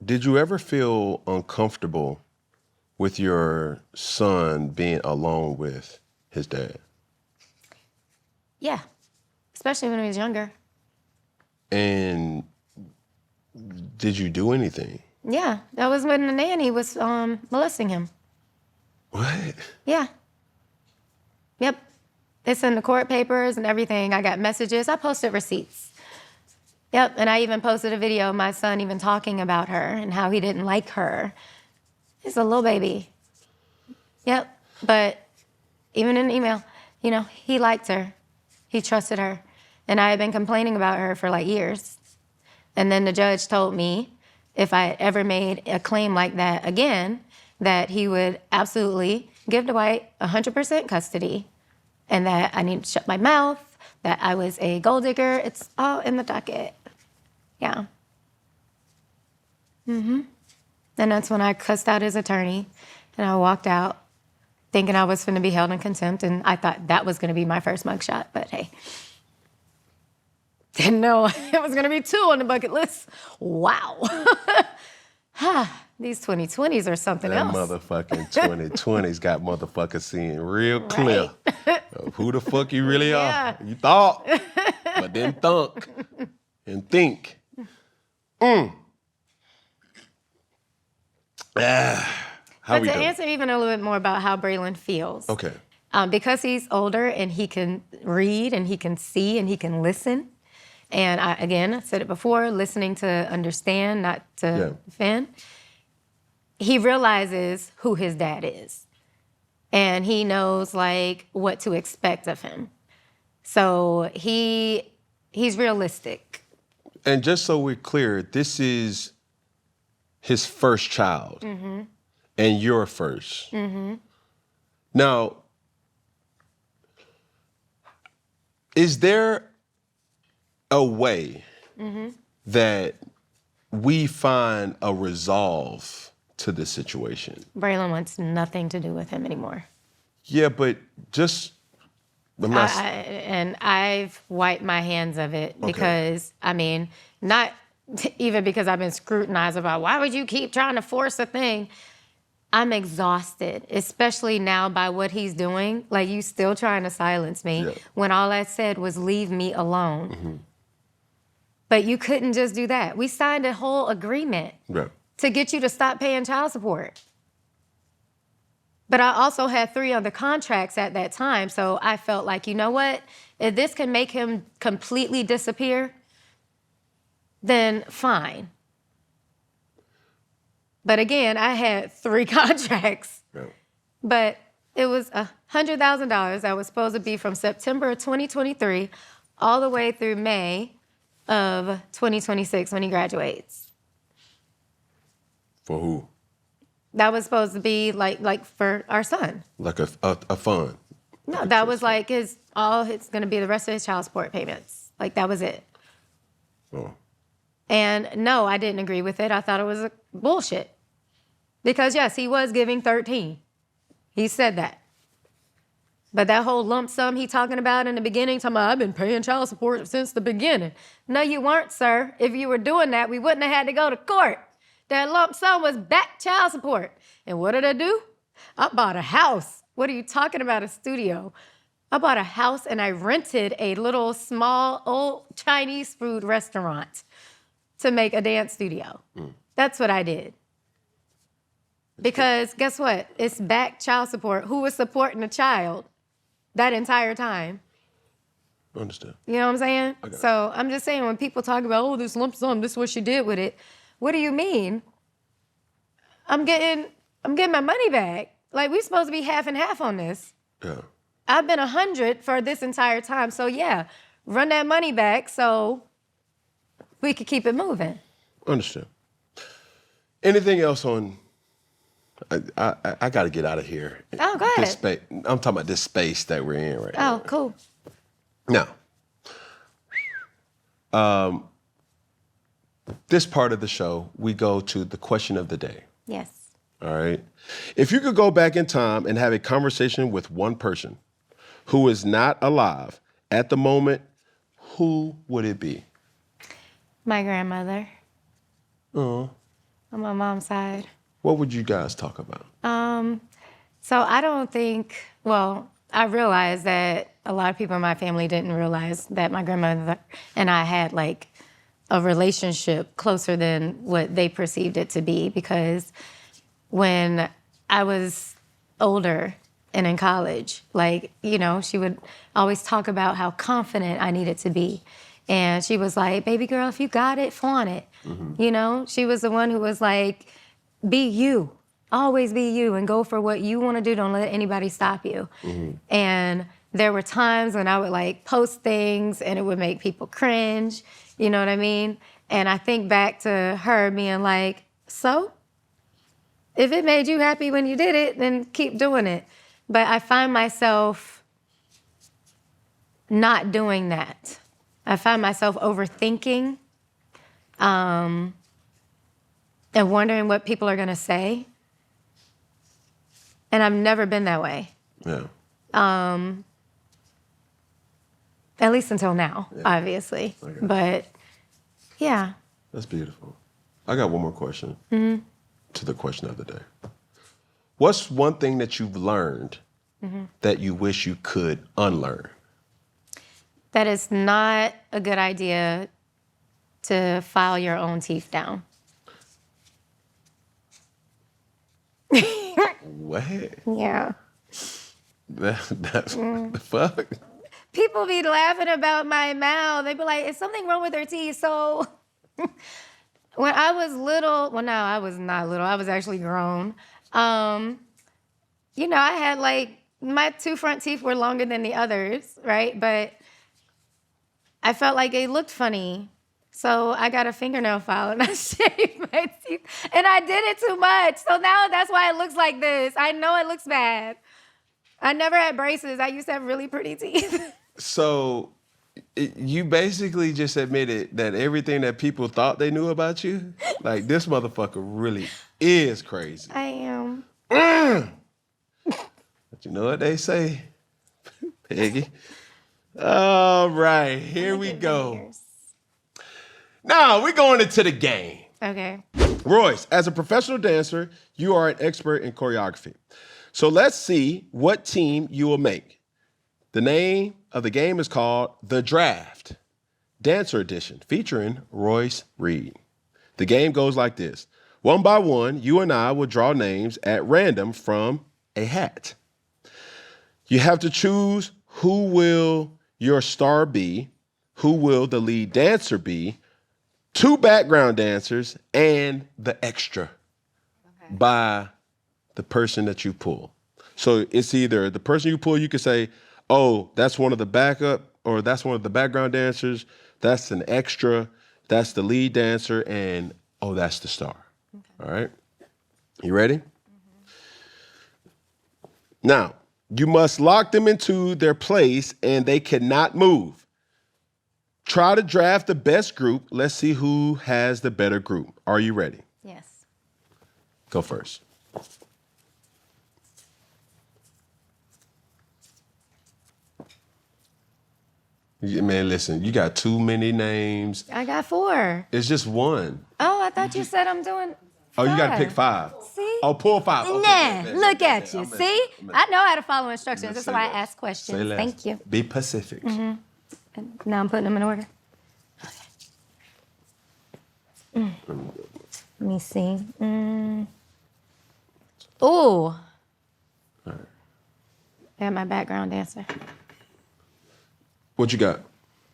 Did you ever feel uncomfortable with your son being alone with his dad? Yeah, especially when he was younger. And did you do anything? Yeah, that was when the nanny was molesting him. What? Yeah. Yep. It's in the court papers and everything. I got messages. I posted receipts. Yep, and I even posted a video of my son even talking about her and how he didn't like her. He's a little baby. Yep, but even in the email, you know, he liked her. He trusted her. And I had been complaining about her for like years. And then the judge told me if I had ever made a claim like that again, that he would absolutely give Dwight 100% custody and that I need to shut my mouth, that I was a gold digger. It's all in the docket. Yeah. And that's when I cussed out his attorney and I walked out thinking I was going to be held in contempt, and I thought that was going to be my first mugshot, but hey. Didn't know it was going to be 2 on the bucket list. Wow. These 2020s are something that else. Motherfucking 2020s got motherfuckers seeing real clear of who the fuck you really Yeah. are. You thought, but then thunk and think. How But we to doing? answer even a little bit more about how Braylon feels. Okay. Because he's older and he can read and he can see and he can listen. And I said it before, listening to understand, not to defend. He realizes who his dad is. And he knows like what to expect of him. So he's realistic. And just so we're clear, this is his first child. And your first. Now, is there a way that we find a resolve to this situation? Braylon wants nothing to do with him anymore. Yeah, but just... And I've wiped my hands of it because, I mean, not even because I've been scrutinized about why would you keep trying to force a thing? I'm exhausted, especially now by what he's doing. Like, you still trying to silence me when all I said was leave me alone. But you couldn't just do that. We signed a whole agreement to get you to stop paying child support. But I also had 3 other contracts at that time, so I felt like, you know what? If this can make him completely disappear, then fine. But again, I had 3 contracts. But it was $100,000 that was supposed to be from September of 2023 all the way through May of 2026 when he graduates. For who? That was supposed to be like for our son. Like a fund? No, that was like it's going to be the rest of his child support payments. Like, that was it. Oh. And no, I didn't agree with it. I thought it was bullshit. Because yes, he was giving 13. He said that. But that whole lump sum he talking about in the beginning, talking about, I've been paying child support since the beginning. No, you weren't, sir. If you were doing that, we wouldn't have had to go to court. That lump sum was back child support. And what did I do? I bought a house. What are you talking about, a studio? I bought a house and I rented a little small old Chinese food restaurant to make a dance studio. That's what I did. Because guess what? It's back child support. Who was supporting the child that entire time? Understand. You know what I'm saying? So I'm just saying, when people talk about, oh, this lump sum, this is what she did with it. What do you mean? I'm getting my money back. Like, we're supposed to be half and half on this. Yeah. I've been 100 for this entire time. So yeah, run that money back so we could keep it moving. Understand. Anything else on? I got to get out of here. Oh, go ahead. I'm talking about this space that we're in right now. Oh, cool. Now, this part of the show, we go to the question of the day. Yes. All right. If you could go back in time and have a conversation with one person who is not alive at the moment, who would it be? My grandmother. Oh. On my mom's side. What would you guys talk about? So I don't think, well, I realized that a lot of people in my family didn't realize that my grandmother and I had like a relationship closer than what they perceived it to be, because when I was older and in college, like, you know, she would always talk about how confident I needed to be. And she was like, baby girl, if you got it, flaunt it. Mm-hmm. You know, she was the one who was like, be you. Always be you and go for what you want to do. Don't let anybody stop you. Mm-hmm. And there were times when I would like post things and it would make people cringe. You know what I mean? And I think back to her being like, so? If it made you happy when you did it, then keep doing it. But I find myself not doing that. I find myself overthinking and wondering what people are going to say. And I've never been that way. Yeah. At least until now, obviously. But, yeah. That's beautiful. I got one more question to the question of the day. What's one thing that you've learned that you wish you could unlearn? That it's not a good idea to file your own teeth down. What? Yeah. That's the fuck? People be laughing about my mouth. They be like, is something wrong with her teeth? So when I was little, well, no, I was not little. I was actually grown. You know, I had like, my two front teeth were longer than the others, right? But I felt like it looked funny. So I got a fingernail file and I shaved my teeth. And I did it too much. So now that's why it looks like this. I know it looks bad. I never had braces. I used to have really pretty teeth. So you basically just admitted that everything that people thought they knew about you, like this motherfucker really is crazy. I am. But you know what they say, Peggy? All right, here we go. Now we're going into the game. Okay. Royce, as a professional dancer, you are an expert in choreography. So let's see what team you will make. The name of the game is called The Draft, Dancer Edition, featuring Royce Reed. The game goes like this. One by one, you and I will draw names at random from a hat. You have to choose who will your star be, who will the lead dancer be, two background dancers, and the extra by the person that you pull. So it's either the person you pull, you could say, oh, that's one of the backup, or that's one of the background dancers, that's an extra, that's the lead dancer, and oh, that's the star. Okay. All right? You ready? Mm-hmm. Now, you must lock them into their place and they cannot move. Try to draft the best group. Let's see who has the better group. Are you ready? Yes. Go first. Man, listen, you got too many names. I got 4. It's just one. Oh, I thought you said I'm doing 5. Oh, you got to pick 5. See? Oh, pull 5. Okay, Nah, look at you. See? I know how to follow instructions. That's why I ask questions. Thank you. Be Pacific. And now I'm putting them in order. Let me see. Ooh. And my background dancer. What you got?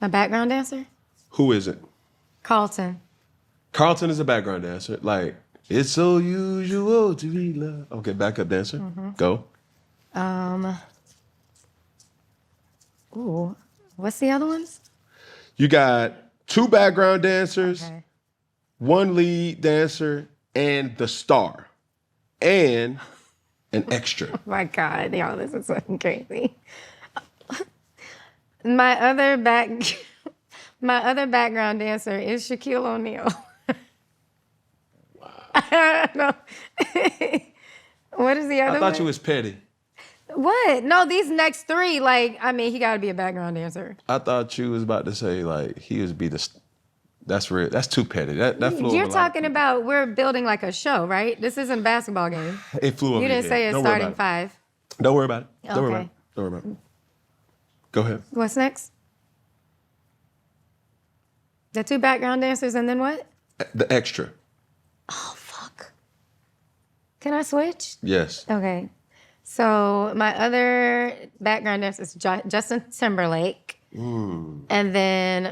My background dancer? Who is it? Carlton. Carlton is a background dancer. Like, it's so usual to be loved. Okay, backup dancer. Go. Ooh. What's the other ones? You got 2 background dancers, Okay. 1 lead dancer, and the star, and an extra. My God, y'all, this is fucking crazy. My other background dancer is Shaquille O'Neal. Wow. I don't know. What is the other I one? thought you was petty. What? No, these next 3, like, I mean, he got to be a background dancer. I thought you was about to say, like, he was be the... That's real. That's too petty. That flew You're over talking about we're building like a show, right? This isn't a basketball game. It flew over You didn't your say head. it's Don't worry starting about 5. it. Don't worry about it. Don't worry about Okay. it. Don't worry about it. Go ahead. What's next? The 2 background dancers and then what? The extra. Oh, fuck. Can I switch? Yes. Okay. So my other background dancer is Justin Timberlake. And then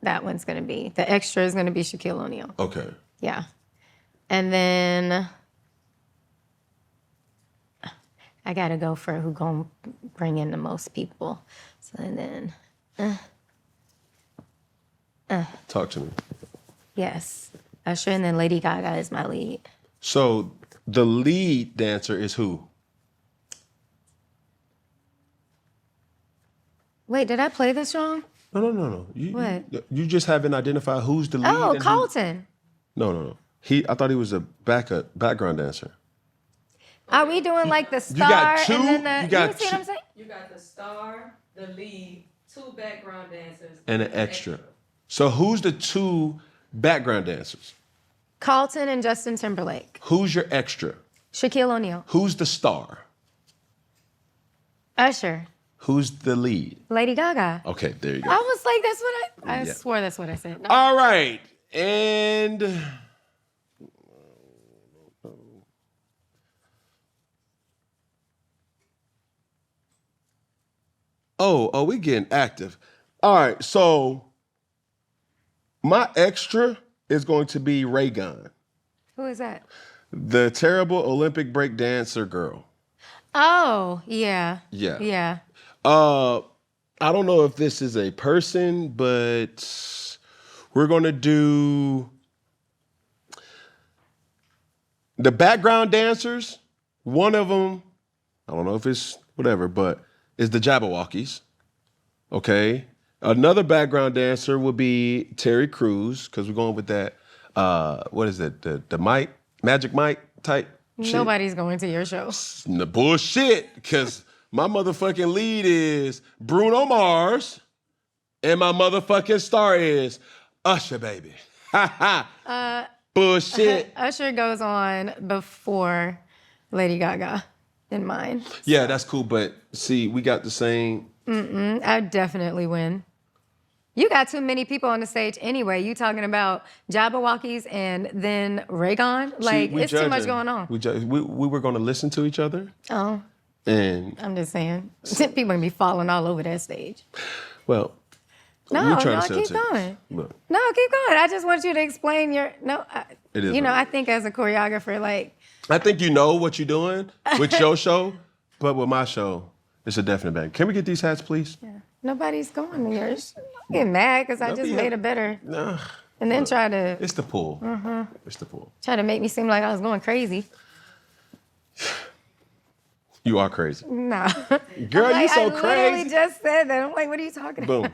that one's going to be, the extra is going to be Shaquille O'Neal. Okay. Yeah. And then I got to go for who going to bring in the most people. So then, Talk to me. yes, Usher, and then Lady Gaga is my lead. So the lead dancer is who? Wait, did I play this wrong? No. What? You just haven't identified who's the lead. Oh, and who- Carlton. No. I thought he was a background dancer. Are we doing like the star got 2, and then the? you got see what I'm 2. saying? You got the star, the lead, 2 background dancers, And an extra. So who's the 2 background dancers? Carlton and Justin Timberlake. Who's your extra? Shaquille O'Neal. Who's the star? Usher. Who's the lead? Lady Gaga. Okay, there you go. I was like, that's what I Yeah. swore that's what I said. No. All right. And oh, we getting active. All right, so my extra is going to be Raygun, Who is that? the terrible Olympic break dancer girl. Oh, yeah. Yeah. Yeah. I don't know if this is a person, but we're going to do the background dancers. One of them, I don't know if it's whatever, but is the Jabberwockies. Okay. Another background dancer would be Terry Crews, because we're going with that, what is it, the Mike, Magic Mike type shit? Nobody's going to your show. The bullshit, because my motherfucking lead is Bruno Mars, and my motherfucking star is Usher, baby. Ha ha. Bullshit. Usher goes on before Lady Gaga in mine. Yeah, that's cool, but see, we got the same. I definitely win. You got too many people on the stage anyway. You talking about Jabberwockies and then Raygun? Like, we it's too much judging. going on. We were going to listen to each other, Oh, and I'm just saying. People gonna be falling all over that stage. well, No, we're trying no, to sell keep tickets. going. Look, No, keep going. I just want you to explain your, It is you know, what it I think as a choreographer, like, I think you know what you're doing with your show, but with my show, it's a definite bang. Can we get these hats, please? nobody's going to yours. I'm getting mad because I just made a better, Nah, and then try to it's the pool. It's the pool. make me seem like I was going crazy. You are crazy. No. Girl, you so I literally crazy. just said that. I'm like, what are you talking about? Boom.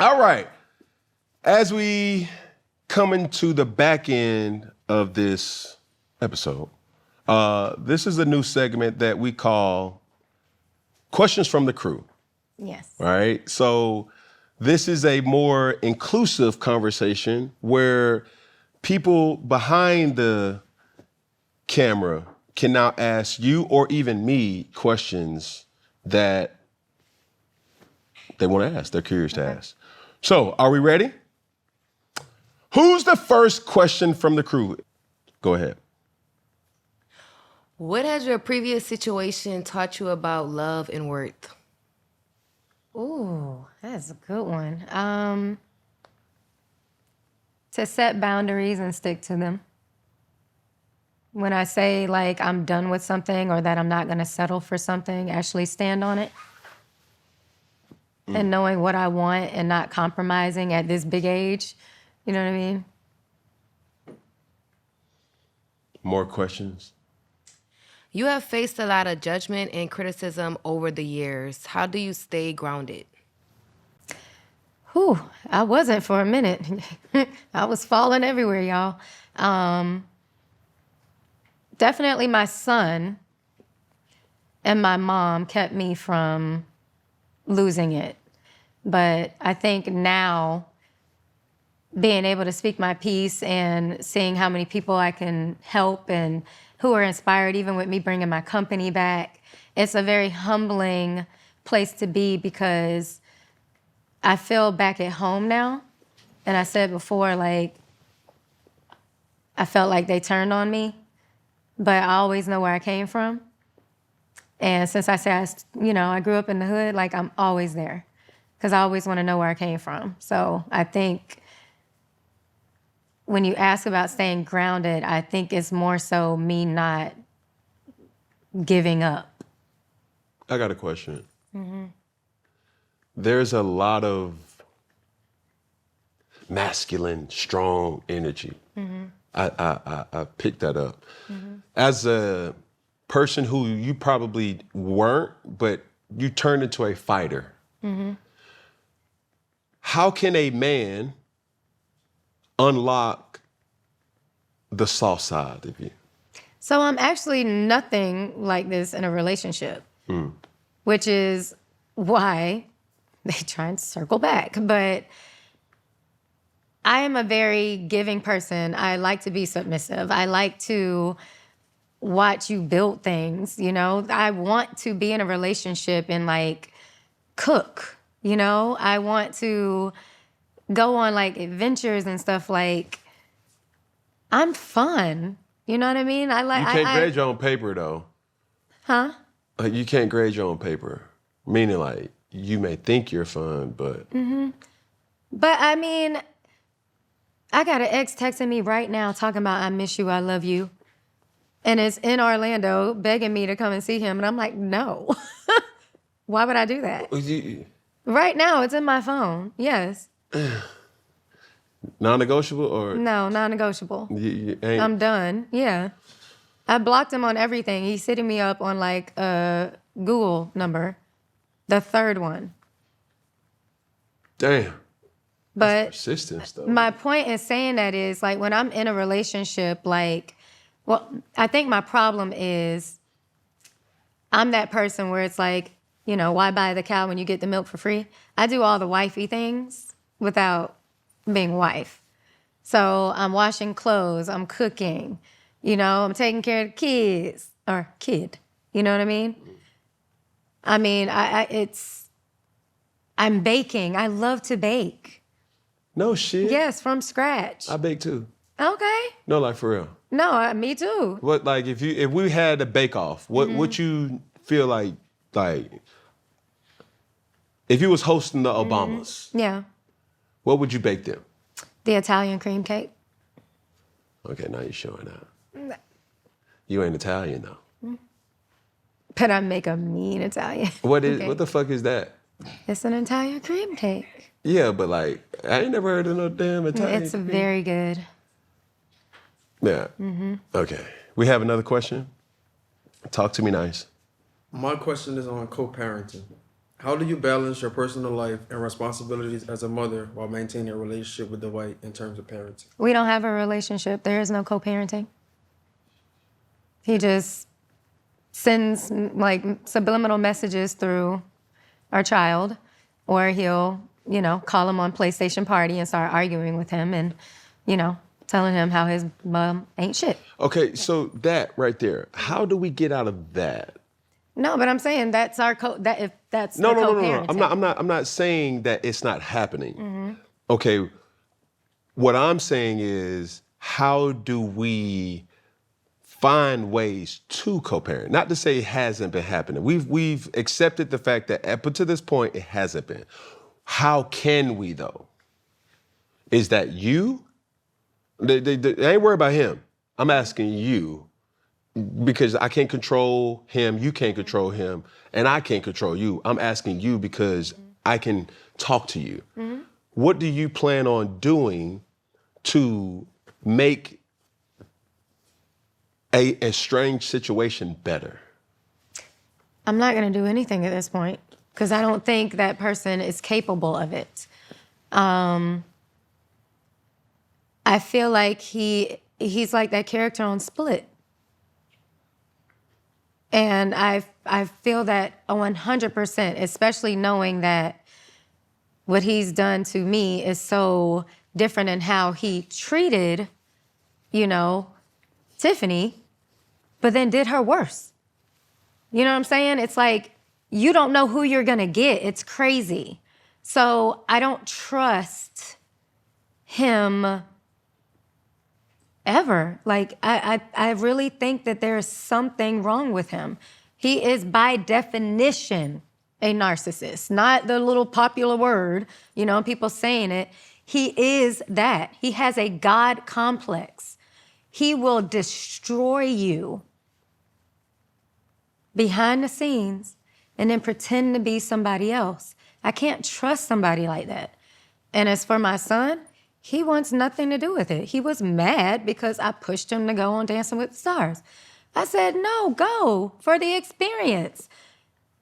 All right. As we come into the back end of this episode, this is a new segment that we call questions from the crew. Yes. All right. So this is a more inclusive conversation where people behind the camera can now ask you or even me questions that they want to ask, they're curious to ask. So, are we ready? Who's the first question from the crew? Go ahead. What has your previous situation taught you about love and worth? Ooh, that's a good one. To set boundaries and stick to them. When I say like I'm done with something or that I'm not gonna settle for something, actually stand on it. And knowing what I want and not compromising at this big age, you know what I mean? More questions? You have faced a lot of judgment and criticism over the years. How do you stay grounded? Whew, I wasn't for a minute. I was falling everywhere, y'all. Definitely my son and my mom kept me from losing it. But I think now being able to speak my piece and seeing how many people I can help and who are inspired, even with me bringing my company back, it's a very humbling place to be because I feel back at home now. And I said before, like, I felt like they turned on me, but I always know where I came from. And since I said, I grew up in the hood, like, I'm always there because I always want to know where I came from. So I think when you ask about staying grounded, I think it's more so me not giving up. I got a question. There's a lot of masculine, strong energy. I picked that up. As a person who you probably weren't, but you turned into a fighter. How can a man unlock the soft side of you? So I'm actually nothing like this in a relationship, which is why they try and circle back. But I am a very giving person. I like to be submissive. I like to watch you build things, I want to be in a relationship and like cook, I want to go on like adventures and stuff. Like, I'm fun. You know what I mean? You can't grade your own paper though. Huh? Like, you can't grade your own paper. Meaning like, you may think you're fun, but. But I mean, I got an ex texting me right now talking about I miss you, I love you. And it's in Orlando begging me to come and see him. And I'm like, no. Why would I do that? Right now, it's in my phone. Yes. Non-negotiable or? No, non-negotiable. You ain't... I'm done. Yeah. I blocked him on everything. He's hitting me up on like a Google number. The third one. Damn. But persistence, though. My point in saying that is like when I'm in a relationship, like, well, I think my problem is I'm that person where it's like, why buy the cow when you get the milk for free? I do all the wifey things without being wife. So I'm washing clothes, I'm cooking, I'm taking care of the kids or kid. You know what I mean? I mean, I'm baking. I love to bake. No shit. Yes, from scratch. I bake too. Okay. No, like for real. No, me too. What, like, if we had a bake off, what you feel like if you was hosting the Obamas, Yeah. what would you bake them? The Italian cream cake. Okay, now you're showing out. You ain't Italian though. But I make a mean Italian. What the fuck is that? It's an Italian cream cake. Yeah, but like, I ain't never heard of no damn Italian. It's very good. Yeah. Okay. We have another question. Talk to me nice. My question is on co-parenting. How do you balance your personal life and responsibilities as a mother while maintaining a relationship with Dwight in terms of parenting? We don't have a relationship. There is no co-parenting. He just sends like subliminal messages through our child, or he'll, call him on PlayStation Party and start arguing with him and, telling him how his mom ain't shit. Okay, so that right there, how do we get out of that? No, but I'm saying that's our that's No, the no, no, no, co-parenting. no. I'm not saying that it's not happening. Okay, what I'm saying is, how do we find ways to co-parent? Not to say it hasn't been happening. We've accepted the fact that up to this point it hasn't been. How can we though? Is that you? They ain't worried about him. I'm asking you. Because I can't control him, you can't control him, and I can't control you. I'm asking you because I can talk to you. What do you plan on doing to make a estranged situation better? I'm not going to do anything at this point because I don't think that person is capable of it. I feel like he's like that character on Split. And I feel that 100%, especially knowing that what he's done to me is so different in how he treated, Tiffany, but then did her worse. You know what I'm saying? It's like, you don't know who you're gonna get. It's crazy. So I don't trust him ever. Like, I really think that there is something wrong with him. He is by definition a narcissist, not the little popular word, people saying it. He is that. He has a God complex. He will destroy you behind the scenes and then pretend to be somebody else. I can't trust somebody like that. And as for my son, he wants nothing to do with it. He was mad because I pushed him to go on Dancing with the Stars. I said, no, go for the experience.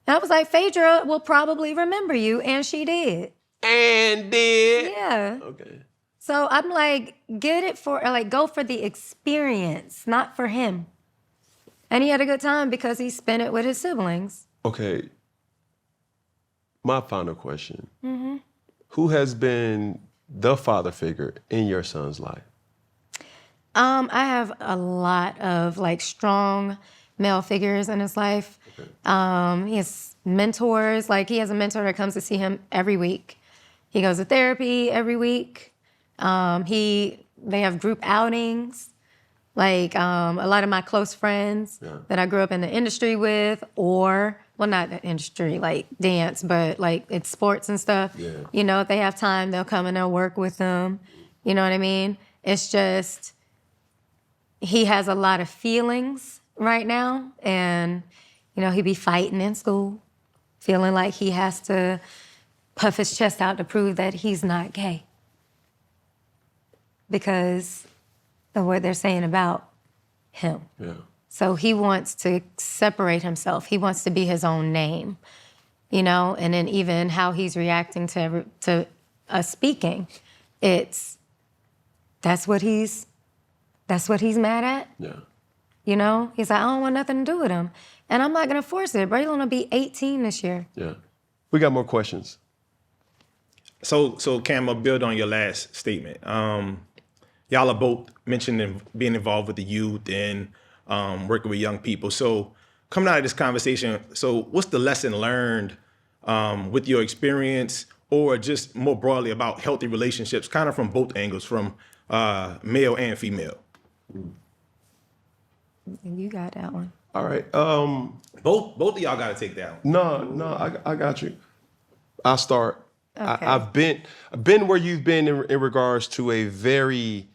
And I was like, Phaedra will probably remember you, and she did. And did? Yeah. Okay. So I'm like, go for the experience, not for him. And he had a good time because he spent it with his siblings. Okay. My final question. Who has been the father figure in your son's life? I have a lot of strong male figures in his life. Okay. He has mentors. He has a mentor that comes to see him every week. He goes to therapy every week. They have group outings. A lot of my close friends that I grew up in the industry with, or, well, not the industry, dance, but it's sports and stuff. Yeah. If they have time, they'll come and they'll work with them. You know what I mean? It's just, he has a lot of feelings right now, and, he be fighting in school, feeling like he has to puff his chest out to prove that he's not gay. Because of what they're saying about him. Yeah. So he wants to separate himself. He wants to be his own name, and then even how he's reacting to us speaking, that's what he's mad at. Yeah. He's like, I don't want nothing to do with him. And I'm not gonna force it. Braylon will be 18 this year. Yeah. We got more questions. So Cam, I'll build on your last statement. Y'all are both mentioned being involved with the youth and working with young people. So coming out of this conversation, so what's the lesson learned with your experience, or just more broadly about healthy relationships, kind of from both angles, from male and female? You got that one. All right. Both of y'all got to take that one. No, I got you. I'll start. Okay. I've been where you've been in regards to a very,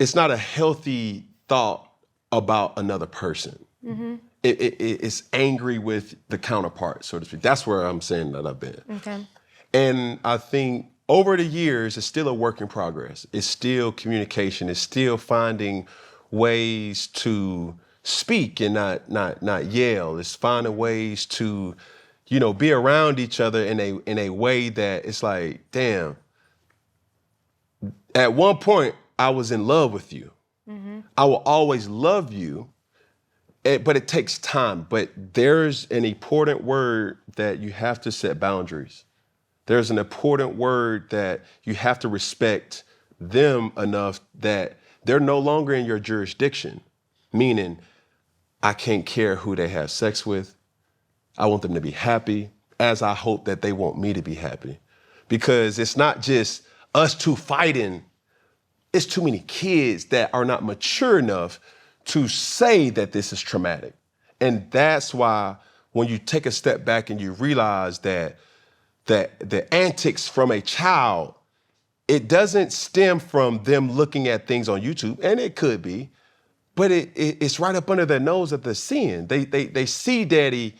it's not a healthy thought about another person. Mm-hmm. It's angry with the counterpart, so to speak. That's where I'm saying that I've been. Okay. And I think over the years, it's still a work in progress. It's still communication. It's still finding ways to speak and not yell. It's finding ways to, be around each other in a way that it's like, damn. At one point, I was in love with you. Mm-hmm. I will always love you, but it takes time. But there's an important word that you have to set boundaries. There's an important word that you have to respect them enough that they're no longer in your jurisdiction, meaning I can't care who they have sex with. I want them to be happy, as I hope that they want me to be happy. Because it's not just us two fighting, it's too many kids that are not mature enough to say that this is traumatic. And that's why when you take a step back and you realize that the antics from a child, it doesn't stem from them looking at things on YouTube, and it could be, but it's right up under their nose that they're seeing. They see daddy,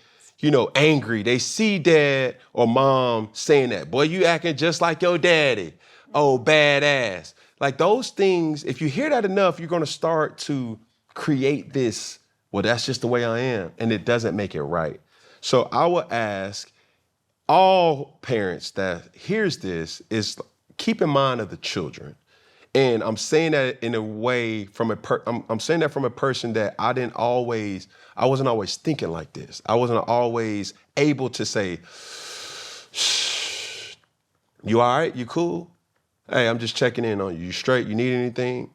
angry. They see dad or mom saying that, boy, you acting just like your daddy. Oh, badass. Like those things, if you hear that enough, you're gonna start to create this, well, that's just the way I am, and it doesn't make it right. So I will ask all parents that hears this is keep in mind of the children. And I'm saying that in a way I'm saying that from a person that I wasn't always thinking like this. I wasn't always able to say, shh, you all right? You cool? Hey, I'm just checking in on you. You straight? You need anything?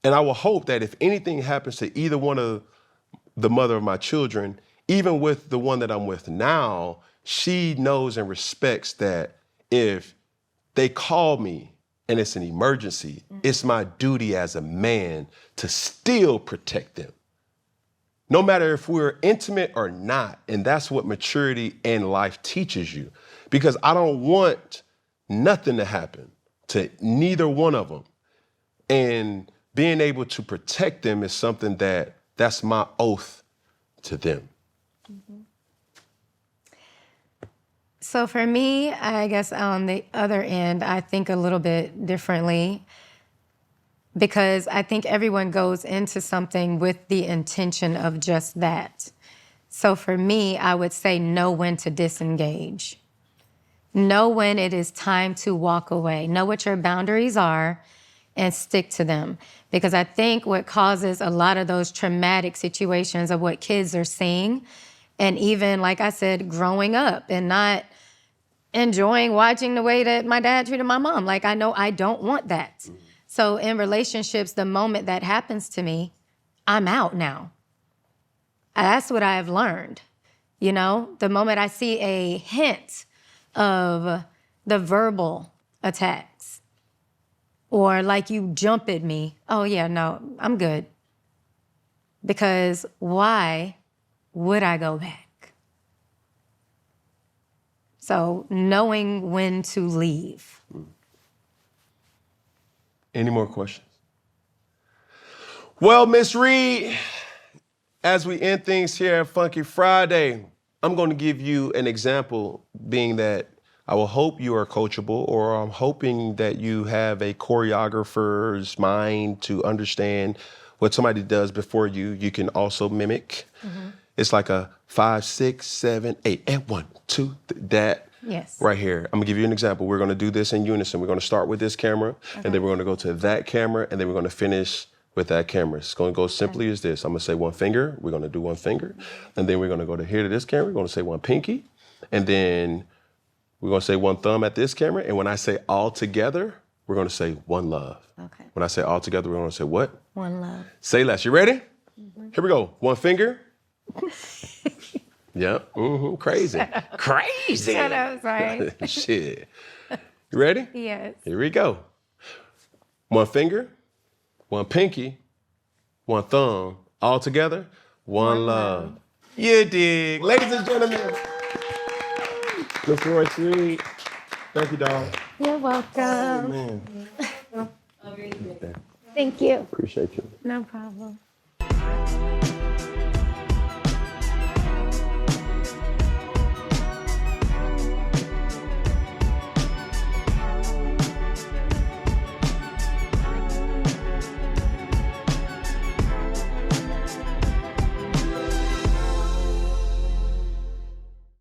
And I will hope that if anything happens to either one of the mother of my children, even with the one that I'm with now, she knows and respects that if they call me and it's an emergency, it's my duty as a man to still protect them. No matter if we're intimate or not. And that's what maturity and life teaches you. Because I don't want nothing to happen to neither one of them. And being able to protect them is something that's my oath to them. Mm-hmm. So for me, I guess on the other end, I think a little bit differently because I think everyone goes into something with the intention of just that. So for me, I would say know when to disengage. Know when it is time to walk away. Know what your boundaries are and stick to them. Because I think what causes a lot of those traumatic situations of what kids are seeing, and even, like I said, growing up and not enjoying watching the way that my dad treated my mom. Like, I know I don't want that. So in relationships, the moment that happens to me, I'm out now. That's what I have learned. The moment I see a hint of the verbal attacks or like you jump at me, oh yeah, no, I'm good. Because why would I go back? So knowing when to leave. Any more questions? Well, Miss Reed, as we end things here at Funky Friday, I'm going to give you an example, being that I will hope you are coachable, or I'm hoping that you have a choreographer's mind to understand what somebody does before you can also mimic. Mm-hmm. It's like a 5, 6, 7, 8, and 1, 2, that. Yes. Right here. I'm gonna give you an example. We're gonna do this in unison. We're gonna start with this camera, and then we're gonna go to that camera, and then we're gonna finish with that camera. It's gonna go simply as this. I'm gonna say one finger. We're gonna do one finger, and then we're gonna go to here to this camera. We're gonna say one pinky, and then we're gonna say one thumb at this camera. And when I say all together, we're gonna say one love. Okay. When I say all together, we're gonna say what? One love. Say less. You ready? Mm-hmm. Here we go. One finger. Yep. Mm-hmm. Crazy. Crazy. Shut up, sorry. Shit. You ready? Yes. Here we go. One finger, one pinky, one thumb, all together, one love. You dig. Ladies and gentlemen, Mr. Royce Reed. Thank you, dog. You're welcome. Man. Thank you. Appreciate you. No problem.